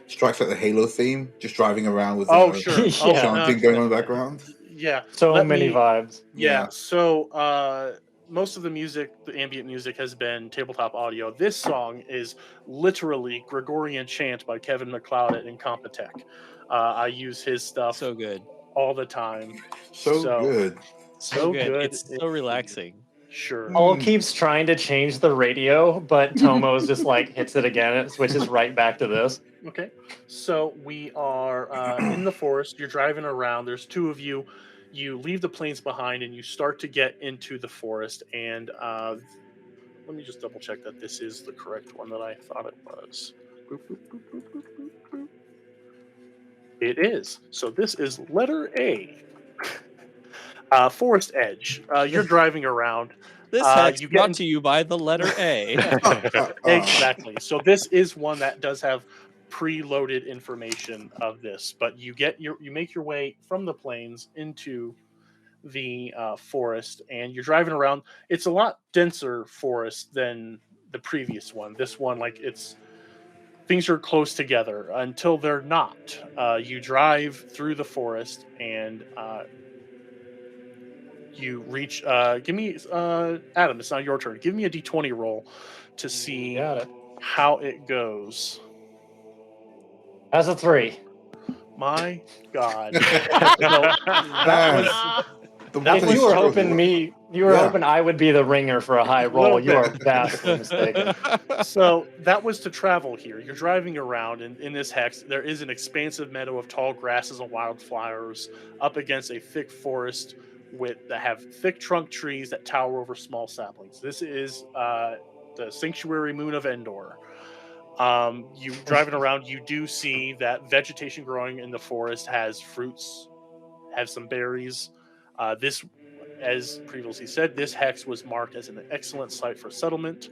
strikes like the Halo theme, just driving around with Oh sure. Oh, chanting going on in the background. Yeah. So Let many me- vibes. Yeah. Yeah. So most of the music, the ambient music, has been tabletop audio. This song is literally Gregorian chant by Kevin MacLeod at Incompetech. I use his stuff So good. all the time. So good. So good. It's so relaxing. Sure. Paul keeps trying to change the radio, but Tomo's just like hits it again and it switches right back to this. Okay. So we are in the forest. You're driving around. There's 2 of you. You leave the plains behind and you start to get into the forest. And let me just double check that this is the correct one that I thought it was. Boop, boop, boop, boop, boop, boop, boop. It is. So this is letter A. Forest edge. You're driving around. This hex you get brought in- to you by the letter A. Exactly. So this is one that does have preloaded information of this, but you make your way from the plains into the forest, and you're driving around. It's a lot denser forest than the previous one. This one, like things are close together until they're not. You drive through the forest, and you reach. Give me, Adam. It's not your turn. Give me a d20 roll to see Got it. how it goes. That's a 3. My God. That was If you were hoping I would be the ringer for a high roll, Little you are bit. vastly mistaken. So that was to travel here. You're driving around, and in this hex, there is an expansive meadow of tall grasses and wildflowers up against a thick forest that have thick trunk trees that tower over small saplings. This is the sanctuary moon of Endor. You driving around, you do see that vegetation growing in the forest has fruits, has some berries. This, as previously said, this hex was marked as an excellent site for settlement.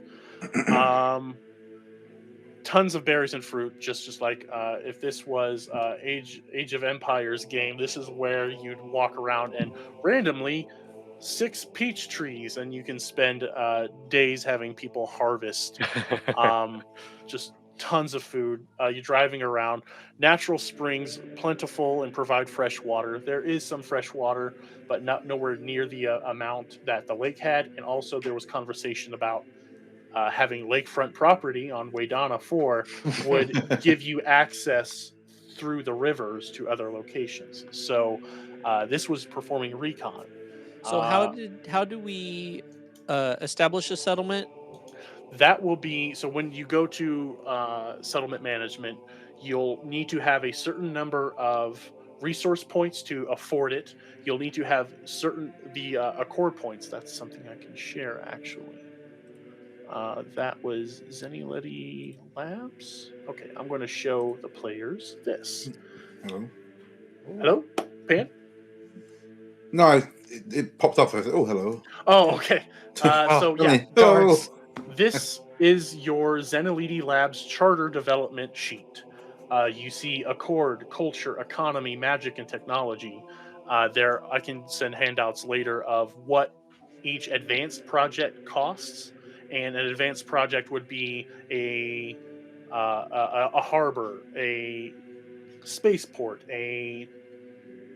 Tons of berries and fruit, just like if this was Age of Empires game, this is where you'd walk around and randomly 6 peach trees, and you can spend days having people harvest. Just tons of food. You're driving around. Natural springs, plentiful, and provide fresh water. There is some fresh water, but nowhere near the amount that the lake had. And also, there was conversation about having lakefront property on Waydana 4 would give you access through the rivers to other locations. So this was performing recon. So how do we establish a settlement? That will be so when you go to settlement management, you'll need to have a certain number of resource points to afford it. You'll need to have the accord points. That's something I can share actually. That was Zenility Labs. Okay, I'm going to show the players this. Hello. Hello, Pan. No, it popped up. So I said, "Oh, hello." Oh, okay. So yeah, Really? Hello. Guards. this is your Zeneliti Labs charter development sheet. You see accord, culture, economy, magic, and technology. There, I can send handouts later of what each advanced project costs, and an advanced project would be a harbor, a spaceport, a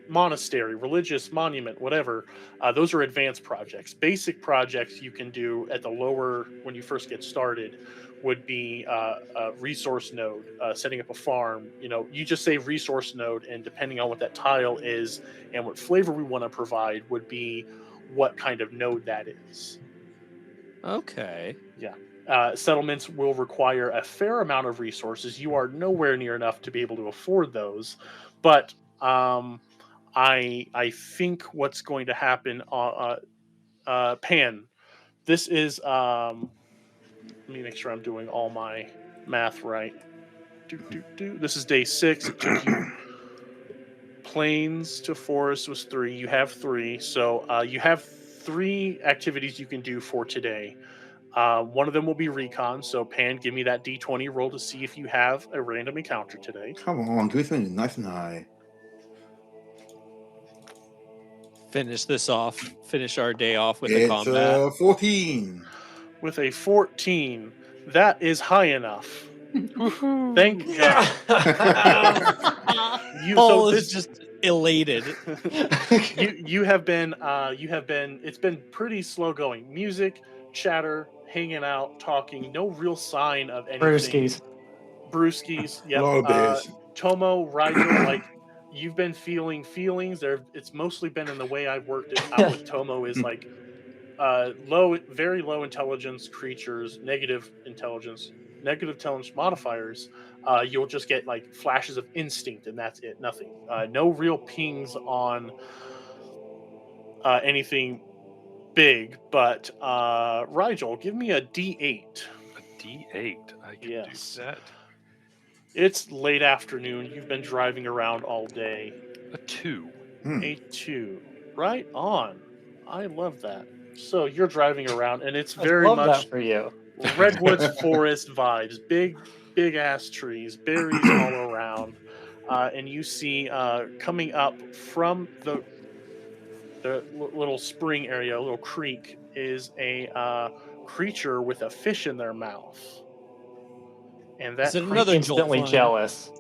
monastery, religious monument, whatever. Those are advanced projects. Basic projects you can do at the lower when you first get started would be a resource node, setting up a farm. You know, you just say resource node, and depending on what that tile is and what flavor we want to provide, would be what kind of node that is. Okay. Yeah. Settlements will require a fair amount of resources. You are nowhere near enough to be able to afford those, but I think what's going to happen. Pan. This is Let me make sure I'm doing all my math right. This is day 6. It took you plains to forest was 3. You have 3, so you have 3 activities you can do for today. One of them will be recon. So Pan, give me that D20 roll to see if you have a random encounter today. Come on, give me something nice and high. Finish this off. Finish our day off with a It's combat. 14. With a 14, that is high enough. Thank God. Paul is just elated. you have been it's been pretty slow going. Music, chatter, hanging out, talking, no real sign of anything. Brewskis. A Yep. lot of beers. Tomo, Rigel, like you've been feeling feelings. It's mostly been in the way I've worked it out with Tomo is like very low intelligence creatures, negative intelligence modifiers. You'll just get like flashes of instinct, and that's it. Nothing. No real pings on anything big. But Rigel, give me a D8. A D8. I can Yes. do that. It's late afternoon. You've been driving around all day. A 2. A 2. Right on. I love that. So you're driving around, and it's very love much that for you. redwoods forest vibes. Big ass trees, berries all around, and you see coming up from the little spring area, a little creek, is a creature with a fish in their mouth. And that Is it creature, another Instantly Jolt fun? jealous.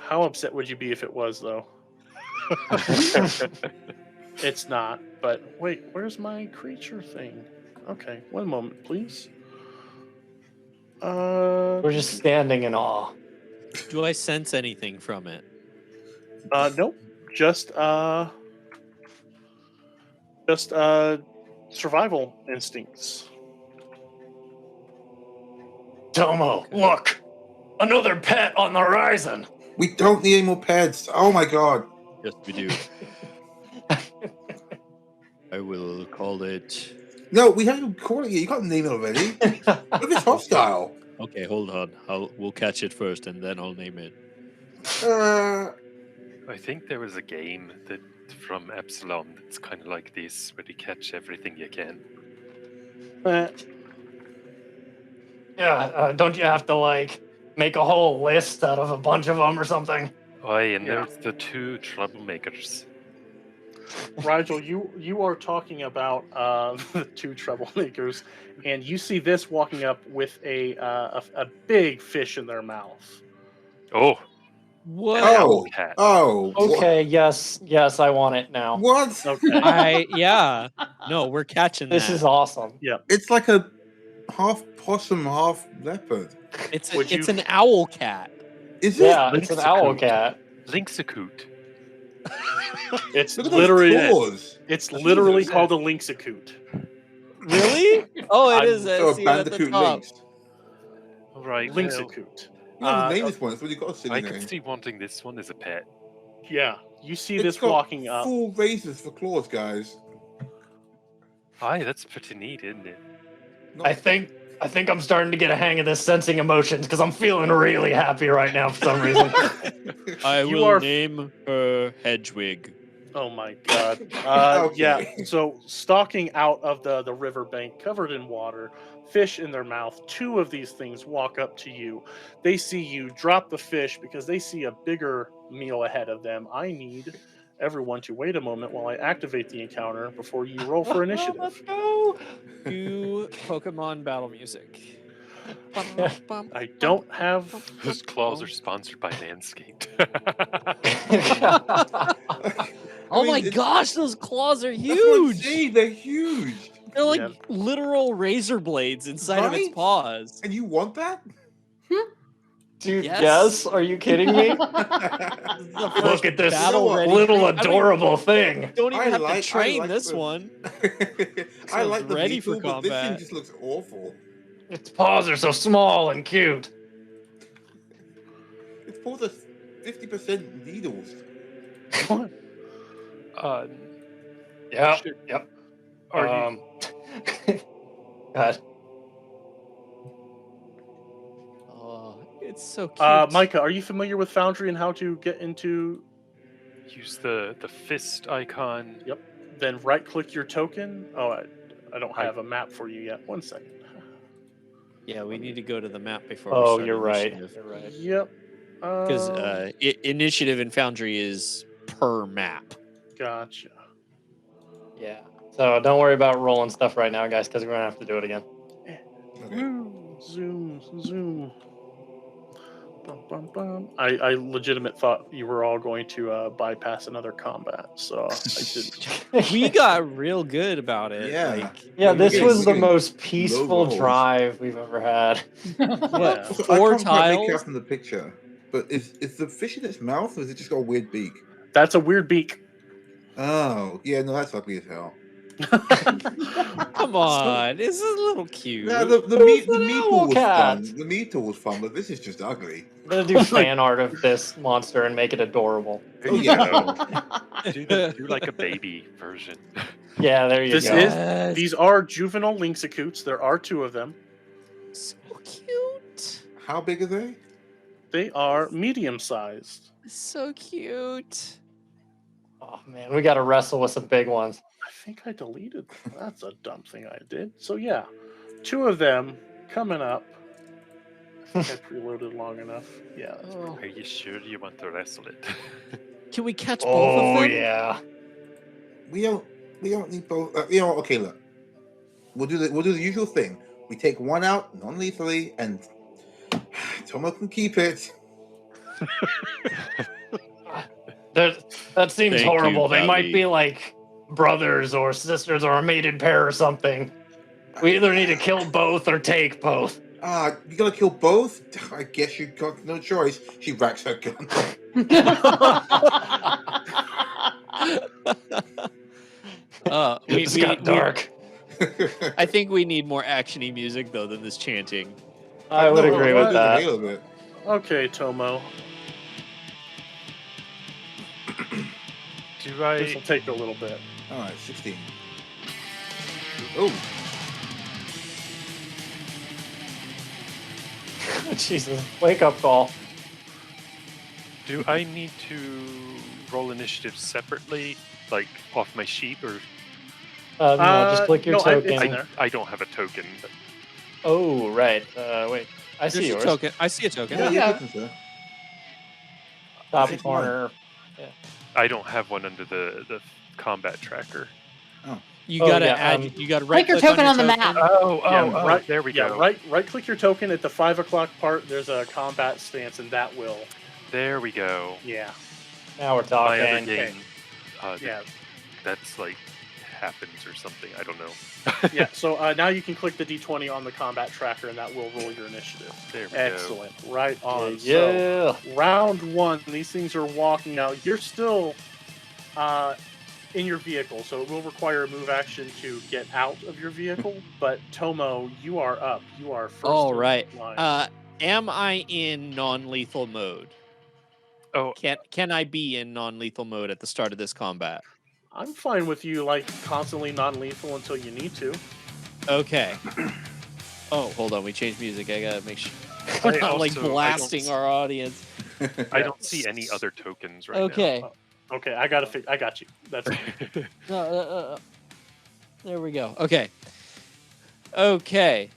how upset would you be if it was though? It's not. But wait, where's my creature thing? Okay, one moment, please. We're just standing in awe. Do I sense anything from it? Nope. Just survival instincts. Tomo, look! Another pet on the horizon! We don't need any more pets. Oh my god. Yes, we do. I will call it. No, we haven't called it yet. You got to name it already. What if it's hostile? Okay, hold on. We'll catch it first, and then I'll name it. I think there was a game that from Epsilon that's kind of like this, where you catch everything you can. Yeah, don't you have to, like, make a whole list out of a bunch of them or something? Aye, and Yeah. there's the 2 troublemakers. Rigel, you are talking about the 2 troublemakers, and you see this walking up with a big fish in their mouth. Oh, What? Oh, cat. oh. Okay, yes, I want it now. What? Okay. Yeah. No, we're catching This that. is awesome. It's like a half possum, half leopard. It's Would you- an owl cat. Is it? Yeah, it's an owl cat. Lynxacoot. It's Look at literally those claws. it's That's literally what it called a says. lynxacoot. Really? Oh, it I'm is. I So a see it at the bandicoot top. lynx. Right. Well, Lynxacoot. You have Uh, to name this one. That's what you got to I silly could name. see wanting this one as a pet. Yeah, you see It's this got walking up. full razors for claws, guys. Aye, that's pretty neat, isn't it? Not- I think I'm starting to get a hang of this sensing emotions because I'm feeling really happy right now for some reason. I You will are- name her Hedgewig. Oh my god. Yeah, Okay. so stalking out of the riverbank, covered in water, fish in their mouth, two of these things walk up to you. They see you drop the fish because they see a bigger meal ahead of them. I need everyone to wait a moment while I activate the encounter before you roll for initiative. Let's go. Cue Pokemon battle music. I don't have. Those claws are sponsored by Manscaped. Oh mean, my it's- gosh, those claws are That's what I'm huge! saying, they're huge. They're like Yeah. literal razor blades inside of its Right? paws. And you want that? Dude, Yes. yes? Are you kidding me? This is the Look first at this battle ready. little I don't even- adorable thing. Don't even I have like- to I train like this the- one. I one's like the ready for Beetle, but this thing combat. just looks awful. Its paws are so small and cute. Its paws are 50% needles. Yep. Should- Yep. Are you, God. Oh, it's so cute. Micah, are you familiar with Foundry and how to get into? use the fist icon? Yep. Then right click your token. Oh, I don't I- have a map for you yet. 1 second. Yeah, we need to go to the map before we Oh, start you're right. initiative. You're right. Yep. Because initiative in Foundry is per map. Gotcha. Yeah. So don't worry about rolling stuff right now, guys, because we're gonna have to do it again. Okay. Woo, zoom, zoom. Bum, bum, bum. I legitimate thought you were all going to bypass another combat, so I didn't. We got real good about it. Yeah. Like, Yeah, We're this getting- was we're the getting most low peaceful rolls. drive we've ever had. Yeah. So Four I can't quite make it tiles? out from the picture, but is the fish in its mouth, or has it just got a weird beak? That's a weird beak. Oh, yeah, no, that's ugly as hell. come on, this is a little cute. No, the Who's an meeple owl was cat? fun. The meeple was fun, but this is just ugly. I'm gonna do fan art of this monster and make it adorable. There Oh, you yeah. go. do like a baby version. Yeah, there you This go. is- Yes. These are juvenile lynxicutes. There are two of them. So cute. How big are they? They are medium sized. So cute. Oh man, we gotta wrestle with some big ones. I think I deleted them. That's a dumb thing I did. So yeah, two of them coming up. I think I preloaded long enough. Yeah. That's Oh. Are you sure you want to wrestle it? Can we catch both of Oh them? yeah. We don't need both. Okay, look. We'll do the usual thing. We take one out non-lethally, and Tomo can keep it. That seems Thank you, horrible. They might Bobby. be like brothers or sisters or a mated pair or something. We either need to kill both or take both. You gotta kill both? I guess you got no choice. She racks her gun. It's got dark. I think we need more actiony music though than this chanting. I would No, agree we'll with do the that. Halo bit. Okay, Tomo. Do This I? will take a little bit. All right, 16. Oh, Jesus, wake up call. Do I need to roll initiative separately, like off my sheet, or No, just click your no, it's token. in there. I don't have a token? But Oh, right. Wait, I see There's a yours. token. I see a token. yeah, Yeah. different, sir. Top It's corner. I don't have one under the combat tracker. You Oh, gotta yeah, add. You gotta right Click your click token on the map. Oh, Yeah, right- there we Yeah, go. right click your token at the 5 o'clock part. There's a combat stance, and that will. There we go. Yeah. Now we're My other talking. game, Yeah. that's like happens or something. I don't know. Yeah. So now you can click the D20 on the combat tracker, and that will roll your initiative. There we go. Excellent. Right on. So, Yeah. round one, these things are walking out. You're still in your vehicle, so it will require a move action to get out of your vehicle. But Tomo, you are up. You are first. All in right. line. Am I in non-lethal mode? Oh, Can I be in non-lethal mode at the start of this combat? I'm fine with you, like, constantly non-lethal until you need to. Okay. Oh, hold on. We changed music. I gotta make sure I we're not like also- I don't blasting s- our audience. I don't see any other tokens right Okay. now. Okay, I got you. That's There we go. Okay. Okay.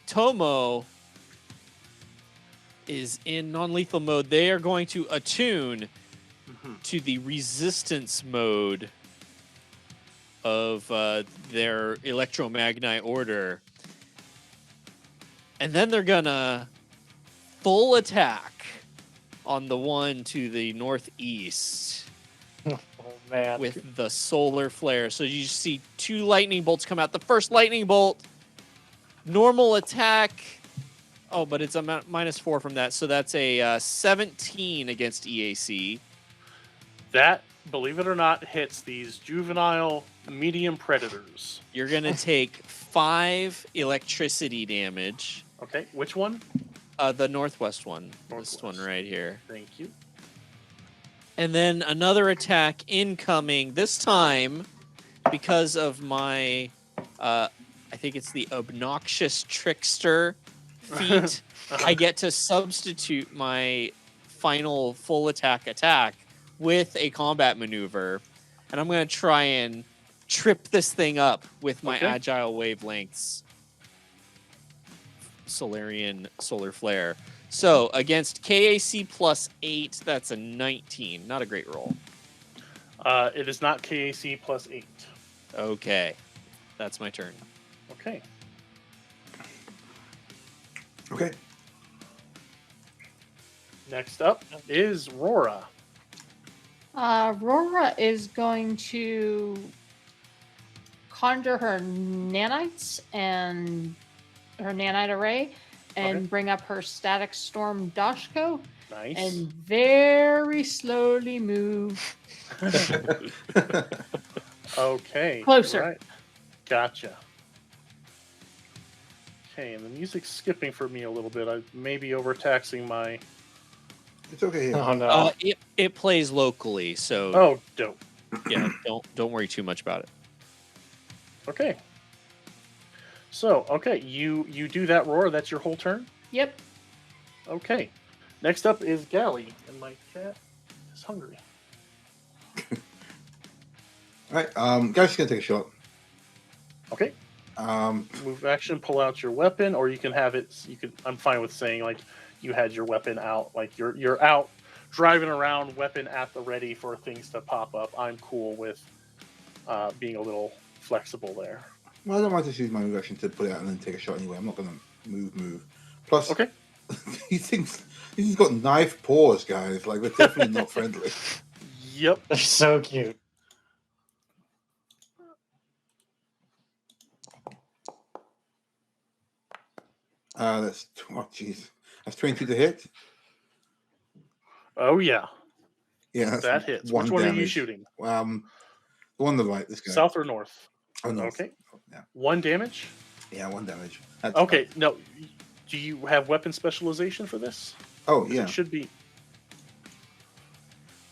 Tomo is in non-lethal mode. They are going to attune to the resistance mode of their electromagni order. And then they're gonna full attack on the one to the northeast Oh man. with the solar flare. So you see 2 lightning bolts come out. The first lightning bolt, normal attack. Oh, but it's a -4 from that. So that's a 17 against EAC. that, believe it or not, hits these juvenile medium predators. You're going to take 5 electricity damage. Okay, which one? The northwest one. This one Northwest. right here. Thank you. And then another attack incoming. This time, because of my, I think it's the obnoxious trickster feat, I get to substitute my final full attack with a combat maneuver. And I'm going to try and trip this thing up with my agile wavelengths. Solarian solar flare. So against KAC +8, that's a 19. Not a great roll. It is not KAC +8. Okay. That's my turn. Okay. Okay. Next up is Rora. Aurora is going to conjure her nanites and her nanite array and bring up her static storm Dashko Nice. and very slowly move. Okay. Closer. Right. Gotcha. Okay, and the music's skipping for me a little bit. I may be overtaxing my... It's okay here. Oh no. It plays locally, so Oh, dope. yeah, don't worry too much about it. Okay. So, okay, you do that roar. That's your whole turn? Yep. Okay. Next up is Gally, and my cat is hungry. Alright, guys, just gonna take a shot. Okay. Move action, pull out your weapon, or you can have it. I'm fine with saying like you had your weapon out, like you're out driving around, weapon at the ready for things to pop up. I'm cool with being a little flexible there. Well, I don't mind to use my move action to put it out and then take a shot anyway. I'm not gonna move. Plus, Okay. these things got knife paws, guys. Like they're definitely not friendly. Yep. They're so cute. That's jeez. That's 22 to hit. Oh yeah, Yeah, that's that hits. one Which one are you damage. shooting? The one on the right. This guy. South or north? Oh no. Okay. Yeah. 1 damage. Yeah, 1 damage. That's Okay. No. Do you have weapon specialization for this? Oh yeah. It should be.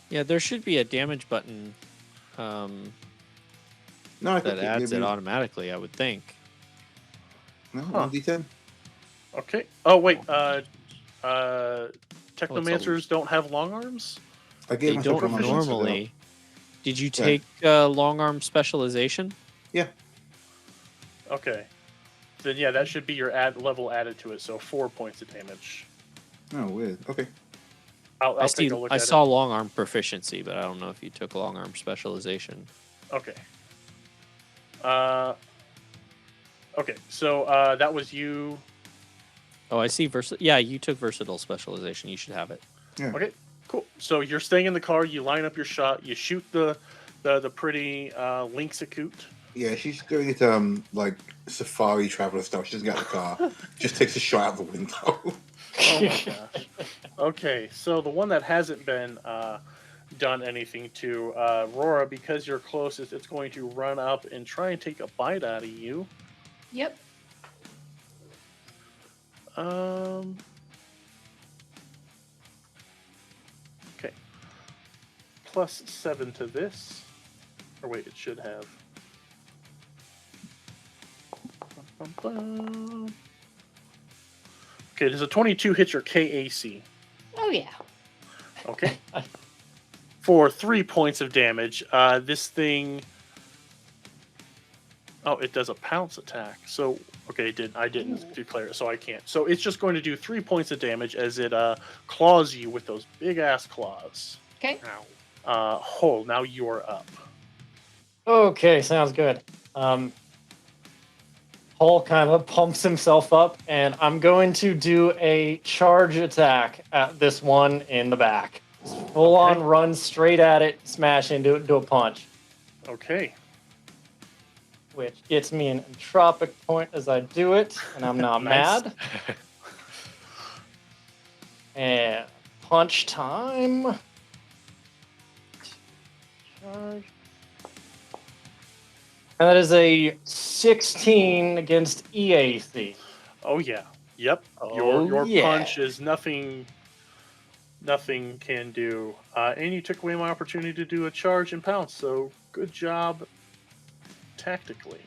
Yeah, there should be a damage button No, I that think adds maybe- it automatically, I would think. No, Huh. 1d10. Okay. Oh wait. Technomancers don't have long arms. I gave They myself don't promotions for that. normally. Did you take long arm specialization? Okay. Then yeah, that should be your level added to it. So 4 points of damage. Oh, weird. Okay. I'll take a look I at saw long arm proficiency, but I don't know if you took long arm specialization. it. Okay. Okay. So that was you. Oh, I see. Yeah, you took versatile specialization. You should have it. Yeah. Okay. Cool. So you're staying in the car. You line up your shot. You shoot the pretty Lynxacoot. Yeah, she's doing it like safari traveler stuff. She doesn't get out of the car. Just takes a shot out the window. Oh my gosh. Okay, so the one that hasn't been done anything to, Rora, because you're closest, it's going to run up and try and take a bite out of you. Yep. Okay. +7 to this. Or wait, it should have. Okay, does a 22 hit your KAC? Oh yeah. Okay. for 3 points of damage. This thing. Oh, it does a pounce attack. So, okay, I didn't declare it, so I can't. So it's just going to do 3 points of damage as it claws you with those big ass claws. Okay. Hole, now you're up. Okay, sounds good. Hull kind of pumps himself up, and I'm going to do a charge attack at this one in the back. Full on run straight at it, smash into it, do a punch. Okay. Which gets me an entropic point as I do it, and I'm not Nice. mad. And punch time. Charge. And that is a 16 against EAC. Oh yeah. Yep. Oh, Your yeah. punch is nothing can do. And you took away my opportunity to do a charge and pounce, so good job tactically.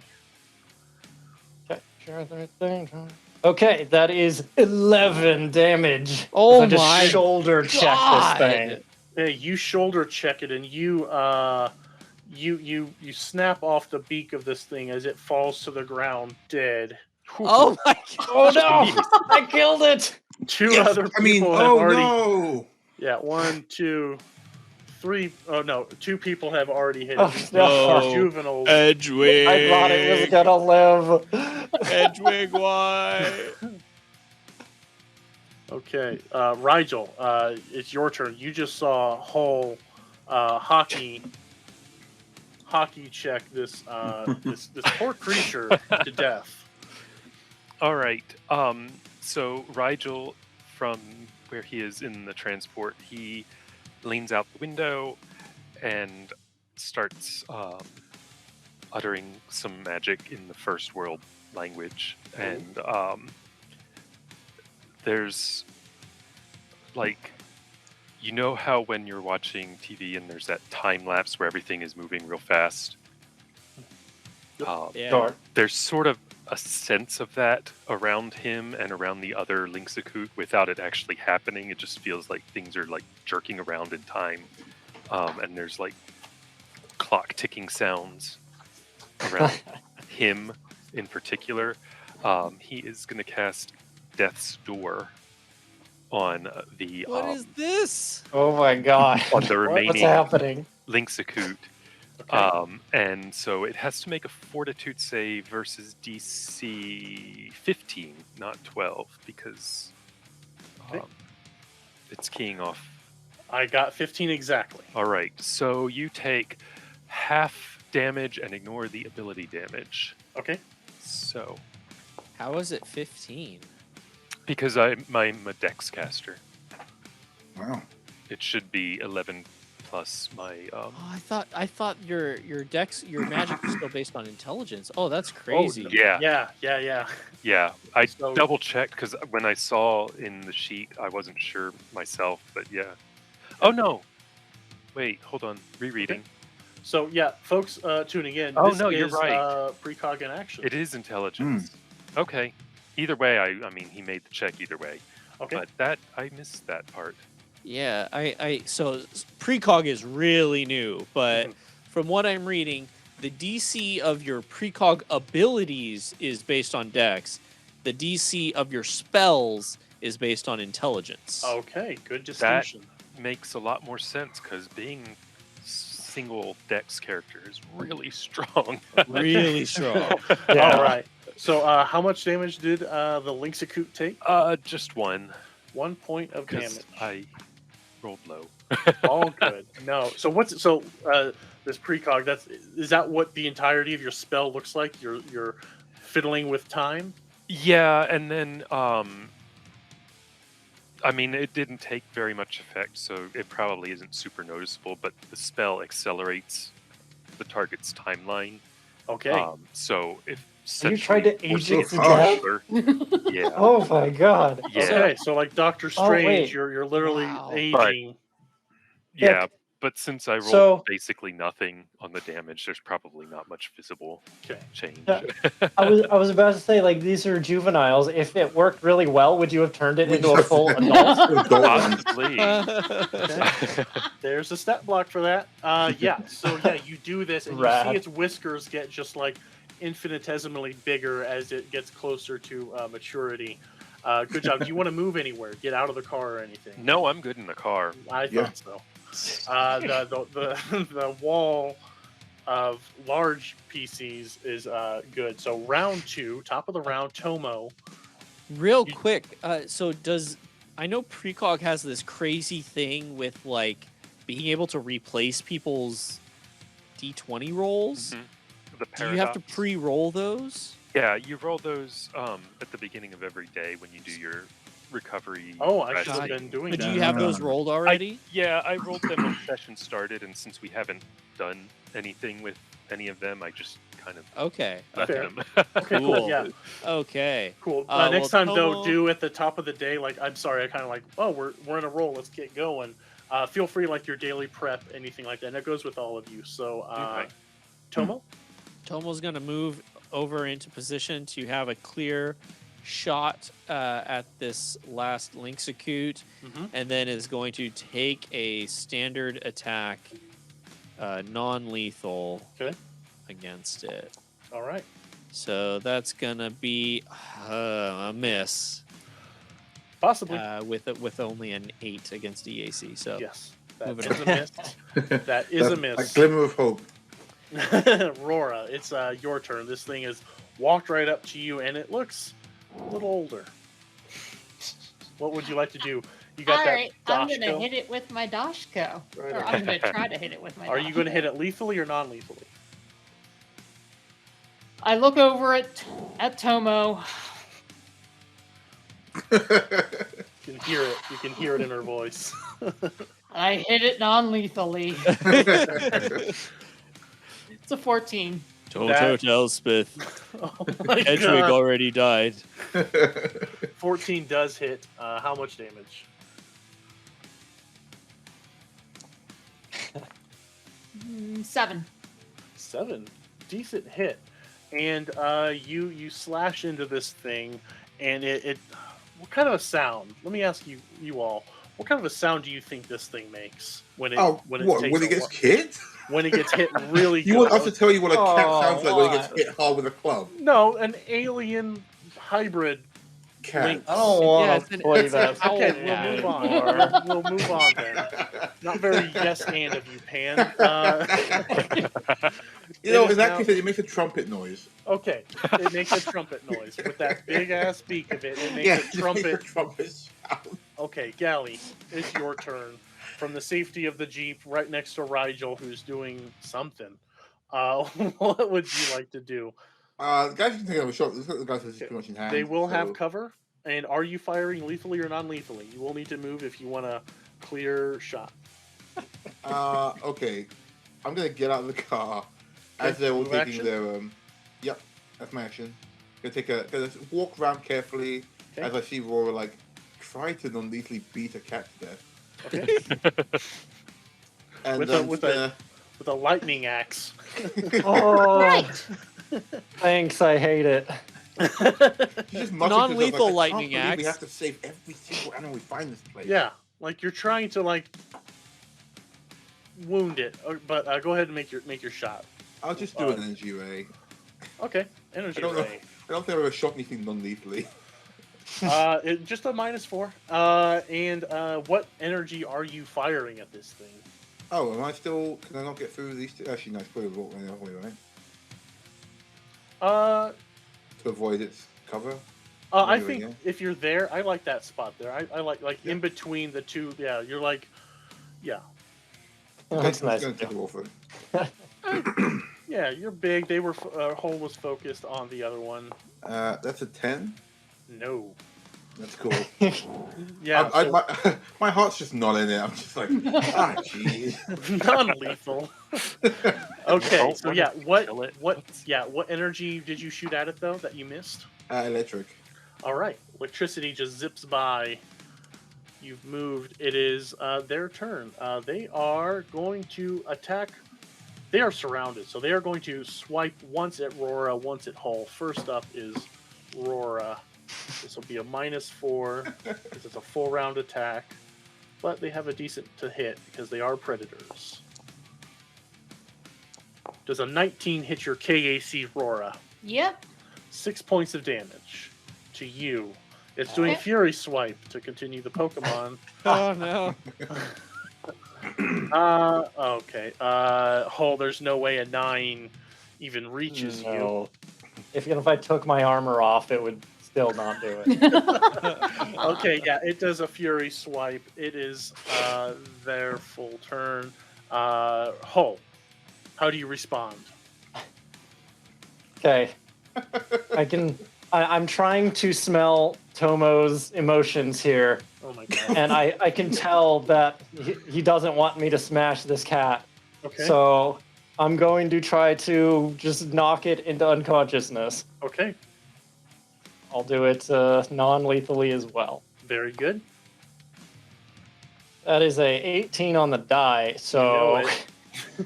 Okay, that is 11 damage. Oh I just my shoulder check God. this thing. Hey, you shoulder check it, and you snap off the beak of this thing as it falls to the ground dead. Whew. Oh my god. Oh no! I killed it! Two Yes, other I mean, people have oh already. no! Yeah, 1, 2, 3. Oh no, 2 people have already hit it. Oh, These no. are juveniles. Edgewing. I thought it was gonna live. Edgewing, why? Okay, Rigel, it's your turn. You just saw Hull hockey check this this poor creature to death. All right. So Rigel, from where he is in the transport, he leans out the window and starts uttering some magic in the first world language. And there's like, you know how when you're watching TV and there's that time lapse where everything is moving real fast? Yeah. Sure. There's sort of a sense of that around him and around the other Linksakut without it actually happening. It just feels like things are like jerking around in time. And there's like clock ticking sounds around him in particular. He is going to cast Death's Door on the What is this? Oh my god. on the What's remaining happening? Linksakut. Okay. And so it has to make a fortitude save versus DC 15, not 12, because Okay. it's keying off. I got 15 exactly. All right, so you take half damage and ignore the ability damage. Okay. So, How is it 15? because I'm a Dex caster, Wow. it should be 11 plus my. Oh, I thought your magic was still based on intelligence. Oh, that's crazy. Yeah. Yeah. I So- double checked because when I saw in the sheet, I wasn't sure myself, but yeah. Oh no! Wait, hold on. Rereading. So yeah, folks tuning in. Oh, this no, you're is, right. Precog in action. It is intelligence. Okay. Either way, I mean, he made the check either way. Okay. But I missed that part. Yeah, so precog is really new, but from what I'm reading, the DC of your precog abilities is based on dex. The DC of your spells is based on intelligence. Okay, good distinction. Makes a lot more sense because being single Dex character is really strong. Really strong. Yeah. All right. So how much damage did the Linksakut take? Just one 1 point of because damage. I rolled low. All good. No. So this precog, is that what the entirety of your spell looks like? You're fiddling with time? Yeah, and then I mean, it didn't take very much effect, so it probably isn't super noticeable, but the spell accelerates the target's timeline. Okay. So if You tried to age it to death? Yeah. Oh my god. Yeah. Okay. So like Doctor Oh, Strange, wait. you're literally Wow. aging. Yeah. But since I rolled So- basically nothing on the damage, there's probably not much visible Okay. change. I was about to say, like, these are juveniles. If it worked really well, would you have turned it We into a just- full adult? Possibly. There's a stat block for that. Yeah. So yeah, you do this, and you Rad. see its whiskers get just like infinitesimally bigger as it gets closer to maturity. Good job. Do you want to move anywhere? Get out of the car or anything? No, I'm good in the car. I Yeah. thought so. The wall of large PCs is good. So round 2, top of the round, Tomo. Real quick, so does I know Precog has this crazy thing with like being able to replace people's D20 rolls. The Do you have to paradox. pre-roll those? Yeah, you roll those at the beginning of every day when you do your recovery. Oh, I should have resting. been doing But do that. you have those rolled already? Yeah, I rolled them when session started, and since we haven't done anything with any of them, I just kind of Okay. left Okay. them. Okay, cool. Cool. Yeah, Okay. cool. well, Next time, though, Tomo- do at the top of the day. Like, I'm sorry, I kind of like, oh, we're in a roll. Let's get going. Feel free, like your daily prep, anything like that. And that goes with all of you. So, Okay. Tomo. Tomo's going to move over into position to have a clear shot at this last Lynxecute, Mhm. and then is going to take a standard attack, non-lethal, Okay. against it. All right. So that's gonna be a miss Possibly. with only an 8 against EAC. So Yes. That Moving is a miss. That is a That's miss. A glimmer of hope. Rora, it's your turn. This thing has walked right up to you, and it looks a little older. What would you like to do? You got All that right, I'm gonna Dashko? hit it with my Dashko. Right Or on. I'm gonna try to hit it with my Are you going to Dashko. hit it lethally or non-lethally? I look over at Tomo. You can hear it. You can hear it in her voice. I hit it non-lethally. It's a 14. Toto That- Elspeth. Oh my Edric god. already died. 14 does hit. How much damage? Mm, 7. 7. Decent hit. And you slash into this thing, and it what kind of a sound? Let me ask you all. What kind of a sound do you think this thing makes when it When it gets hit? when it gets hit really You good? want us to tell you what a cat Oh, sounds like when it gets what? hit hard with a club? No, an alien hybrid. Cat. Lynx. I don't want Yeah, to it's an- play it's an that. owl Okay, we'll cat. move on. We'll move on then. Not very yes and of you, Pan. You know, It is in that now- case, it makes a trumpet noise. Okay, it makes a trumpet noise with that big ass beak of it. It makes Yeah, a it makes a trumpet. trumpet sound. Okay, Gally, it's your turn. From the safety of the Jeep, right next to Rigel, who's doing something. What would you like to do? The guys can take another shot. Let's look at the guys with pretty much in hand. They will so- have cover. And are you firing lethally or non-lethally? You will need to move if you want a clear shot. Okay. I'm gonna get out of the car as Okay, they're all move taking action? their. Yep, that's my action. Gonna walk around carefully Okay. as I see Rora like try to non-lethally beat a cat to death. Okay. And With I'm with gonna- with a lightning axe. Oh, Right. thanks. I hate it. She just mutters to herself, Non-lethal I can't lightning believe We axe. have to save every single animal we find in this place. Yeah, like you're trying to like wound it, but go ahead and make your shot. I'll just do an energy ray. Okay, energy I don't know. ray. I don't think I've ever shot anything non-lethally. Just a -4. And what energy are you firing at this thing? Oh, am I still? Can I not get through these two? Actually, no, it's probably walk the other way, right? To avoid its cover. I Anyway, think yeah. if you're there, I like that spot there. I like in between the two. Yeah, you're like, yeah, That's I'm nice. just of gonna you. take a roll for it. yeah. You're big. They were hole was focused on the other one. That's a 10. No. That's cool. Yeah. My heart's just not in it. I'm just like, ah, jeez. non-lethal. Okay, Don't so wanna yeah, kill it. what energy did you shoot at it though that you missed? Electric. All right, electricity just zips by. You've moved. It is their turn. They are going to attack. They are surrounded, so they are going to swipe once at Rora, once at Hull. First up is Rora. This will be a -4 because it's a full round attack, but they have a decent to hit because they are predators. Does a 19 hit your KAC, Rora? Yep. 6 points of damage to you. It's doing Okay. Fury Swipe to continue the Pokemon. Oh no. Okay. Hull, there's no way a 9 even reaches No. Even if I took my armor off, it would still not do it. you. Okay, yeah, it does a Fury Swipe. It is their full turn. Hull, how do you respond? Okay. I'm trying to smell Tomo's emotions here, Oh my god. and I can tell that he doesn't want me to smash this cat. Okay. So I'm going to try to just knock it into unconsciousness. Okay. I'll do it non-lethally as well. Very good. That is a 18 on the die, so...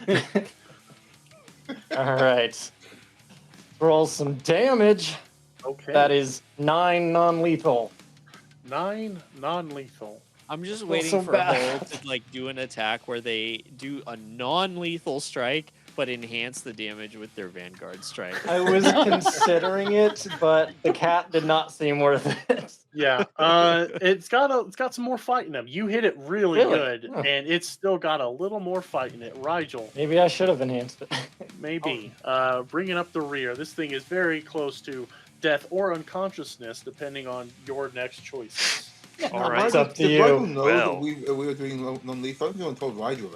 You All right. Roll some damage. Okay. That is 9 non-lethal. 9 non-lethal. I'm just Not waiting so for bad. Hull to like do an attack where they do a non-lethal strike but enhance the damage with their Vanguard strike. I was considering it, but the cat did not seem worth it. Yeah. It's got some more fight in him. You hit it really Really? good, Huh. and it's still got a little more fight in it. Rigel, Maybe I should have enhanced it. maybe. Bringing up the rear. This thing is very close to death or unconsciousness, depending on your next choices. All right. It's up to Did you. Rigel know Well. that we were doing non-lethal? I think I told Rigel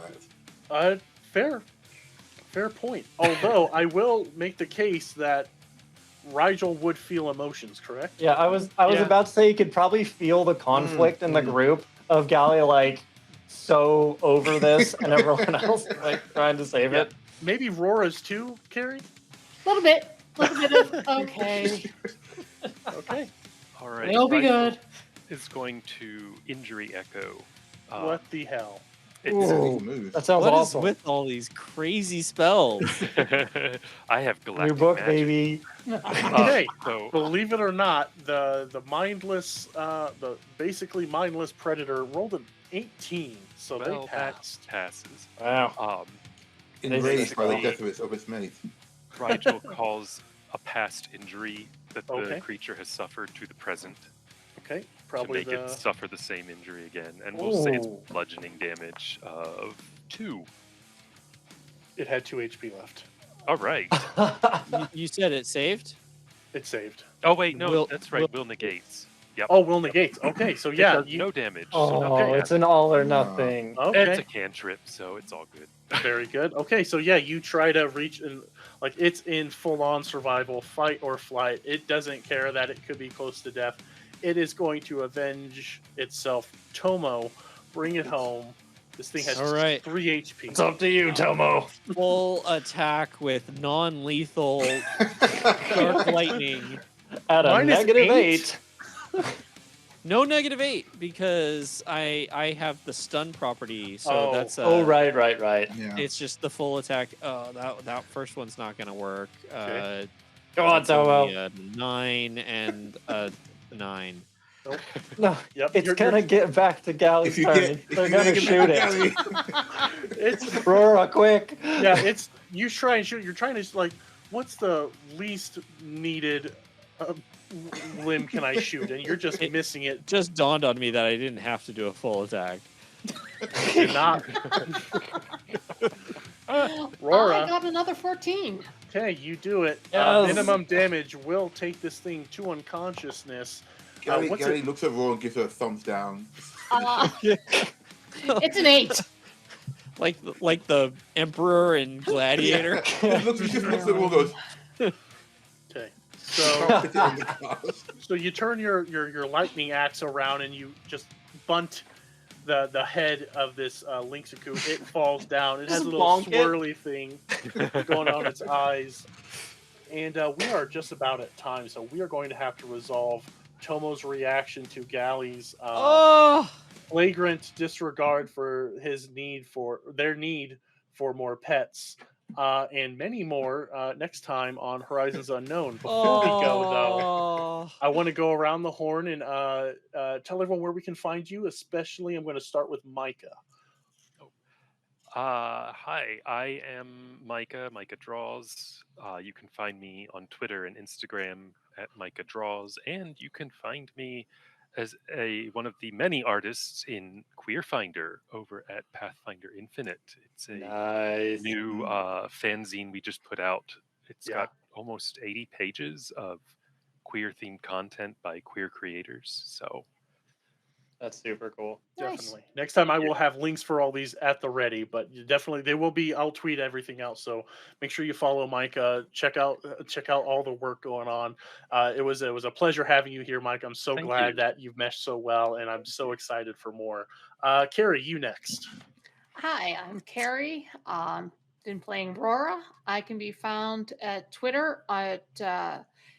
that. Fair point. Although I will make the case that Rigel would feel emotions, correct? Yeah, I was Yeah. about to say you could probably feel the conflict in the group of Gali like so over this and everyone else like trying to save Yeah. it. Maybe Rora's too, Carrie? A little bit. Of, okay. Okay. All right. It'll be Rigel good. is going to injury echo. What the hell? That's It's, a Ooh. big move. That sounds What is awesome. with all these crazy spells? I have galactic New book, magic. baby. Okay. So Believe it or not, the mindless, the basically mindless predator rolled an 18, so well, they that passed. passes. Wow. Enraged by the basically- death of its mate. Rigel calls a past injury that the Okay. creature has suffered to the present Okay, to probably make it suffer the same injury again, and we'll say it's Ooh. bludgeoning damage of 2. it had 2 HP left. All right. You said it saved? It saved. Oh wait, no, Will- that's right. Will negates. Yep. Oh, will negates. Okay, so It yeah, does no damage. Oh, so Okay. it's an all or nothing. It's okay, a cantrip, so it's all good. very good. Okay, so yeah, you try to reach and like it's in full on survival, fight or flight. It doesn't care that it could be close to death. It is going to avenge itself. Tomo, bring it home. This thing has All right. 3 HP. It's up to you, Tomo. Full attack with non-lethal dark lightning. At a Minus -8. No -8 because I have the stun property, so Oh. that's Oh, right. Yeah. It's just the full attack. Oh, that first one's not gonna work. Okay. Go on, It's only Tomo. a 9 and a 9. No, Yep, it's gonna get back to Galley's If you turn. get, if They're you gonna make it shoot back it. down, It's Rora, quick. yeah, it's you try and shoot. You're trying to like, what's the least needed limb can I shoot? And you're just missing it. Just dawned on me that I didn't have to do a full attack. You're not. I Rora, got another 14. okay, you do it. Yes. Minimum damage will take this thing to unconsciousness. Gary, what's Gary it- looks at Raw and gives her a thumbs down. It's an 8. Like the Emperor and Gladiator. He just looks at Raw and goes, Okay, so "Put it on the glass." so you turn your lightning axe around and you just bunt the head of this Lynxaku. It falls down. It has a Just little bonk it. swirly thing going on its eyes. And we are just about at time, so we are going to have to resolve Tomo's reaction to Galley's Oh, flagrant disregard for their need for more pets, and many more next time on Horizons Unknown. Before we go, though, Oh, I want to go around the horn and tell everyone where we can find you. Especially, I'm going to start with Micah. Hi, I am Micah Draws. You can find me on Twitter and Instagram at Micah Draws, and you can find me as one of the many artists in Queer Finder over at Pathfinder Infinite. It's a Nice. new fanzine we just put out. It's Yeah. got almost 80 pages of queer themed content by queer creators. So That's super cool. Nice. Definitely. Next time I will have links for all these at the ready, but they will be. I'll tweet everything out. So make sure you follow Mike. Check out all the work going on. It was a pleasure having you here, Mike. I'm so Thank glad you. that you've meshed so well, and I'm so excited for more. Carrie, you next. Hi, I'm Carrie. Been playing Rora. I can be found at Twitter at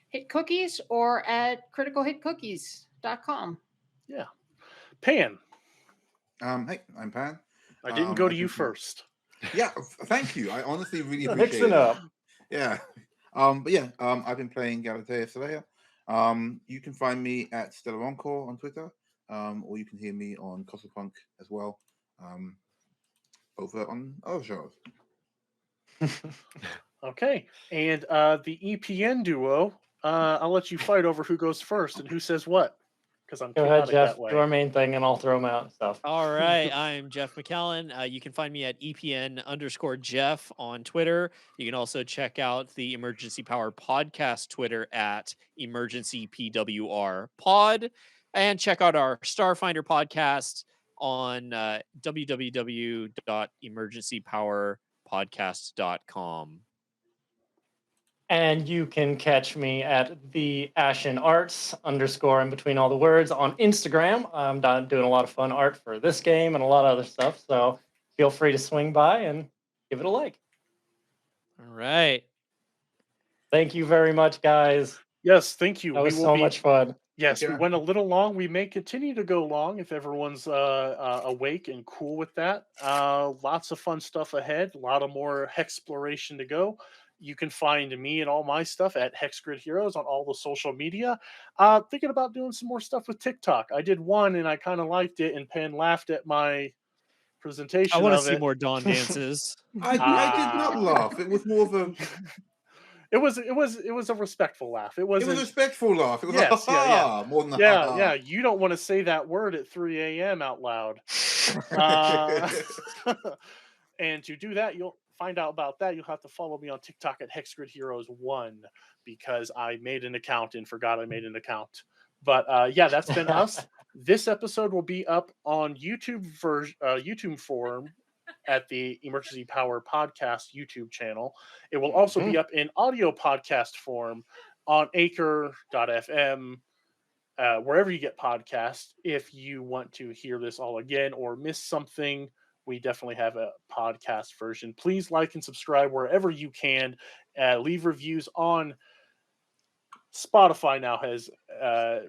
Hit Cookies or at criticalhitcookies.com. Yeah, Pan. Hey, I'm Pan. I didn't go to I you can- first. Yeah, thank you. I honestly really appreciate Mixing it. up. Yeah. I've been playing Galatea Solarian. You can find me at Stellar Encore on Twitter, or you can hear me on Cosmopunk as well, over on other shows. Okay, and the EPN duo. I'll let you fight over who goes first and who says what, because I'm Go ahead, chaotic Jeff. that way. Do our main thing, and I'll throw them out and stuff. all right. I'm Jeff McCallan. You can find me at EPN_Jeff on Twitter. You can also check out the Emergency Power Podcast Twitter at EmergencyPWR Pod, and check out our Starfinder podcast on www.emergencypowerpodcast.com. And you can catch me at the Ashen Arts _ in between all the words on Instagram. I'm doing a lot of fun art for this game and a lot of other stuff. So feel free to swing by and give it a like. All right. Thank you very much, guys. Yes, thank you. That was We will so be. much fun. Yes, we Yeah. went a little long. We may continue to go long if everyone's awake and cool with that. Lots of fun stuff ahead. A lot of more hexploration to go. You can find me and all my stuff at Hexgrid Heroes on all the social media. Thinking about doing some more stuff with TikTok. I did one and I kind of liked it, and Penn laughed at my presentation I want to of see it. more dawn dances. I did not laugh. It was more of a. It was a respectful laugh. It It was wasn't. a respectful laugh. It was Yes, like, yeah. more than a Yeah, ha-ha. yeah. You don't want to say that word at 3 a.m. out loud. Uh, and to do that, you'll find out about that. You'll have to follow me on TikTok at Hexgrid Heroes 1 because I made an account and forgot I made an account. But yeah, that's been us. This episode will be up on YouTube form at the Emergency Power Podcast YouTube channel. It will also be up in audio podcast form on Anchor.fm, wherever you get podcasts. If you want to hear this all again or miss something, we definitely have a podcast version. Please like and subscribe wherever you can. Leave reviews on Spotify. Now has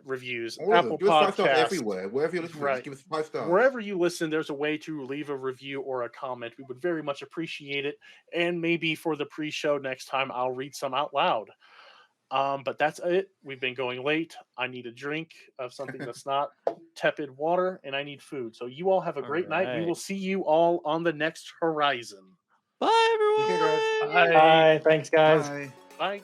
reviews. All of them. Apple Give us 5 stars Podcasts. everywhere. Wherever you're listening, Right. just give us 5 stars. Wherever you listen, there's a way to leave a review or a comment. We would very much appreciate it. And maybe for the pre-show next time, I'll read some out loud. But that's it. We've been going late. I need a drink of something that's not tepid water, and I need food. So you all have a great night. We right. will see you all on the next horizon. Bye, everyone. Okay, guys. Bye. Thanks, guys. Bye. Bye.